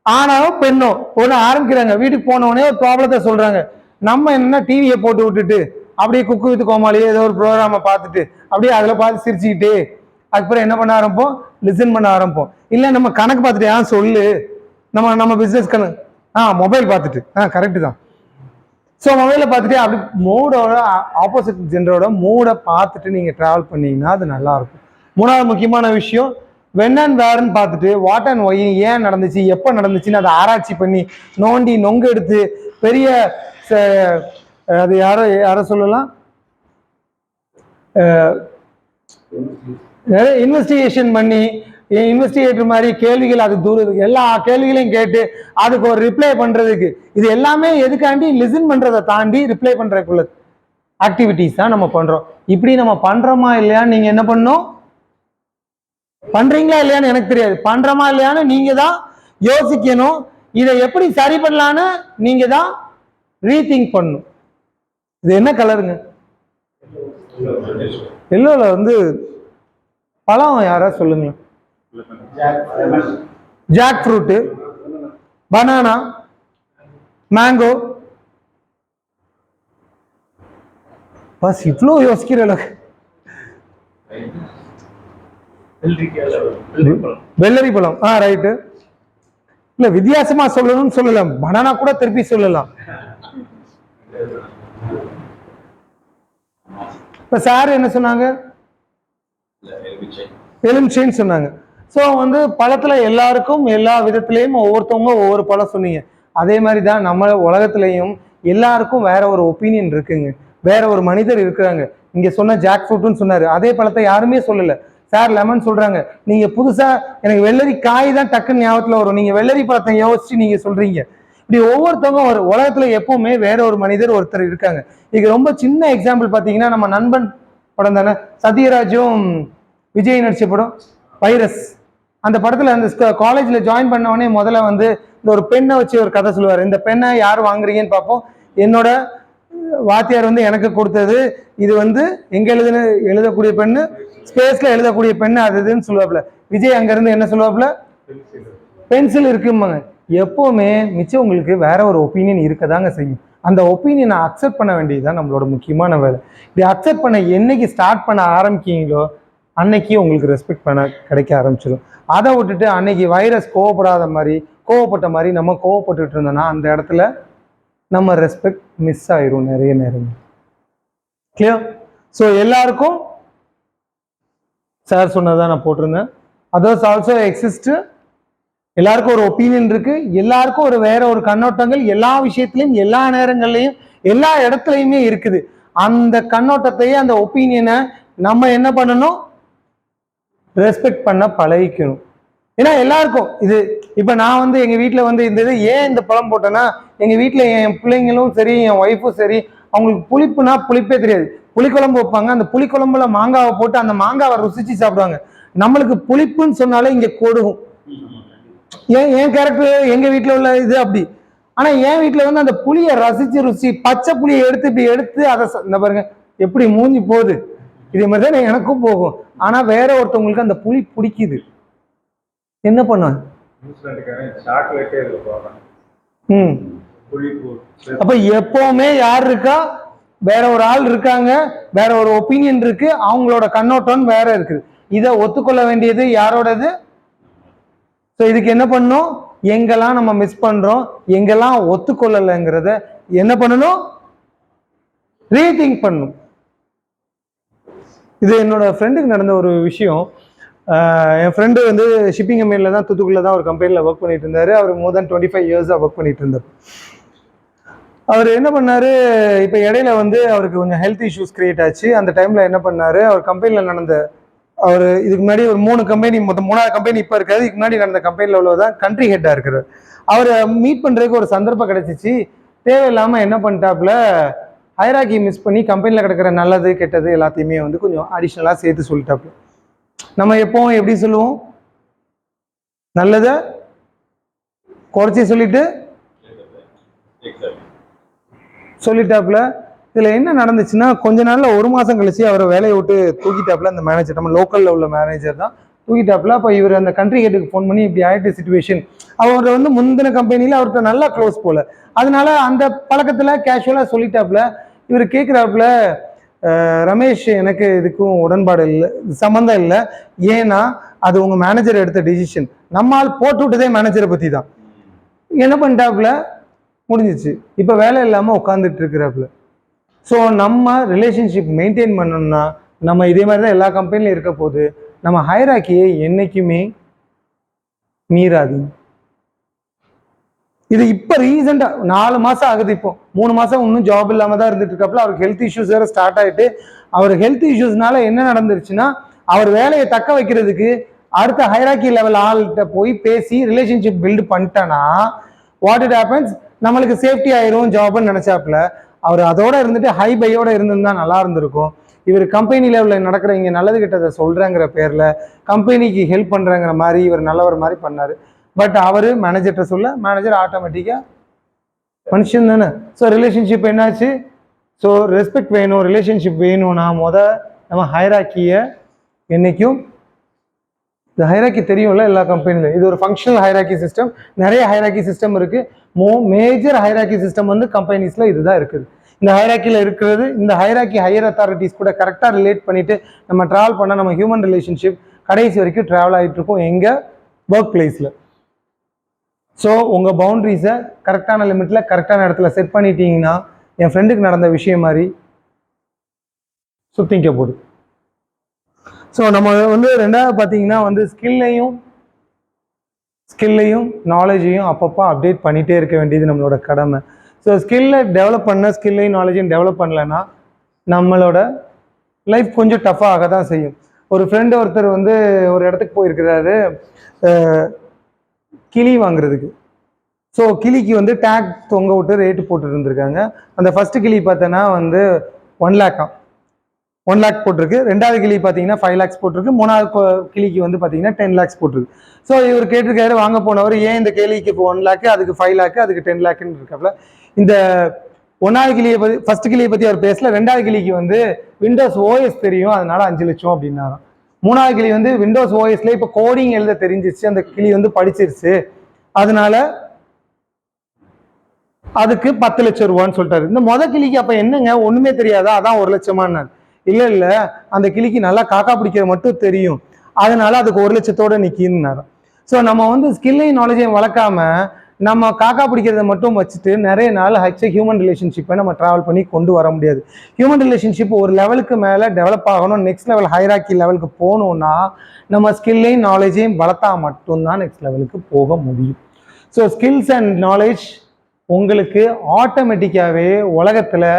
ஆனாவோ பெண்ணோ ஒன்று ஆரம்பிக்கிறாங்க. வீட்டுக்கு போன உடனே ஒரு ப்ராப்ளத்தை சொல்றாங்க. நம்ம என்ன டிவியை போட்டு விட்டுட்டு அப்படியே குக்கு வித் கோமாளியே ஏதோ ஒரு ப்ரோக்ராமை பார்த்துட்டு அப்படியே அதில் பார்த்து சிரிச்சுக்கிட்டு அதுக்கப்புறம் என்ன பண்ண ஆரம்பிப்போம்? லிசன் பண்ண ஆரம்பிப்போம். இல்லை நம்ம கணக்கு பார்த்துட்டு சொல்லு, நம்ம பிஸ்னஸ் கணக்கு மொபைல் பார்த்துட்டு கரெக்டு தான். ஸோ மொபைலை பார்த்துட்டு அப்படி மூடோட ஆப்போசிட் ஜெண்டரோட மூடை பார்த்துட்டு நீங்கள் ட்ராவல் பண்ணீங்கன்னா அது நல்லா இருக்கும். மூணாவது முக்கியமான விஷயம், வென் அண்ட் வேர்ன்னு பார்த்துட்டு வாட் அண்ட் ஒய், ஏன் நடந்துச்சு, எப்போ நடந்துச்சுன்னு அதை ஆராய்ச்சி பண்ணி நோண்டி நொங்கு எடுத்து பெரிய அது யாரோ சொல்லலாம் இன்வெஸ்டிகேஷன் பண்ணி இன்வெஸ்டிகேட்டர் மாதிரி கேள்விகள் அது எல்லா கேள்விகளையும் கேட்டு அதுக்கு ஒரு ரிப்ளை பண்றதுக்கு, இது எல்லாமே எதுக்காண்டி? லிசன் பண்றதை தாண்டி ரிப்ளை பண்றதுக்குள்ள ஆக்டிவிட்டிஸ் தான் நம்ம பண்றோம். இப்படி நம்ம பண்றோமா இல்லையான்னு நீங்க என்ன பண்ணணும்? பண்றீங்களா இல்லையான்னு எனக்கு தெரியாது, பண்றோமா இல்லையான்னு நீங்க தான் யோசிக்கணும். இதை எப்படி சரி பண்ணலான்னு நீங்க தான் ரீதிங்க் பண்ணணும். இது என்ன கலருங்க? எல்லோல வந்து பழம் யாராவது சொல்லுங்க. Jackfruit, banana, mango. பஸ் இவ்வளோ யோசிக்கிற அளவுக்கு. வெள்ளரி பழம் ரைட்டு. இல்ல வித்தியாசமா சொல்லணும்னு சொல்லலாம், பனானா கூட திருப்பி சொல்லலாம். இப்ப சார் என்ன சொன்னாங்க? எலுமிச்சைன்னு சொன்னாங்க. ஸோ வந்து பழத்துல எல்லாருக்கும் எல்லா விதத்திலையும் ஒவ்வொருத்தவங்க ஒவ்வொரு பழம் சொன்னீங்க. அதே மாதிரி தான் நம்ம உலகத்திலையும் எல்லாருக்கும் வேற ஒரு ஒப்பீனியன் இருக்குங்க, வேற ஒரு மனிதர் இருக்கிறாங்க. இங்க சொன்ன ஜாக் ஃப்ரூட்னு சொன்னாரு, அதே பழத்தை யாருமே சொல்லல. சார் லெமன் சொல்றாங்க, நீங்க புதுசா எனக்கு வெள்ளரி காய் தான் டக்குன்னு ஞாபகத்துல வரும், நீங்க வெள்ளரி பழத்தை யோசிச்சு நீங்க சொல்றீங்க. இப்படி ஒவ்வொருத்தவங்க ஒரு உலகத்துல எப்பவுமே வேற ஒரு மனிதர் ஒருத்தர் இருக்காங்க. இதுக்கு ரொம்ப சின்ன எக்ஸாம்பிள் பாத்தீங்கன்னா நம்ம நண்பன் படம் தானே, சத்யராஜும் விஜய் நடிச்ச படம் வைரஸ். அந்த படத்தில் அந்த காலேஜில் ஜாயின் பண்ணவொடனே முதல்ல வந்து இந்த ஒரு பெண்ணை வச்சு ஒரு கதை சொல்லுவார். இந்த பெண்ணை யார் வாங்குறீங்கன்னு பார்ப்போம், என்னோட வாத்தியார் வந்து எனக்கு கொடுத்தது, இது வந்து எங்கே எழுதக்கூடிய பெண்ணு, ஸ்பேஸில் எழுதக்கூடிய பெண்ணு அது இதுன்னு சொல்லுவாப்புல. விஜய் அங்கேருந்து என்ன சொல்லுவாப்புல, பென்சில் இருக்குமாங்க. எப்போவுமே மிச்சம் உங்களுக்கு வேற ஒரு ஒப்பீனியன் இருக்க தாங்க செய்யும். அந்த ஒப்பீனியனை அக்செப்ட் பண்ண வேண்டியதுதான் நம்மளோட முக்கியமான வேலை. இப்படி அக்செப்ட் பண்ண என்னைக்கு ஸ்டார்ட் பண்ண ஆரம்பிக்கீங்களோ அன்னைக்கு உங்களுக்கு ரெஸ்பெக்ட் பண்ண கிடைக்க ஆரம்பிச்சிடும். அதை விட்டுட்டு அன்னைக்கு வைரஸ் கோவப்பட்ட மாதிரி நம்ம கோவப்பட்டுட்டு இருந்தோம்னா அந்த இடத்துல நம்ம ரெஸ்பெக்ட் மிஸ் ஆயிரும் நிறைய நேரம். கிளியர்? ஸோ எல்லாருக்கும் சார் சொன்னதான் நான் போட்டிருந்தேன். Others also exist. எல்லாருக்கும் ஒரு ஒப்பீனியன் இருக்கு, எல்லாருக்கும் ஒரு வேற ஒரு கண்ணோட்டங்கள் எல்லா விஷயத்திலையும் எல்லா நேரங்கள்லையும் எல்லா இடத்துலையுமே இருக்குது. அந்த கண்ணோட்டத்தையே அந்த ஒப்பீனியனை நம்ம என்ன பண்ணணும், ரெஸ்பெக்ட் பண்ண பழகிக்கணும். ஏன்னா எல்லாருக்கும் இது இப்போ நான் வந்து எங்கள் வீட்டில் வந்து இந்த இது ஏன் இந்த பழம் போட்டேன்னா, எங்கள் வீட்டில் என் பிள்ளைங்களும் சரி என் ஒய்ஃபும் சரி அவங்களுக்கு புளிப்புனா புளிப்பே தெரியாது. புளிக்குழம்பு வைப்பாங்க, அந்த புளிக்குழம்புல மாங்காவை போட்டு அந்த மாங்காவை ருசிச்சு சாப்பிடுவாங்க. நம்மளுக்கு புளிப்புன்னு சொன்னாலே இங்கே கொடுகும். என் கேரக்டர் எங்க வீட்டுல உள்ள இது அப்படி. ஆனா என் வீட்டுல வந்து அந்த புளியை ருசி பச்சை புளியை இப்படி எடுத்து அதை இந்த பாருங்க எப்படி மூஞ்சி போகுது, இதே மாதிரிதான் எனக்கும் போகும். ஆனா வேற ஒருத்தவங்களுக்கு அந்த புளி பிடிக்குது, என்ன பண்ணுவேன்? அப்ப எப்பவுமே யார் இருக்கா, வேற ஒரு ஆள் இருக்காங்க, வேற ஒரு ஒப்பீனியன் இருக்கு, அவங்களோட கண்ணோட்டம் வேற இருக்குது. இதை ஒத்துக்கொள்ள வேண்டியது யாரோடது? ஸோ இதுக்கு என்ன பண்ணணும், எங்கெல்லாம் நம்ம மிஸ் பண்றோம், எங்கெல்லாம் ஒத்துக்கொள்ளலைங்கிறத என்ன பண்ணணும், ரீதிங்க் பண்ணணும். இது என்னோட ஃப்ரெண்டுக்கு நடந்த ஒரு விஷயம். என் ஃப்ரெண்டு வந்து ஷிப்பிங் கம்பெனியில் தான், தூத்துக்குடியில் தான் ஒரு கம்பெனியில் ஒர்க் பண்ணிட்டு இருந்தார். அவர் மோர் தென் 25 இயர்ஸாக ஒர்க் பண்ணிட்டு இருந்தார். அவர் என்ன பண்ணாரு, இப்போ இடையில வந்து அவருக்கு கொஞ்சம் ஹெல்த் இஷ்யூஸ் கிரியேட் ஆச்சு. அந்த டைமில் என்ன பண்ணாரு, அவர் கம்பெனியில் நடந்த, அவர் இதுக்கு முன்னாடி ஒரு 3 கம்பெனி, மொத்தம் 3வது கம்பெனி இப்போ இருக்காது, இதுக்கு முன்னாடி நடந்த கம்பெனியில் உள்ளதான் கண்ட்ரி ஹெட்டாக இருக்கிறார். அவரை மீட் பண்ணுறதுக்கு ஒரு சந்தர்ப்பம் கிடைச்சிச்சு. தேவையில்லாமல் என்ன பண்ணிட்டாப்புல, ஹைராக்கி மிஸ் பண்ணி கம்பெனியில் கிடக்கிற நல்லது கெட்டது எல்லாத்தையுமே வந்து கொஞ்சம் அடிஷ்னலாக சேர்த்து சொல்லிட்டாப்புல. நம்ம எப்பவும் எப்படி சொல்லுவோம், நல்லதை குறைச்சி சொல்லிட்டாப்புல. இதில் என்ன நடந்துச்சுன்னா, கொஞ்ச நாளில் 1 மாதம் கழிச்சு அவரை வேலையை விட்டு தூக்கிட்டாப்புல. அந்த மேனேஜர், நம்ம லோக்கலில் உள்ள மேனேஜர் தான் தூக்கிட்டாப்புல. அப்போ இவர் அந்த கண்ட்ரி ஹெட்டுக்கு ஃபோன் பண்ணி இப்படி ஆயிட்டு சிச்சுவேஷன், அவர் வந்து முந்தின கம்பெனியில் அவர்கிட்ட நல்லா க்ளோஸ் போல, அதனால அந்த பழக்கத்தில் கேஷுவலாக சொல்லிட்டாப்புல. இவர் கேட்குறாப்புல, ரமேஷ் எனக்கு இதுக்கும் உடன்பாடு இல்லை, சம்மந்தம் இல்லை, ஏன்னா அது உங்கள் மேனேஜர் எடுத்த டிசிஷன், நம்மால் போட்டு விட்டதே மேனேஜரை பற்றி தான். என்ன பண்ணிட்டாப்புல, முடிஞ்சிச்சு. இப்போ வேலை இல்லாமல் உட்காந்துட்டு இருக்கிறாப்புல. ஸோ நம்ம ரிலேஷன்ஷிப் மெயின்டைன் பண்ணணும்னா நம்ம இதே மாதிரி தான் எல்லா கம்பெனிலையும் இருக்க போது, நம்ம ஹைராக்கியை என்னைக்குமே மீறாதீங்க. இது இப்போ ரீசெண்டாக 4 மாதம் ஆகுது, இப்போ 3 மாதம் இன்னும் ஜாப் இல்லாமல் தான் இருந்துட்டு இருக்காப்புல. அவருக்கு ஹெல்த் இஷ்யூஸ் வேறு ஸ்டார்ட் ஆகிட்டு, அவர் ஹெல்த் இஷ்யூஸ்னால என்ன நடந்துருச்சுன்னா, அவர் வேலையை தக்க வைக்கிறதுக்கு அடுத்த ஹைராக்கி லெவல் ஆள்கிட்ட போய் பேசி ரிலேஷன்ஷிப் பில்டு பண்ணிட்டேன்னா வாட் இட் ஹேப்பன்ஸ், நம்மளுக்கு சேஃப்டி ஆயிரும் ஜாப்னு நினைச்சாப்புல. அவர் அதோட இருந்துட்டு ஹை பையோட இருந்திருந்தா நல்லா இருந்திருக்கும். இவர் கம்பெனி லெவலில் நடக்கிற இங்கே நல்லது கெட்டதை சொல்கிறேங்கிற பேரில் கம்பெனிக்கு ஹெல்ப் பண்ணுறங்கிற மாதிரி இவர் நல்லவர் மாதிரி பண்ணார். பட் அவர் மேனேஜர்கிட்ட சொல்ல, மேனேஜர் ஆட்டோமேட்டிக்காக மனுஷன் தானே. ஸோ ரிலேஷன்ஷிப் என்னாச்சு, ஸோ ரெஸ்பெக்ட் வேணும், ரிலேஷன்ஷிப் வேணும்னா நம்ம ஹைராக்கியை என்றைக்கும், இந்த ஹைராக்கி தெரியும்ல எல்லா கம்பெனிலையும், இது ஒரு ஃபங்க்ஷனல் ஹைராக்கி சிஸ்டம். நிறைய ஹைராக்கி சிஸ்டம் இருக்குது. மேஜர் ஹைராக்கி சிஸ்டம் வந்து கம்பெனிஸில் இதுதான் இருக்குது. இந்த ஹைராக்கியில் இருக்கிறது, இந்த ஹைராக்கி ஹையர் அத்தாரிட்டிஸ் கூட கரெக்டாக ரிலேட் பண்ணிவிட்டு நம்ம ட்ராவல் பண்ணால் நம்ம ஹியூமன் ரிலேஷன்ஷிப் கடைசி வரைக்கும் ட்ராவல் ஆகிட்டு இருக்கோம் எங்கள் ஒர்க் பிளேஸில். ஸோ உங்கள் பவுண்ட்ரிஸை கரெக்டான லிமிட்டில் கரெக்டான இடத்துல செட் பண்ணிட்டீங்கன்னா, என் ஃப்ரெண்டுக்கு நடந்த விஷயம் மாதிரி சுத்திங்க போடு. ஸோ நம்ம வந்து ரெண்டாவது பார்த்தீங்கன்னா வந்து ஸ்கில்லையும் நாலேஜையும் அப்பப்போ அப்டேட் பண்ணிகிட்டே இருக்க வேண்டியது நம்மளோட கடமை. ஸோ ஸ்கில்லையும் நாலேஜையும் டெவலப் பண்ணலைன்னா நம்மளோட லைஃப் கொஞ்சம் டஃப்பாக தான் செய்யும். ஒரு ஃப்ரெண்டு ஒருத்தர் வந்து ஒரு இடத்துக்கு போயிருக்கிறாரு கிளி வாங்குறதுக்கு. ஸோ கிளிக்கு வந்து டேக் தொங்க விட்டு ரேட்டு போட்டு இருந்திருக்காங்க. அந்த ஃபஸ்ட்டு கிளி பார்த்தோன்னா வந்து 1 lakhs. 1 lakh போட்டிருக்கு. ரெண்டாவது கிளி பார்த்தீங்கன்னா 5 lakhs போட்டிருக்கு. மூணாவது கிளிக்கு வந்து பார்த்தீங்கன்னா 10 lakhs போட்டிருக்கு. ஸோ இவர் கேட்டிருக்காரு, வாங்க போனவர் ஏன் இந்த கேளிக்கு இப்போ 1 lakh, அதுக்கு 5 lakh, அதுக்கு 10 lakhன்னு இருக்காப்ல. இந்த ஒன்றாவது கிளியை பற்றி, ஃபர்ஸ்ட் கிளியை பற்றி அவர் பேசல. ரெண்டாவது கிளிக்கு வந்து விண்டோஸ் ஓஎஸ் தெரியும், அதனால 5 லட்சம் அப்படின்னாராம். மூணாவது கிளி வந்து விண்டோஸ் ஓஎஸ்ல இப்போ கோடிங் எழுத தெரிஞ்சிச்சு, அந்த கிளி வந்து படிச்சிருச்சு, அதனால அதுக்கு 10 லட்சம் ரூபான்னு சொல்லிட்டாரு. இந்த கிளிக்கு அப்ப என்னங்க ஒண்ணுமே தெரியாதா, அதான் 1 லட்சமானார். இல்ல அந்த கிளிக்கு நல்லா காக்கா பிடிக்கிற மட்டும் தெரியும், அதனால அதுக்கு 1 லட்சத்தோட நிக்கின்னாரு. ஸோ நம்ம வந்து ஸ்கில்லையும் நாலேஜையும் வளர்க்காம நம்ம காக்கா பிடிக்கிறத மட்டும் வச்சுட்டு நிறைய நாள் ஹியூமன் ரிலேஷன்ஷிப்பை நம்ம டிராவல் பண்ணி கொண்டு வர முடியாது. ஹியூமன் ரிலேஷன்ஷிப் ஒரு லெவலுக்கு மேலே டெவலப் ஆகணும், நெக்ஸ்ட் லெவல் ஹைராக்கி லெவலுக்கு போகணும்னா நம்ம ஸ்கில்லையும் நாலேஜையும் வளர்த்தா மட்டும்தான் நெக்ஸ்ட் லெவலுக்கு போக முடியும். ஸோ ஸ்கில்ஸ் அண்ட் நாலேஜ் உங்களுக்கு ஆட்டோமேட்டிக்காகவே உலகத்தில்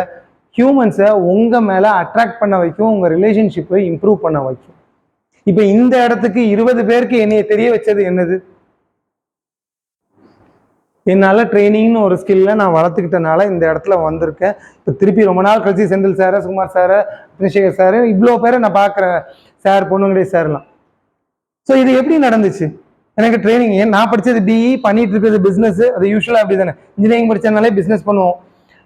ஹியூமன்ஸை உங்கள் மேலே அட்ராக்ட் பண்ண வைக்கும், உங்கள் ரிலேஷன்ஷிப்பை இம்ப்ரூவ் பண்ண வைக்கும். இப்போ இந்த இடத்துக்கு 20 பேருக்கு என்னைய தெரிய வச்சது என்னது? என்னால் ட்ரைனிங்னு ஒரு ஸ்கில்ல நான் வளர்த்துக்கிட்டனால இந்த இடத்துல வந்திருக்கேன். இப்போ திருப்பி ரொம்ப நாள் கழிச்சு செந்தில் சாரை, சுகுமார் சாரை, விக்னேஷேகர் சார், இவ்வளோ பேரை நான் பார்க்குறேன், சார், பொண்ணுங்களே சார்லாம். ஸோ இது எப்படி நடந்துச்சு? எனக்கு ட்ரைனிங், நான் படித்தது பிஇ, பண்ணிட்டு இருக்கிறது பிஸ்னஸ், அது யூஸ்வலாக அப்படி தானே, இன்ஜினியரிங் படித்ததுனாலே பிஸ்னஸ் பண்ணுவோம்.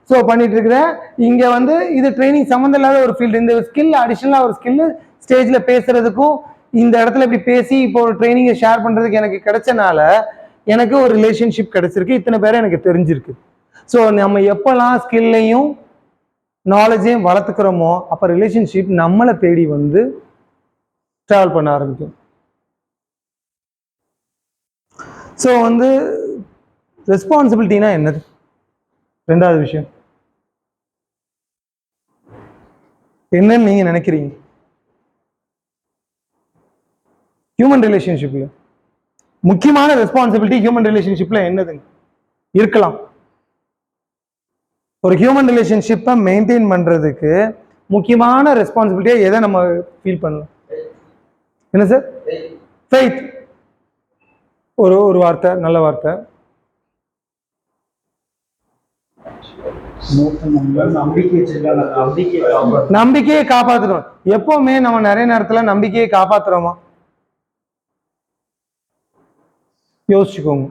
ஸோ பண்ணிட்டு இருக்கிறேன். இங்கே வந்து இது ட்ரைனிங் சம்மந்தம் இல்லாத ஒரு ஃபீல்டு. இந்த ஸ்கில் அடிஷ்னலாக ஒரு ஸ்கில் ஸ்டேஜில் பேசுறதுக்கும் இந்த இடத்துல இப்படி பேசி இப்போ ஒரு ட்ரைனிங்கை ஷேர் பண்ணுறதுக்கு எனக்கு கிடைச்சனால எனக்கு ஒரு ரிலேஷன்ஷிப் கிடைச்சிருக்கு, இத்தனை பேரை எனக்கு தெரிஞ்சிருக்கு. ஸோ நம்ம எப்போல்லாம் ஸ்கில்லையும் நாலேஜையும் வளர்த்துக்கிறோமோ அப்போ ரிலேஷன்ஷிப் நம்மளை தேடி வந்து ட்ராவல் பண்ண ஆரம்பிக்கும். ஸோ வந்து ரெஸ்பான்சிபிலிட்டினா என்னது? ரெண்டாவது விஷயம் என்னன்னு நீங்க நினைக்கிறீங்க? ஹியூமன் ரிலேஷன்ஷிப்ல முக்கியமான ரெஸ்பான்சிபிலிட்டி ஹியூமன் ரிலேஷன்ஷிப்ல என்னதுங்க இருக்கலாம்? ஒரு ஹியூமன் ரிலேஷன்ஷிப்பை மெயின்டைன் பண்றதுக்கு முக்கியமான ரெஸ்பான்சிபிலிட்டியா எதை நம்ம ஃபீல் பண்ணலாம்? என்ன சார்? ஃபெய்த். ஒரு வார்த்தை, நல்ல வார்த்தை. நம்பிக்கையை காப்பாற்றணும். எப்பவுமே நம்ம நிறைய நேரத்துல நம்பிக்கையை காப்பாத்துறோமா? யோசிச்சுக்கோங்க.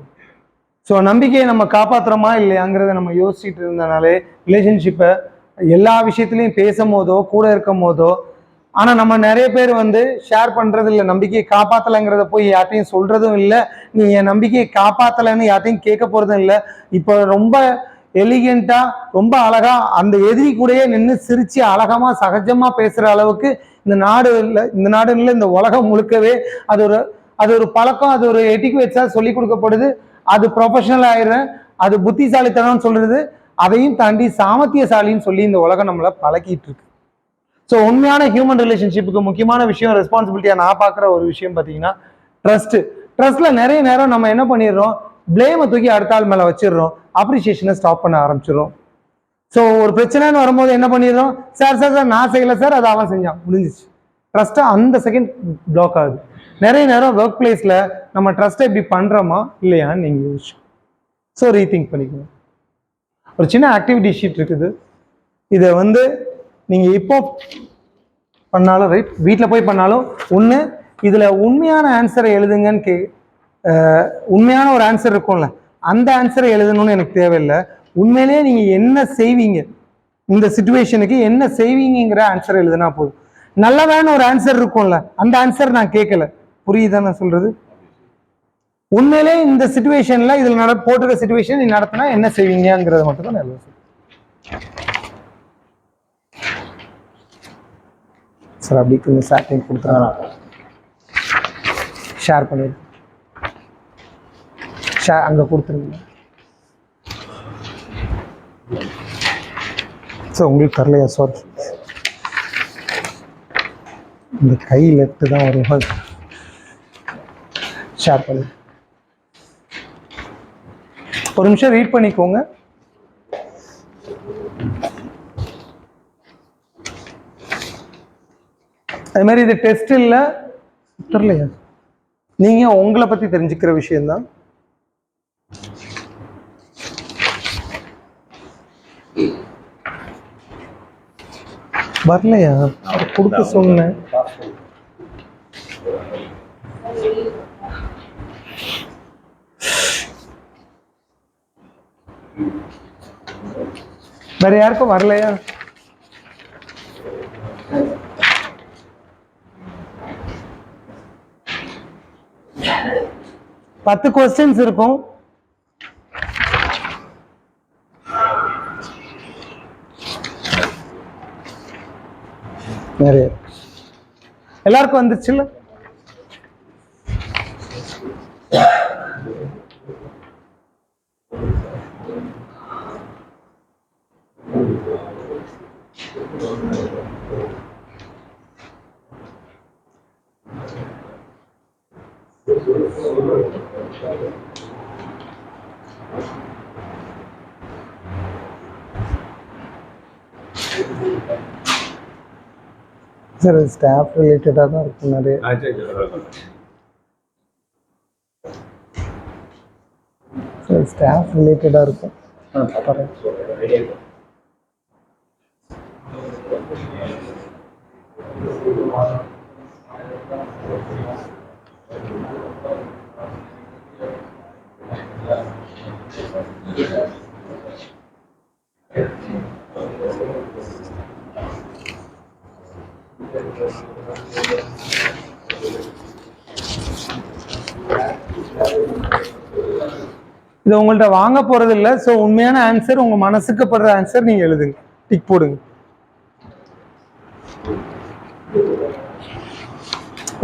ஸோ நம்பிக்கையை நம்ம காப்பாற்றுறோமா இல்லையாங்கிறத நம்ம யோசிச்சுட்டு இருந்தனாலே ரிலேஷன்ஷிப்பை எல்லா விஷயத்துலையும் பேசும் போதோ கூட இருக்கும் போதோ, ஆனால் நம்ம நிறைய பேர் வந்து ஷேர் பண்ணுறது இல்லை, நம்பிக்கையை காப்பாற்றலைங்கிறத போய் யார்ட்டையும் சொல்கிறதும் இல்லை, நீ என் நம்பிக்கையை காப்பாற்றலைன்னு யார்ட்டையும் கேட்க போகிறதும் இல்லை. இப்போ ரொம்ப எலிகெண்ட்டாக ரொம்ப அழகாக அந்த எதிரி கூடயே நின்று சிரித்து அழகமாக சகஜமாக பேசுகிற அளவுக்கு இந்த நாடு இல்லை, இந்த உலகம் முழுக்கவே அது ஒரு பழக்கம், அது ஒரு எட்டிக்வேட்ஸாக சொல்லி கொடுக்கப்படுது. அது ப்ரொஃபஷனல் ஆயிடுறேன், அது புத்திசாலித்தனம்னு சொல்றது, அதையும் தாண்டி சாமர்த்தியசாலின்னு சொல்லி இந்த உலகம் நம்மளை பழக்கிட்டு இருக்கு. ஸோ உண்மையான ஹியூமன் ரிலேஷன்ஷிப்புக்கு முக்கியமான விஷயம், ரெஸ்பான்சிபிலிட்டியாக நான் பார்க்குற ஒரு விஷயம் பார்த்தீங்கன்னா ட்ரஸ்ட். ட்ரஸ்ட்ல நிறைய நேரம் நம்ம என்ன பண்ணிடுறோம், பிளேமை தூக்கி அடுத்த ஆள் மேலே வச்சிடுறோம், அப்ரிசியேஷனை ஸ்டாப் பண்ண ஆரம்பிச்சிடும். ஸோ ஒரு பிரச்சனைன்னு வரும்போது என்ன பண்ணிடுறோம், சார் நான் செய்யலை சார், அதை அவன் செஞ்சான், முடிஞ்சிச்சு. ட்ரஸ்ட்டை அந்த செகண்ட் பிளாக் ஆகுது. நிறைய நேரம் ஒர்க் பிளேஸில் நம்ம ட்ரஸ்ட்டை இப்படி பண்ணுறோமா இல்லையான்னு நீங்கள் யோசிச்சு ஸோ ரீதிங்க் பண்ணிக்கணும். ஒரு சின்ன ஆக்டிவிட்டி ஷீட் இருக்குது, இதை வந்து நீங்கள் இப்போ பண்ணாலும் ரைட், வீட்டில் போய் பண்ணாலும் ஒன்று, இதில் உண்மையான ஆன்சரை எழுதுங்கன்னு உண்மையான ஒரு ஆன்சர் இருக்கும்ல, அந்த ஆன்சரை எழுதணும்னு எனக்கு தேவையில்லை. உண்மையிலேயே நீங்கள் என்ன செய்வீங்க, இந்த சிச்சுவேஷனுக்கு என்ன செய்வீங்கிற ஆன்சரை எழுதுனா போதும். நல்லதான ஒரு ஆன்சர் இருக்கும்ல, அந்த ஆன்சர் நான் கேட்கல, புரியுதா நான் சொல்றது? உண்மையிலே இந்த சிச்சுவேஷன்ல இதுல போட்டுக்க சிச்சுவேஷன் நீ நடத்தினா என்ன செய்வீங்கிறத மட்டும் தான் நல்லது சார். அப்படி கொஞ்சம் சாட்டிங் கொடுத்துருங்க, ஷேர் பண்ணிடு, அங்க கொடுத்துருங்க. சார் உங்களுக்கு தரலையா? சாரி, இந்த கை லெஃப்ட் தான் வரும். ஷேர் பண்ணி ஒரு நிமிஷம் ரீட் பண்ணிக்கோங்க. அது மாதிரி இது டெஸ்ட் இல்லை, தெரியலையா, நீங்க உங்களை பத்தி தெரிஞ்சுக்கிற விஷயம்தான். வரலையா? கொடுக்க சொன்னேன். வேற யாருக்கும் வரலையா? பத்து கொஸ்டின்ஸ் இருக்கும். நிறைய எல்லாருக்கும் வந்துச்சுல்ல? சார் ஸ்டாஃப் ரிலேட்டடாக தான் இருக்கும் நிறைய. சார் ஸ்டாஃப் ரிலேட்டடாக இருக்கும். இது உங்கள்கிட்ட வாங்க போறது இல்லை. ஸோ உண்மையான ஆன்சர், உங்க மனசுக்கு படுற ஆன்சர் நீங்க எழுதுங்க, டிக் போடுங்க.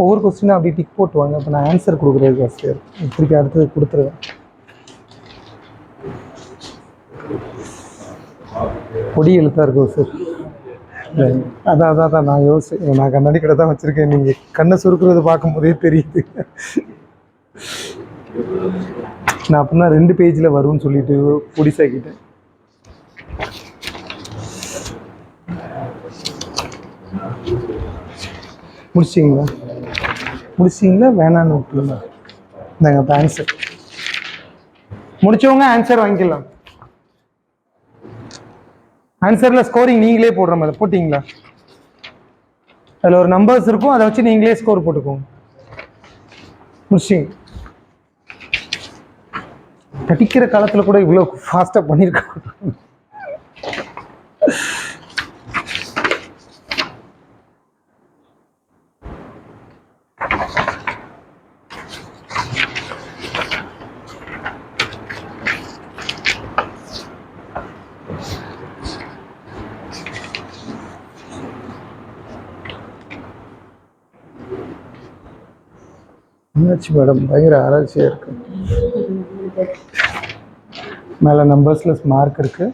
ஒவ்வொரு கொஸ்டினும் அப்படி டிக் போட்டுவாங்க. அப்போ நான் ஆன்சர் கொடுக்குறது ஃபஸ்ட்டு இப்படிக்கு அடுத்தது கொடுத்துருவேன். பொடி எழுத்தா இருக்கும் சார். அதான் நான் நான் கண்ணாடி கடை தான் வச்சிருக்கேன். நீங்க கண்ணை சுருக்குறது பார்க்கும் போதே தெரியுது. நான் அப்படின்னா 2 பேஜில் வரும்னு சொல்லிட்டு பொடிசாக்கிட்டேன். முடிச்சிங்களா வேணான்னு விட்டுருங்க. இந்தாங்க இப்போ ஆன்சர் முடிச்சவங்க ஆன்சர் வாங்கிக்கலாம். ஆன்சரில் ஸ்கோரிங் நீங்களே போடுற மாதிரி போட்டிங்களா? அதில் ஒரு நம்பர்ஸ் இருக்கும், அதை வச்சு நீங்களே ஸ்கோர் போட்டுக்கோங்க. முடிச்சிங்க. படிக்கிற காலத்தில் கூட இவ்வளோ ஃபாஸ்ட்டாக பண்ணியிருக்காங்க. என்னாச்சு மேடம், பயங்கர ஆராய்ச்சியாக இருக்கு. மேலே நம்பர்ஸில் மார்க் இருக்கு.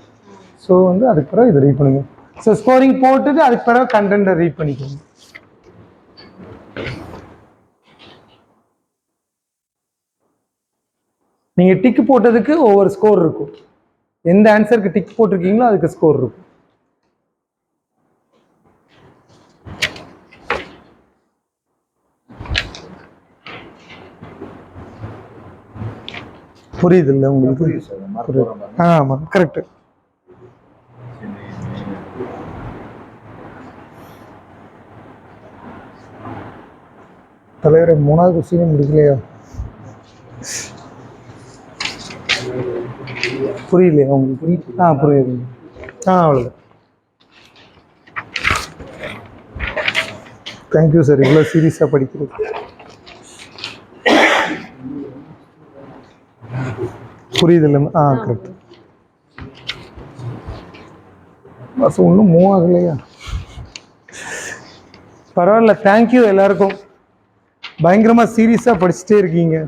ஸோ அதுக்கு பிறகு இதை ரீட் பண்ணுங்க. ஸோ ஸ்கோரிங் போட்டுட்டு அதுக்கு பிறகு கண்டென்ட்டை ரீட் பண்ணிக்கோங்க. நீங்கள் டிக் போட்டதுக்கு ஒவ்வொரு ஸ்கோர் இருக்கும். எந்த ஆன்சருக்கு டிக் போட்டிருக்கீங்களோ அதுக்கு ஸ்கோர் இருக்கும். புரியுது இல்லை உங்களுக்கு? ஆமாம், கரெக்டு. தலைவரை 3வது கொஸ்டின் முடிக்கலையா? புரியலையா உங்களுக்கு? புரியுது. அவ்வளோதான். தேங்க்யூ சார், இவ்வளோ சீரியஸாக படிக்கிறது. புரியுது இல்லை? கரெக்ட். பஸ் ஒன்றும் மூவ் ஆகலையா? பரவாயில்ல. தேங்க்யூ எல்லாருக்கும். பயங்கரமாக சீரியஸாக படிச்சுட்டே இருக்கீங்க.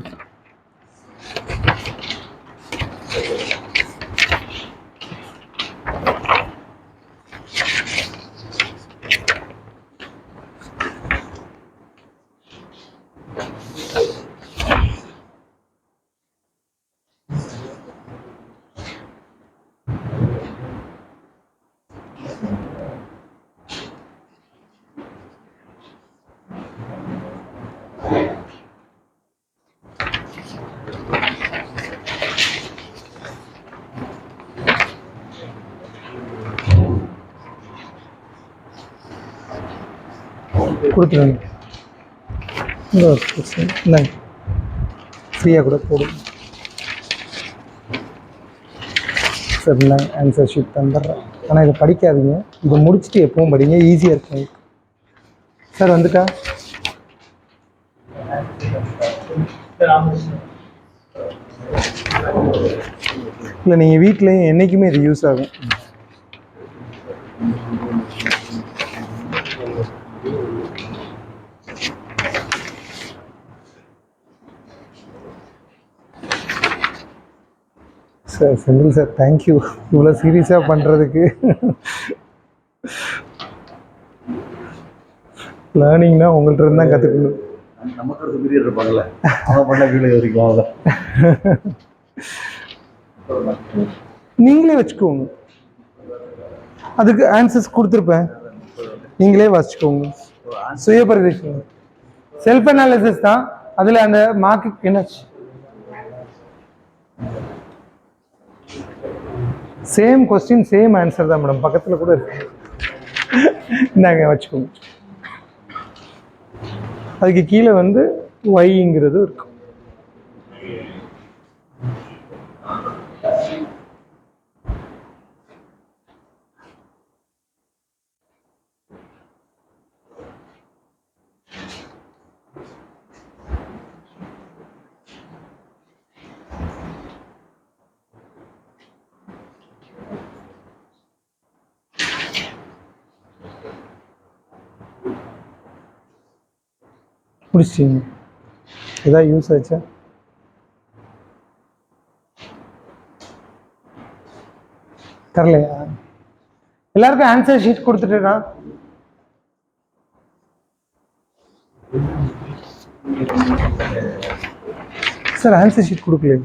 கொடுத்துருங்க. இந்தாங்க, ஃப்ரீயாக கூட போடுங்க சார். நான் ஆன்சர் ஷீட் தந்துடுறேன். ஆனால் இதை படிக்காதீங்க, இதை முடிச்சுட்டு எப்பவும் படிங்க, ஈஸியாக இருக்கும் சார். வந்துட்டா இல்லை, நீங்கள் வீட்லேயும் என்றைக்குமே இது யூஸ் ஆகும். சார் செந்தில் சார், தேங்க்யூ இவ்வளோ சீரியஸாக பண்ணுறதுக்கு. லேர்னிங்னா உங்கள்கிட்ட இருந்து தான் கற்றுக்கணும்.
நமக்கு ஒரு சுப்பீரியர் இருப்பாங்கல்ல, அவங்க பண்ண கீழே வரைக்கும் அவ்வளோதான்.
நீங்களே வச்சுக்கோங்க, அதுக்கு ஆன்சர்ஸ் கொடுத்துருப்பேன், நீங்களே வாசிச்சுக்கோங்க. சுய பரிதேசம் செல்ஃப் அனாலிசிஸ் தான். அதில் அந்த மார்க்கு என்னாச்சு, சேம் கொஸ்டின் சேம் ஆன்சர் தான் மேடம், பக்கத்தில் கூட இருக்கு. இந்தாங்க வச்சுக்கோங்க. அதுக்கு கீழே வந்து ஒய்ங்கிறது இருக்கும். முடிச்சிட்டிங்க? ஏதாவது யூஸ் ஆச்சா? தரலையா? எல்லாருக்கும் ஆன்சர் ஷீட் கொடுத்துட்டேனா? சார் ஆன்சர் ஷீட் கொடுக்கல.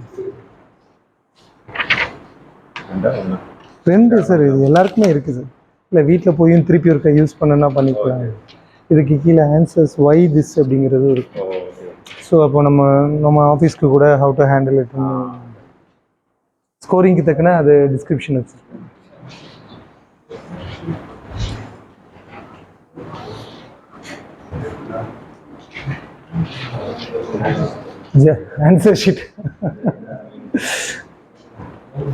2 சார், இது எல்லாருக்குமே இருக்குது சார். இல்லை வீட்டில் போயும் திருப்பி ஒருக்கா யூஸ் பண்ணனா பண்ணிக்கலாம். இதுக்கு கீழே ஆன்சர்ஸ் ஒய் திஸ் அப்படிங்கிறது இருக்கும். ஸோ அப்போ நம்ம ஆஃபீஸ்க்கு கூட ஹவு டு ஹேண்டில் இட், ஸ்கோரிங்க்கு தக்கன அது டிஸ்கிரிப்ஷன் வச்சுருக்கேன். Answer sheet.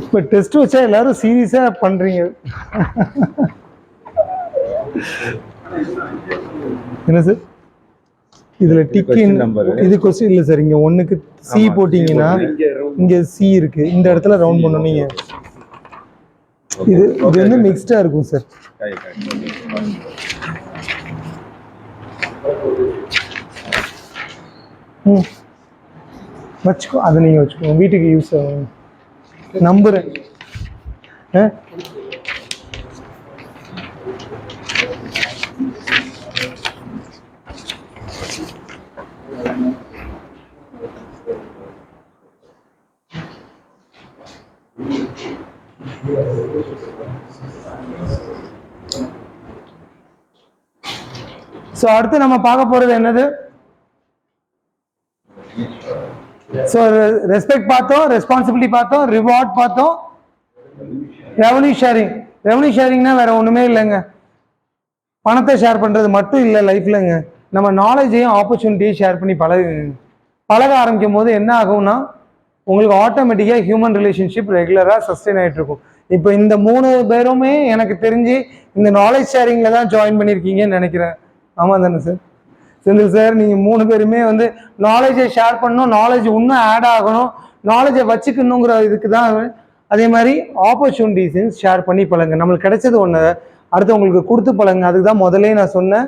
இப்போ டெஸ்ட் வச்சா எல்லாரும் சீரியஸாக பண்ணுறீங்க. என்ன சார் இதில் டிக்கின் இது கொஸ்டின் இல்லை சார். இங்கே 1க்கு சி போட்டிங்கன்னா இங்கே சி இருக்குது, இந்த இடத்துல ரவுண்ட் பண்ணணும் நீங்கள். இது வந்து மிக்ஸ்டாக இருக்கும் சார். வச்சுக்கோ, அதை நீங்கள் வச்சுக்கோங்க, வீட்டுக்கு யூஸ் ஆகும். நம்புறேன். ஸோ அடுத்து நம்ம பார்க்க போறது என்னது? ஸோ ரெஸ்பெக்ட் பார்த்தோம், ரெஸ்பான்சிபிலிட்டி பார்த்தோம், ரிவார்ட் பார்த்தோம், ரெவன்யூ ஷேரிங். ரெவன்யூ ஷேரிங்னா வேற ஒண்ணுமே இல்லைங்க, பணத்தை ஷேர் பண்றது மட்டும் இல்லை லைஃப்லங்க. நம்ம நாலேஜையும் ஆப்பர்ச்சுனிட்டியும் ஷேர் பண்ணி பழக ஆரம்பிக்கும் போது என்ன ஆகும்னா உங்களுக்கு ஆட்டோமேட்டிக்காக ஹியூமன் ரிலேஷன்ஷிப் ரெகுலராக சஸ்டெயின் ஆகிட்டு இருக்கும். இப்போ இந்த 3 பேருமே எனக்கு தெரிஞ்சு இந்த நாலேஜ் ஷேரிங்கில் தான் ஜாயின் பண்ணியிருக்கீங்கன்னு நினைக்கிறேன். ஆமாம் தானே சார்? செந்தில் சார், நீங்கள் 3 பேருமே வந்து நாலேஜை ஷேர் பண்ணணும், நாலேஜ் இன்னும் ஆட் ஆகணும், நாலேஜை வச்சுக்கணுங்கிற இதுக்கு தான். அதே மாதிரி ஆப்பர்ச்சுனிட்டிஸையும் ஷேர் பண்ணி பழங்க. நம்மளுக்கு கிடைச்சது ஒன்று அடுத்தவங்களுக்கு கொடுத்து பழங்க. அதுக்கு தான் முதலே நான் சொன்னேன்,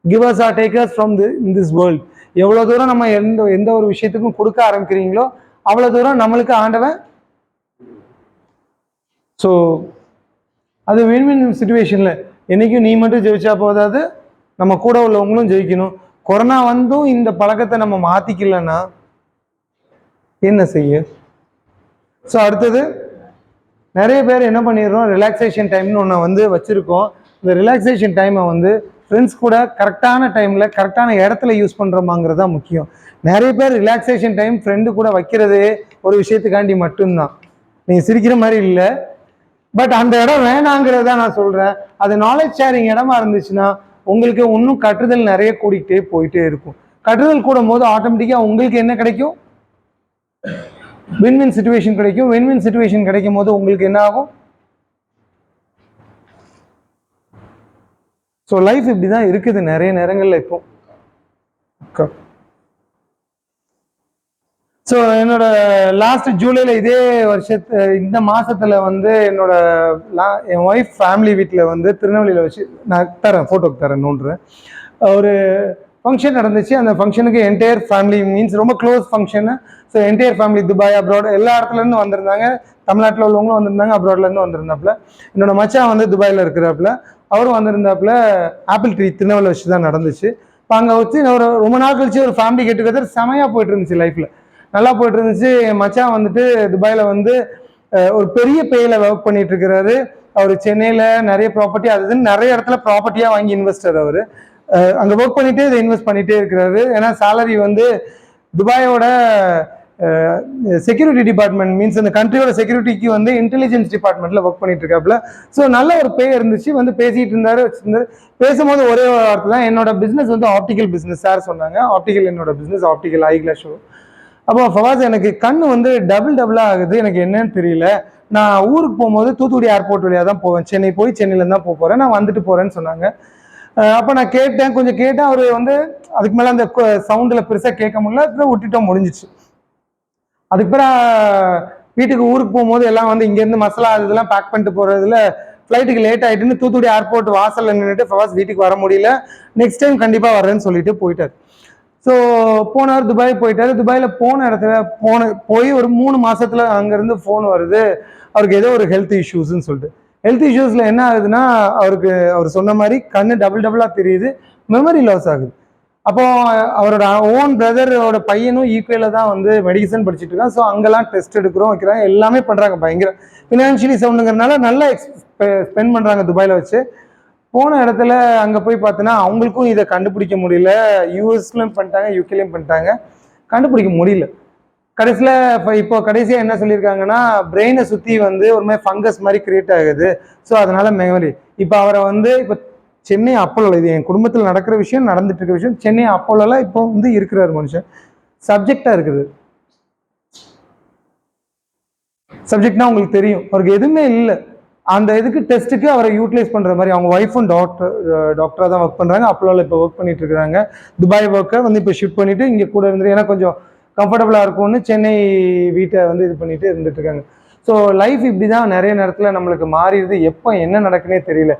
givers are takers from in this world. எவ்வளோ தூரம் நம்ம எந்த ஒரு விஷயத்துக்கும் கொடுக்க ஆரம்பிக்கிறீங்களோ அவ்வளோ தூரம் நம்மளுக்கு ஆண்டவன். ஸோ அது வின்-வின் சுச்சுவேஷனில் என்றைக்கும் நீ மட்டும் ஜெயிச்சா போதாது, நம்ம கூட உள்ளவங்களும் ஜெயிக்கணும். கொரோனா வந்தும் இந்த பழக்கத்தை நம்ம மாற்றிக்கலன்னா என்ன செய்ய? ஸோ அடுத்தது நிறைய பேர் என்ன பண்ணிடுறோம், ரிலாக்ஸேஷன் டைம்னு ஒன்று வந்து வச்சுருக்கோம். இந்த ரிலாக்ஸேஷன் டைமை வந்து ஃப்ரெண்ட்ஸ் கூட கரெக்டான டைமில் கரெக்டான இடத்துல யூஸ் பண்ணுறோமாங்கிறது தான் முக்கியம். நிறைய பேர் ரிலாக்ஸேஷன் டைம் ஃப்ரெண்டு கூட வைக்கிறதே ஒரு விஷயத்துக்காண்டி மட்டும்தான். நீங்கள் சிரிக்கிற மாதிரி இல்லை, பட் அந்த இடம் வேணாங்கிறது தான் நான் சொல்கிறேன். அது நாலேஜ் ஷேரிங் இடமா இருந்துச்சுன்னா உங்களுக்கு இன்னும் கட்டுதல் நிறைய கூடிக்கிட்டே போயிட்டே இருக்கும். கட்டுதல் கூடும் போது ஆட்டோமேட்டிக்காக உங்களுக்கு என்ன கிடைக்கும்? வின்-வின் சுச்சுவேஷன் கிடைக்கும். வின்-வின் சுச்சுவேஷன் கிடைக்கும் போது உங்களுக்கு என்ன ஆகும்? ஸோ லைஃப் இப்படி தான் இருக்குது நிறைய நேரங்களில் இப்போ. ஸோ என்னோட லாஸ்ட் ஜூலையில் இதே இந்த மாதத்தில் வந்து என் ஒய்ஃப் ஃபேமிலி வீட்டில் வந்து திருநெல்வேலியில் வச்சு நான் தரேன், ஃபோட்டோக்கு தரேன், நோண்டுறேன். ஒரு ஃபங்க்ஷன் நடந்துச்சு. அந்த ஃபங்க்ஷனுக்கு என்டையர் ஃபேமிலி மீன்ஸ் ரொம்ப close function. So entire family Dubai, abroad எல்லா இடத்துலேருந்து வந்திருந்தாங்க. தமிழ்நாட்டில் உள்ளவங்களும் வந்திருந்தாங்க, அப்ராட்லேருந்து வந்திருந்தாப்புல. என்னோட மச்சான் வந்து துபாயில் இருக்கிறாப்புல, அவரும் வந்திருந்தாப்புல. ஆப்பிள் ட்ரீ திருநெல்வேலி வச்சு தான் நடந்துச்சு. இப்போ அங்கே வச்சு ரொம்ப நாள் கழிச்சு ஒரு ஃபேமிலி கெட் டுகெதர் செமையாக போயிட்டு இருந்துச்சு. லைஃப்பில் நல்லா போயிட்டு இருந்துச்சு. என் மச்சான் வந்துட்டு துபாயில் வந்து ஒரு பெரிய பேயில் ஒர்க் பண்ணிட்டு இருக்கிறாரு. அவர் சென்னையில் நிறைய ப்ராப்பர்ட்டி அதுன்னு நிறைய இடத்துல ப்ராப்பர்ட்டியாக வாங்கி இன்வெஸ்டர். அவர் அங்கே ஒர்க் பண்ணிட்டே இதை இன்வெஸ்ட் பண்ணிகிட்டே இருக்கிறாரு. ஏன்னா சேலரி வந்து துபாயோட செக்யூரிட்டி டிபார்ட்மெண்ட் மீன்ஸ் அந்த கண்ட்ரியோட செக்யூரிட்டிக்கு வந்து இன்டெலிஜென்ஸ் டிபார்ட்மெண்ட்டில் ஒர்க் பண்ணிட்டு இருக்காப்புல. ஸோ நல்ல ஒரு பே இருந்துச்சு. வந்து பேசிகிட்டு இருந்தார், வச்சுருந்தாரு. பேசும்போது ஒரே வார்த்தை தான், என்னோட பிஸ்னஸ் வந்து ஆப்டிக்கல் பிஸ்னஸ் சார் சொன்னாங்க. ஆப்டிக்கல் என்னோட பிஸ்னஸ் ஆப்டிக்கல் ஐ கிளாஸ் ஷோ. அப்போ ஃபவாஸ் எனக்கு கண் வந்து டபுளாக ஆகுது, எனக்கு என்னன்னு தெரியல. நான் ஊருக்கு போகும்போது தூத்துக்குடி ஏர்போர்ட் வழியாக தான் போவேன். சென்னை போய் சென்னையிலேருந்து தான் போகிறேன், நான் வந்துட்டு போகிறேன்னு சொன்னாங்க. அப்போ நான் கேட்டேன், கொஞ்சம் கேட்டேன். அவர் வந்து அதுக்கு மேலே அந்த சவுண்டில் பெருசாக கேட்க முடியல, அப்புறம் விட்டுட்டோம், முடிஞ்சிச்சு. அதுக்கு பிறகு வீட்டுக்கு ஊருக்கு போகும்போது எல்லாம் வந்து இங்கேருந்து மசாலா இதெல்லாம் பேக் பண்ணிட்டு போகிறதுல ஃப்ளைட்டுக்கு லேட் ஆகிட்டுன்னு தூத்துக்குடி ஏர்போர்ட் வாசலில் நின்றுட்டு ஃபவாஸ் வீட்டுக்கு வர முடியல, நெக்ஸ்ட் டைம் கண்டிப்பாக வரேன்னு சொல்லிட்டு போயிட்டார். ஸோ போனவர் துபாய் போயிட்டாரு. துபாயில் போன இடத்துல போய் ஒரு 3 மாசத்துல அங்கேருந்து ஃபோன் வருது, அவருக்கு ஏதோ ஒரு ஹெல்த் இஷ்யூஸ்ன்னு சொல்லிட்டு. ஹெல்த் இஷ்யூஸில் என்ன ஆகுதுன்னா, அவர் சொன்ன மாதிரி கண்ணு டபுளாக தெரியுது, மெமரி லாஸ் ஆகுது. அப்போ அவரோட ஓன் பிரதரோட பையனும் ஈக்குவலாக தான் வந்து மெடிசன் படிச்சுட்டு இருக்கான். ஸோ அங்கெல்லாம் டெஸ்ட் எடுக்கிறோம், வைக்கிறாங்க, எல்லாமே பண்ணுறாங்க. பயங்கர ஃபினான்ஷியலி சவுண்டுங்கிறதுனால நல்லா ஸ்பெண்ட் பண்ணுறாங்க துபாயில் வச்சு. போன இடத்துல அங்கே போய் பார்த்தோன்னா அவங்களுக்கும் இதை கண்டுபிடிக்க முடியல. யூஎஸ்லையும் பண்ணிட்டாங்க, யூகேலையும் பண்ணிட்டாங்க, கண்டுபிடிக்க முடியல. கடைசியில் இப்போ கடைசியாக என்ன சொல்லியிருக்காங்கன்னா, பிரெயினை சுற்றி வந்து ஒரு மாதிரி ஃபங்கஸ் மாதிரி கிரியேட் ஆகுது. ஸோ அதனால மெமரி. இப்போ அவரை வந்து இப்போ சென்னை அப்போலோவில், இது என் குடும்பத்தில் நடக்கிற விஷயம், நடந்துட்டு இருக்கிற விஷயம், சென்னை அப்போலோவில் இப்போ வந்து இருக்கிறார் மனுஷன். சப்ஜெக்டாக இருக்குது. சப்ஜெக்ட்னா உங்களுக்கு தெரியும், அவருக்கு எதுவுமே இல்லை. அந்த இதுக்கு டெஸ்ட்டுக்கு அவரை யூட்டிலைஸ் பண்ணுற மாதிரி அவங்க ஒய்ஃபும் டாக்டராக தான் ஒர்க் பண்ணுறாங்க. அப்போலோவில் இப்போ ஒர்க் பண்ணிட்டு இருக்கிறாங்க. துபாய் ஒர்க்கை வந்து இப்போ ஷிஃப்ட் பண்ணிவிட்டு இங்கே கூட இருந்து, ஏன்னா கொஞ்சம் கம்ஃபர்டபுளாக இருக்கும்னு சென்னை வீட்டை வந்து இது பண்ணிட்டு இருந்துட்டு இருக்காங்க. ஸோ லைஃப் இப்படி தான் நிறைய நேரத்தில் நம்மளுக்கு மாறிடுது. எப்போ என்ன நடக்குன்னே தெரியல.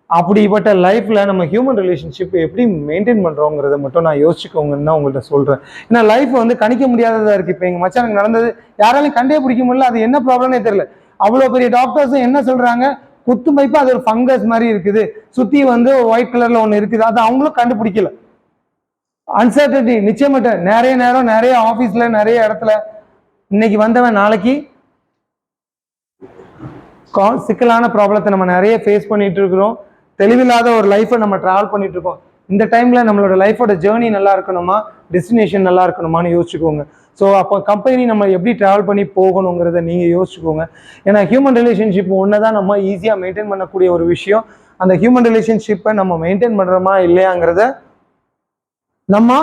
அப்படிப்பட்ட லைஃப்பில் நம்ம ஹியூமன் ரிலேஷன்ஷிப் எப்படி மெயின்டைன் பண்ணுறோங்கிறத மட்டும் நான் யோசிச்சுக்கோங்கன்னு தான் உங்கள்கிட்ட சொல்கிறேன். ஏன்னா லைஃப் வந்து கணிக்க முடியாததாக இருக்குது. இப்போ எங்கள் மச்சானுக்கு நடந்தது யாராலையும் கண்டே பிடிக்க முடியல, அது என்ன ப்ராப்ளம்னே தெரியல. அவ்வளோ பெரிய டாக்டர்ஸும் என்ன சொல்கிறாங்க, குத்து மதிப்பு அது ஒரு ஃபங்கஸ் மாதிரி இருக்குது, சுற்றி வந்து ஒயிட் கலரில் ஒன்று இருக்குது, அது அவங்களும் கண்டுபிடிக்கல. அன்சர்டனிட்டி நிச்சயமற்ற நிறைய நேரம் நிறைய ஆஃபீஸில் நிறைய இடத்துல இன்னைக்கு வந்தவன் நாளைக்கு சிக்கலான ப்ராப்ளத்தை நம்ம நிறைய ஃபேஸ் பண்ணிட்டு இருக்கிறோம். தெளிவில்லாத ஒரு லைஃப்பை நம்ம ட்ராவல் பண்ணிட்டு இருக்கோம். இந்த டைமில் நம்மளோட லைஃபோட ஜேர்னி நல்லா இருக்கணுமா, டெஸ்டினேஷன் நல்லா இருக்கணுமான்னு யோசிச்சுக்கோங்க. ஸோ அப்போ கம்பெனி நம்ம எப்படி ட்ராவல் பண்ணி போகணுங்கிறத நீங்கள் யோசிச்சுக்கோங்க. ஏன்னா ஹியூமன் ரிலேஷன்ஷிப் ஒன்று தான் நம்ம ஈஸியாக மெயின்டைன் பண்ணக்கூடிய ஒரு விஷயம். அந்த ஹியூமன் ரிலேஷன்ஷிப்பை நம்ம மெயின்டைன் பண்ணுறோமா இல்லையாங்கிறத நம்ம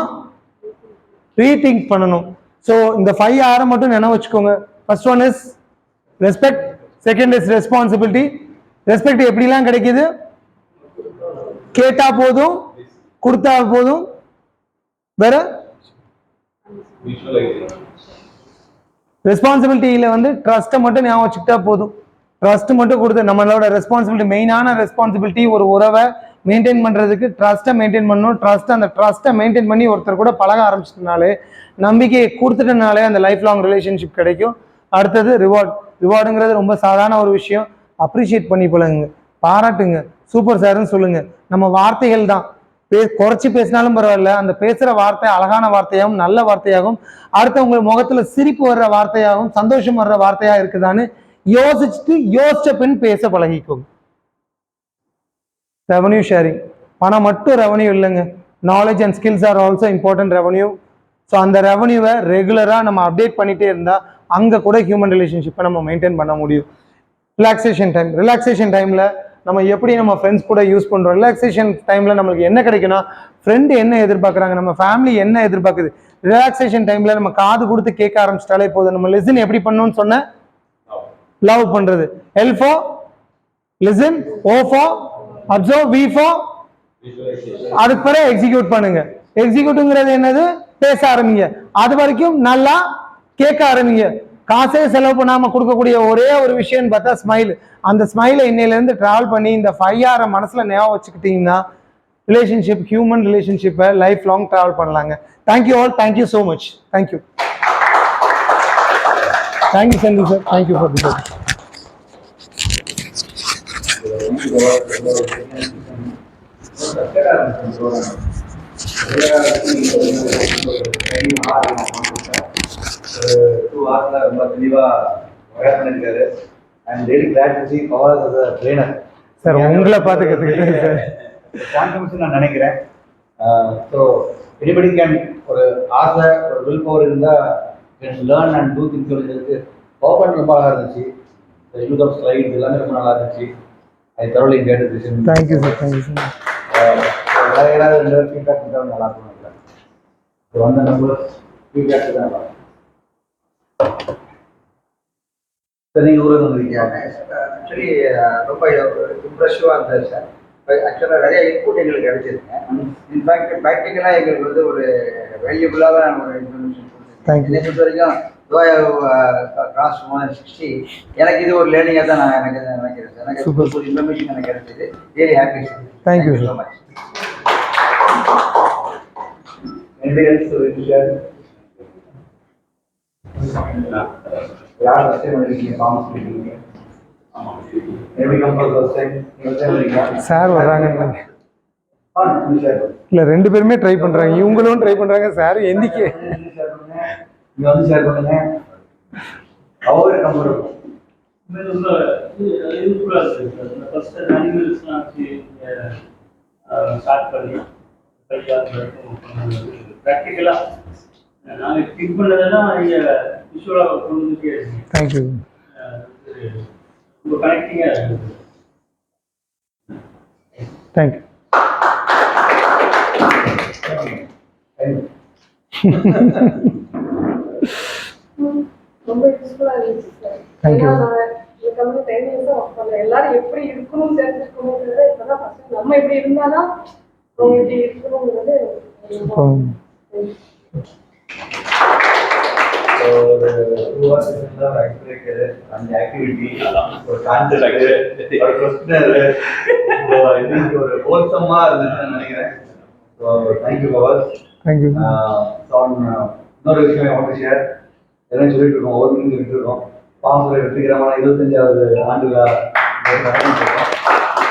ரீதிங்க் பண்ணணும். ஸோ இந்த 5 R மட்டும் நினைவு வச்சுக்கோங்க. First one is respect, second is responsibility. Respect எப்படிலாம் கிடைக்குது, கேட்டா போதும், கொடுத்தா போதும், வேற ரெஸ்பான்சிபிலிட்டியில வந்து ட்ரஸ்ட்டை மட்டும் ஞாபகம் வச்சுக்கிட்டா போதும். ட்ரஸ்ட் மட்டும் கொடுத்து நம்மளோட ரெஸ்பான்சிபிலிட்டி, மெயினான ரெஸ்பான்சிபிலிட்டி ஒரு உறவை மெயின்டைன் பண்ணுறதுக்கு ட்ரஸ்ட்டை மெயின்டைன் பண்ணணும். அந்த ட்ரஸ்ட்டை மெயின்டைன் பண்ணி ஒருத்தர் கூட பழக ஆரம்பிச்சிட்டனாலே, நம்பிக்கையை கொடுத்துட்டனாலே அந்த லைஃப் லாங் ரிலேஷன்ஷிப் கிடைக்கும். அடுத்தது ரிவார்டுங்கிறது ரொம்ப சாதாரண ஒரு விஷயம். அப்ரிஷியேட் பண்ணி பழகுங்க, பாராட்டுங்க, சூப்பர் சார்ன்னு சொல்லுங்க. நம்ம வார்த்தைகள் தான் குறைச்சி பேசினாலும் பரவாயில்ல, அந்த பேசுகிற வார்த்தை அழகான வார்த்தையாகவும் நல்ல வார்த்தையாகவும் அடுத்தவங்க முகத்தில் சிரிப்பு வர்ற வார்த்தையாகவும் சந்தோஷம் வர்ற வார்த்தையாக இருக்குதான்னு யோசிச்ச பின் பேச பழகிக்கோங்க. ரெவன்யூ ஷேரிங், பணம் மட்டும் ரெவன்யூ இல்லைங்க, knowledge and skills are also important revenue. So அந்த ரெவன்யூவை ரெகுலராக நம்ம அப்டேட் பண்ணிகிட்டே இருந்தால் அங்கே கூட ஹியூமன் ரிலேஷன்ஷிப்பை நம்ம மெயின்டைன் பண்ண முடியும். ரிலாக்ஸேஷன் டைமில் நம்ம எப்படி நம்ம ஃப்ரெண்ட்ஸ் கூட யூஸ் பண்ணுறோம். ரிலாக்ஸேஷன் டைமில் நம்மளுக்கு என்ன கிடைக்குன்னா, ஃப்ரெண்டு என்ன எதிர்பார்க்குறாங்க, நம்ம ஃபேமிலி என்ன எதிர்பார்க்குது. ரிலாக்ஸேஷன் டைமில் நம்ம காது கொடுத்து கேட்க ஆரம்பிச்சிட்டாலே போதும். நம்ம லிசன் எப்படி பண்ணணும்னு சொன்ன, லவ் பண்ணுறது. L for listen, O for observe, V for அதுக்கு பிறகு எக்ஸிக்யூட் பண்ணுங்க. எக்ஸிக்யூட்டுங்கிறது என்னது, பேச ஆரம்பிங்க. அது வரைக்கும் நல்லா கேட்க ஆரம்பிங்க. காசே செலவு பண்ணாம கொடுக்கக்கூடிய ஒரே ஒரு விஷயம்னு பார்த்தா ஸ்மைல். அந்த ஸ்மைலை இன்னையிலேருந்து டிராவல் பண்ணி இந்த 5R மனசுல ஞாபகம் வச்சுக்கிட்டீங்கன்னா ரிலேஷன்ஷிப், ஹியூமன் ரிலேஷன்ஷிப்பை லைஃப் லாங் டிராவல் பண்ணலாங்க. Thank you all, thank you so much. Thank you. Thank you சந்தி சார், தேங்க்யூ ஃபார் திஸ்.
ரொம்ப தெளிவா பண்ணிருக்காரு. I'm really glad to see Pawar as a trainer.
Sir உங்களை பார்த்து கற்றுக்கிட்டேன் சார்.
கான்ட்ரிபியூஷன் நான் நினைக்கிறேன். ஸோ எனிபடி கேன், ஒரு ஆசை, ஒரு வில் பவர் இருந்தால் can learn and do things. சொல்லிருக்கு பவர் பாயிண்ட் ரொம்ப அழகாக இருந்துச்சு. யூஸ் ஆஃப் ஸ்லைட்ஸ் எல்லாமே ரொம்ப நல்லா இருந்துச்சு. I thoroughly enjoyed this.
Thank you sir, thank you sir.
வேறு ஏதாவது ரெண்டு ஃபீட்பேக் கொடுத்தாலும் நல்லா இருக்கும் நினைக்கிறேன். ஸோ வந்த நம்பர்ஸ் ஃபீட்பேக் தான் நல்லா இருக்கும். சார் நீங்கள் ஊரில் வந்துருக்கீங்க.
ஆக்சுவலி ரொம்ப இம்ப்ரெசிவாக இருந்தது சார். ஆக்சுவலாக நிறைய இன்புட் எங்களுக்கு கிடைச்சிருங்க. இன்ஃபேக்ட் ப்ராக்டிக்கலாக எங்களுக்கு வந்து ஒரு வேல்யூபுளாக ஒரு இன்ஃபர்மேஷன் கொடுத்துருக்கேன். என்னை பொறுத்த வரைக்கும் கிராஸ் 160 எனக்கு இது ஒரு லேர்னிங்காக தான் நான் எனக்கு நினைக்கிறேன் சார். எனக்கு ஒரு இன்ஃபர்மேஷன் எனக்கு கிடைச்சது. Really happy sir.
Thank you
so much.
Anybody else to share? யார் ஃபர்ஸ்ட் டைம் வந்திருக்கீங்க காமர்ஸ் மீட்டிங்க்கு? எப்படி compel first time first time வந்திருக்கீங்க?
சார் வர்றாங்க. இல்லை, ரெண்டு பேருமே ட்ரை பண்ணுறாங்க. இவங்களும் ட்ரை பண்ணுறாங்க. சார் எந்திக்க
இங்கே வந்து ஷேர் பண்ணுங்க. அவர் கம்ஃபர்டபுள்.
ஸ்டார்ட் பண்ணி ப்ராக்டிக்கலாக நாங்கள் திங்க் பண்ணதெல்லாம் இங்கே விஷுவலாக கொண்டு வந்துட்டே இருக்கீங்க.
தேங்க்யூ.
ரொம்ப கனெக்டிங்காக இருக்குது.
தேங்க்யூ.
ரொம்ப யூஸ்ஃபுல்லா இருந்துச்சு சார்.
Thank you.
ஏன்னா எனக்கு வந்து 10 இயர்ஸா ஒர்க் பண்ணேன். எல்லாரும் எப்படி இருக்கணும்னு தெரிஞ்சுக்கணுங்கிறத இப்பதான் ஃபர்ஸ்ட் நம்ம எப்படி இருந்தாதான் அவங்க எப்படி இருக்கணுங்கிறது
ஒரு 2 hours இருந்தா ஒரு ஐஸ் பிரேக்கர், அந்த ஆக்டிவிட்டி, ஒரு கான்செப்ட், ஒரு கொஸ்டினர், இன்னைக்கு ஒரு ஹோல்சமா இருந்துச்சுன்னு நினைக்கிறேன். So thank you power.
தேங்க்யூ.
இன்னொரு விஷயம் ஐ வாண்ட் டு ஷேர். எல்லாம் சொல்லிட்டு இருக்கோம், ஒரு மீட்டிங் விட்டுருக்கோம். பாம்புரை வெற்றிகரமான 25வது ஆண்டு விழா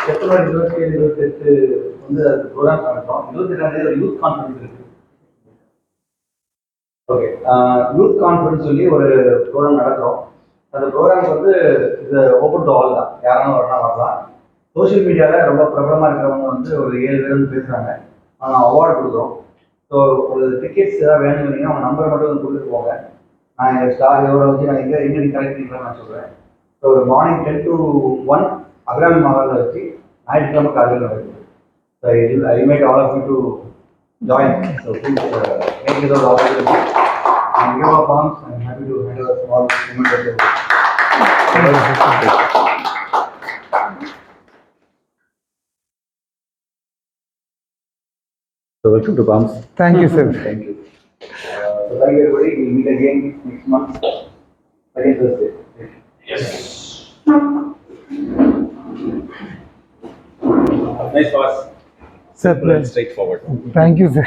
செப்டம்பர் 27, 28 வந்து அதுக்கு ப்ரோக்ராம் நடத்தோம். 28ஆம் தேதி யூத் கான்ஃபரன்ஸ் இருக்கு. ஓகே, யூத் கான்ஃபரன்ஸ் சொல்லி ஒரு ப்ரோக்ராம் நடத்துகிறோம். அந்த ப்ரோக்ராம் வந்து இது ஓப்பன் டு ஆல் தான், யாராலும் வரலாம். சோஷியல் மீடியாவில் ரொம்ப பிரபலமாக இருக்கிறவங்க வந்து ஒரு 7 பேர் வந்து பேசுகிறாங்க. அவார்டு கொடுக்குறோம். ஸோ ஒரு டிக்கெட்ஸ் ஏதாவது வேணும்னீங்கன்னா அவங்க நம்பரை மட்டும் வந்து கொடுத்துட்டு போங்க. நான் எங்கள் ஸ்டார் எவ்வளோ வச்சு நான் எங்கே கலெக்ட் பண்ணிக்கலாம் நான் சொல்கிறேன். ஸோ ஒரு மார்னிங் 10 to 1 அபிராமி மகாலில் வச்சு ஞாயிற்றுக்கிழமை காலையில் நடக்குது. So I made all of you to join. So make it ஒரு opportunity. And give our palms. I'm happy to hand over a small moment of your. So welcome to Palms.
Thank you, sir.
Thank you. So thank you everybody. We'll meet again next month. Again Thursday.
Yes. Nice boss.
Sir,
Straightforward.
thank you, sir.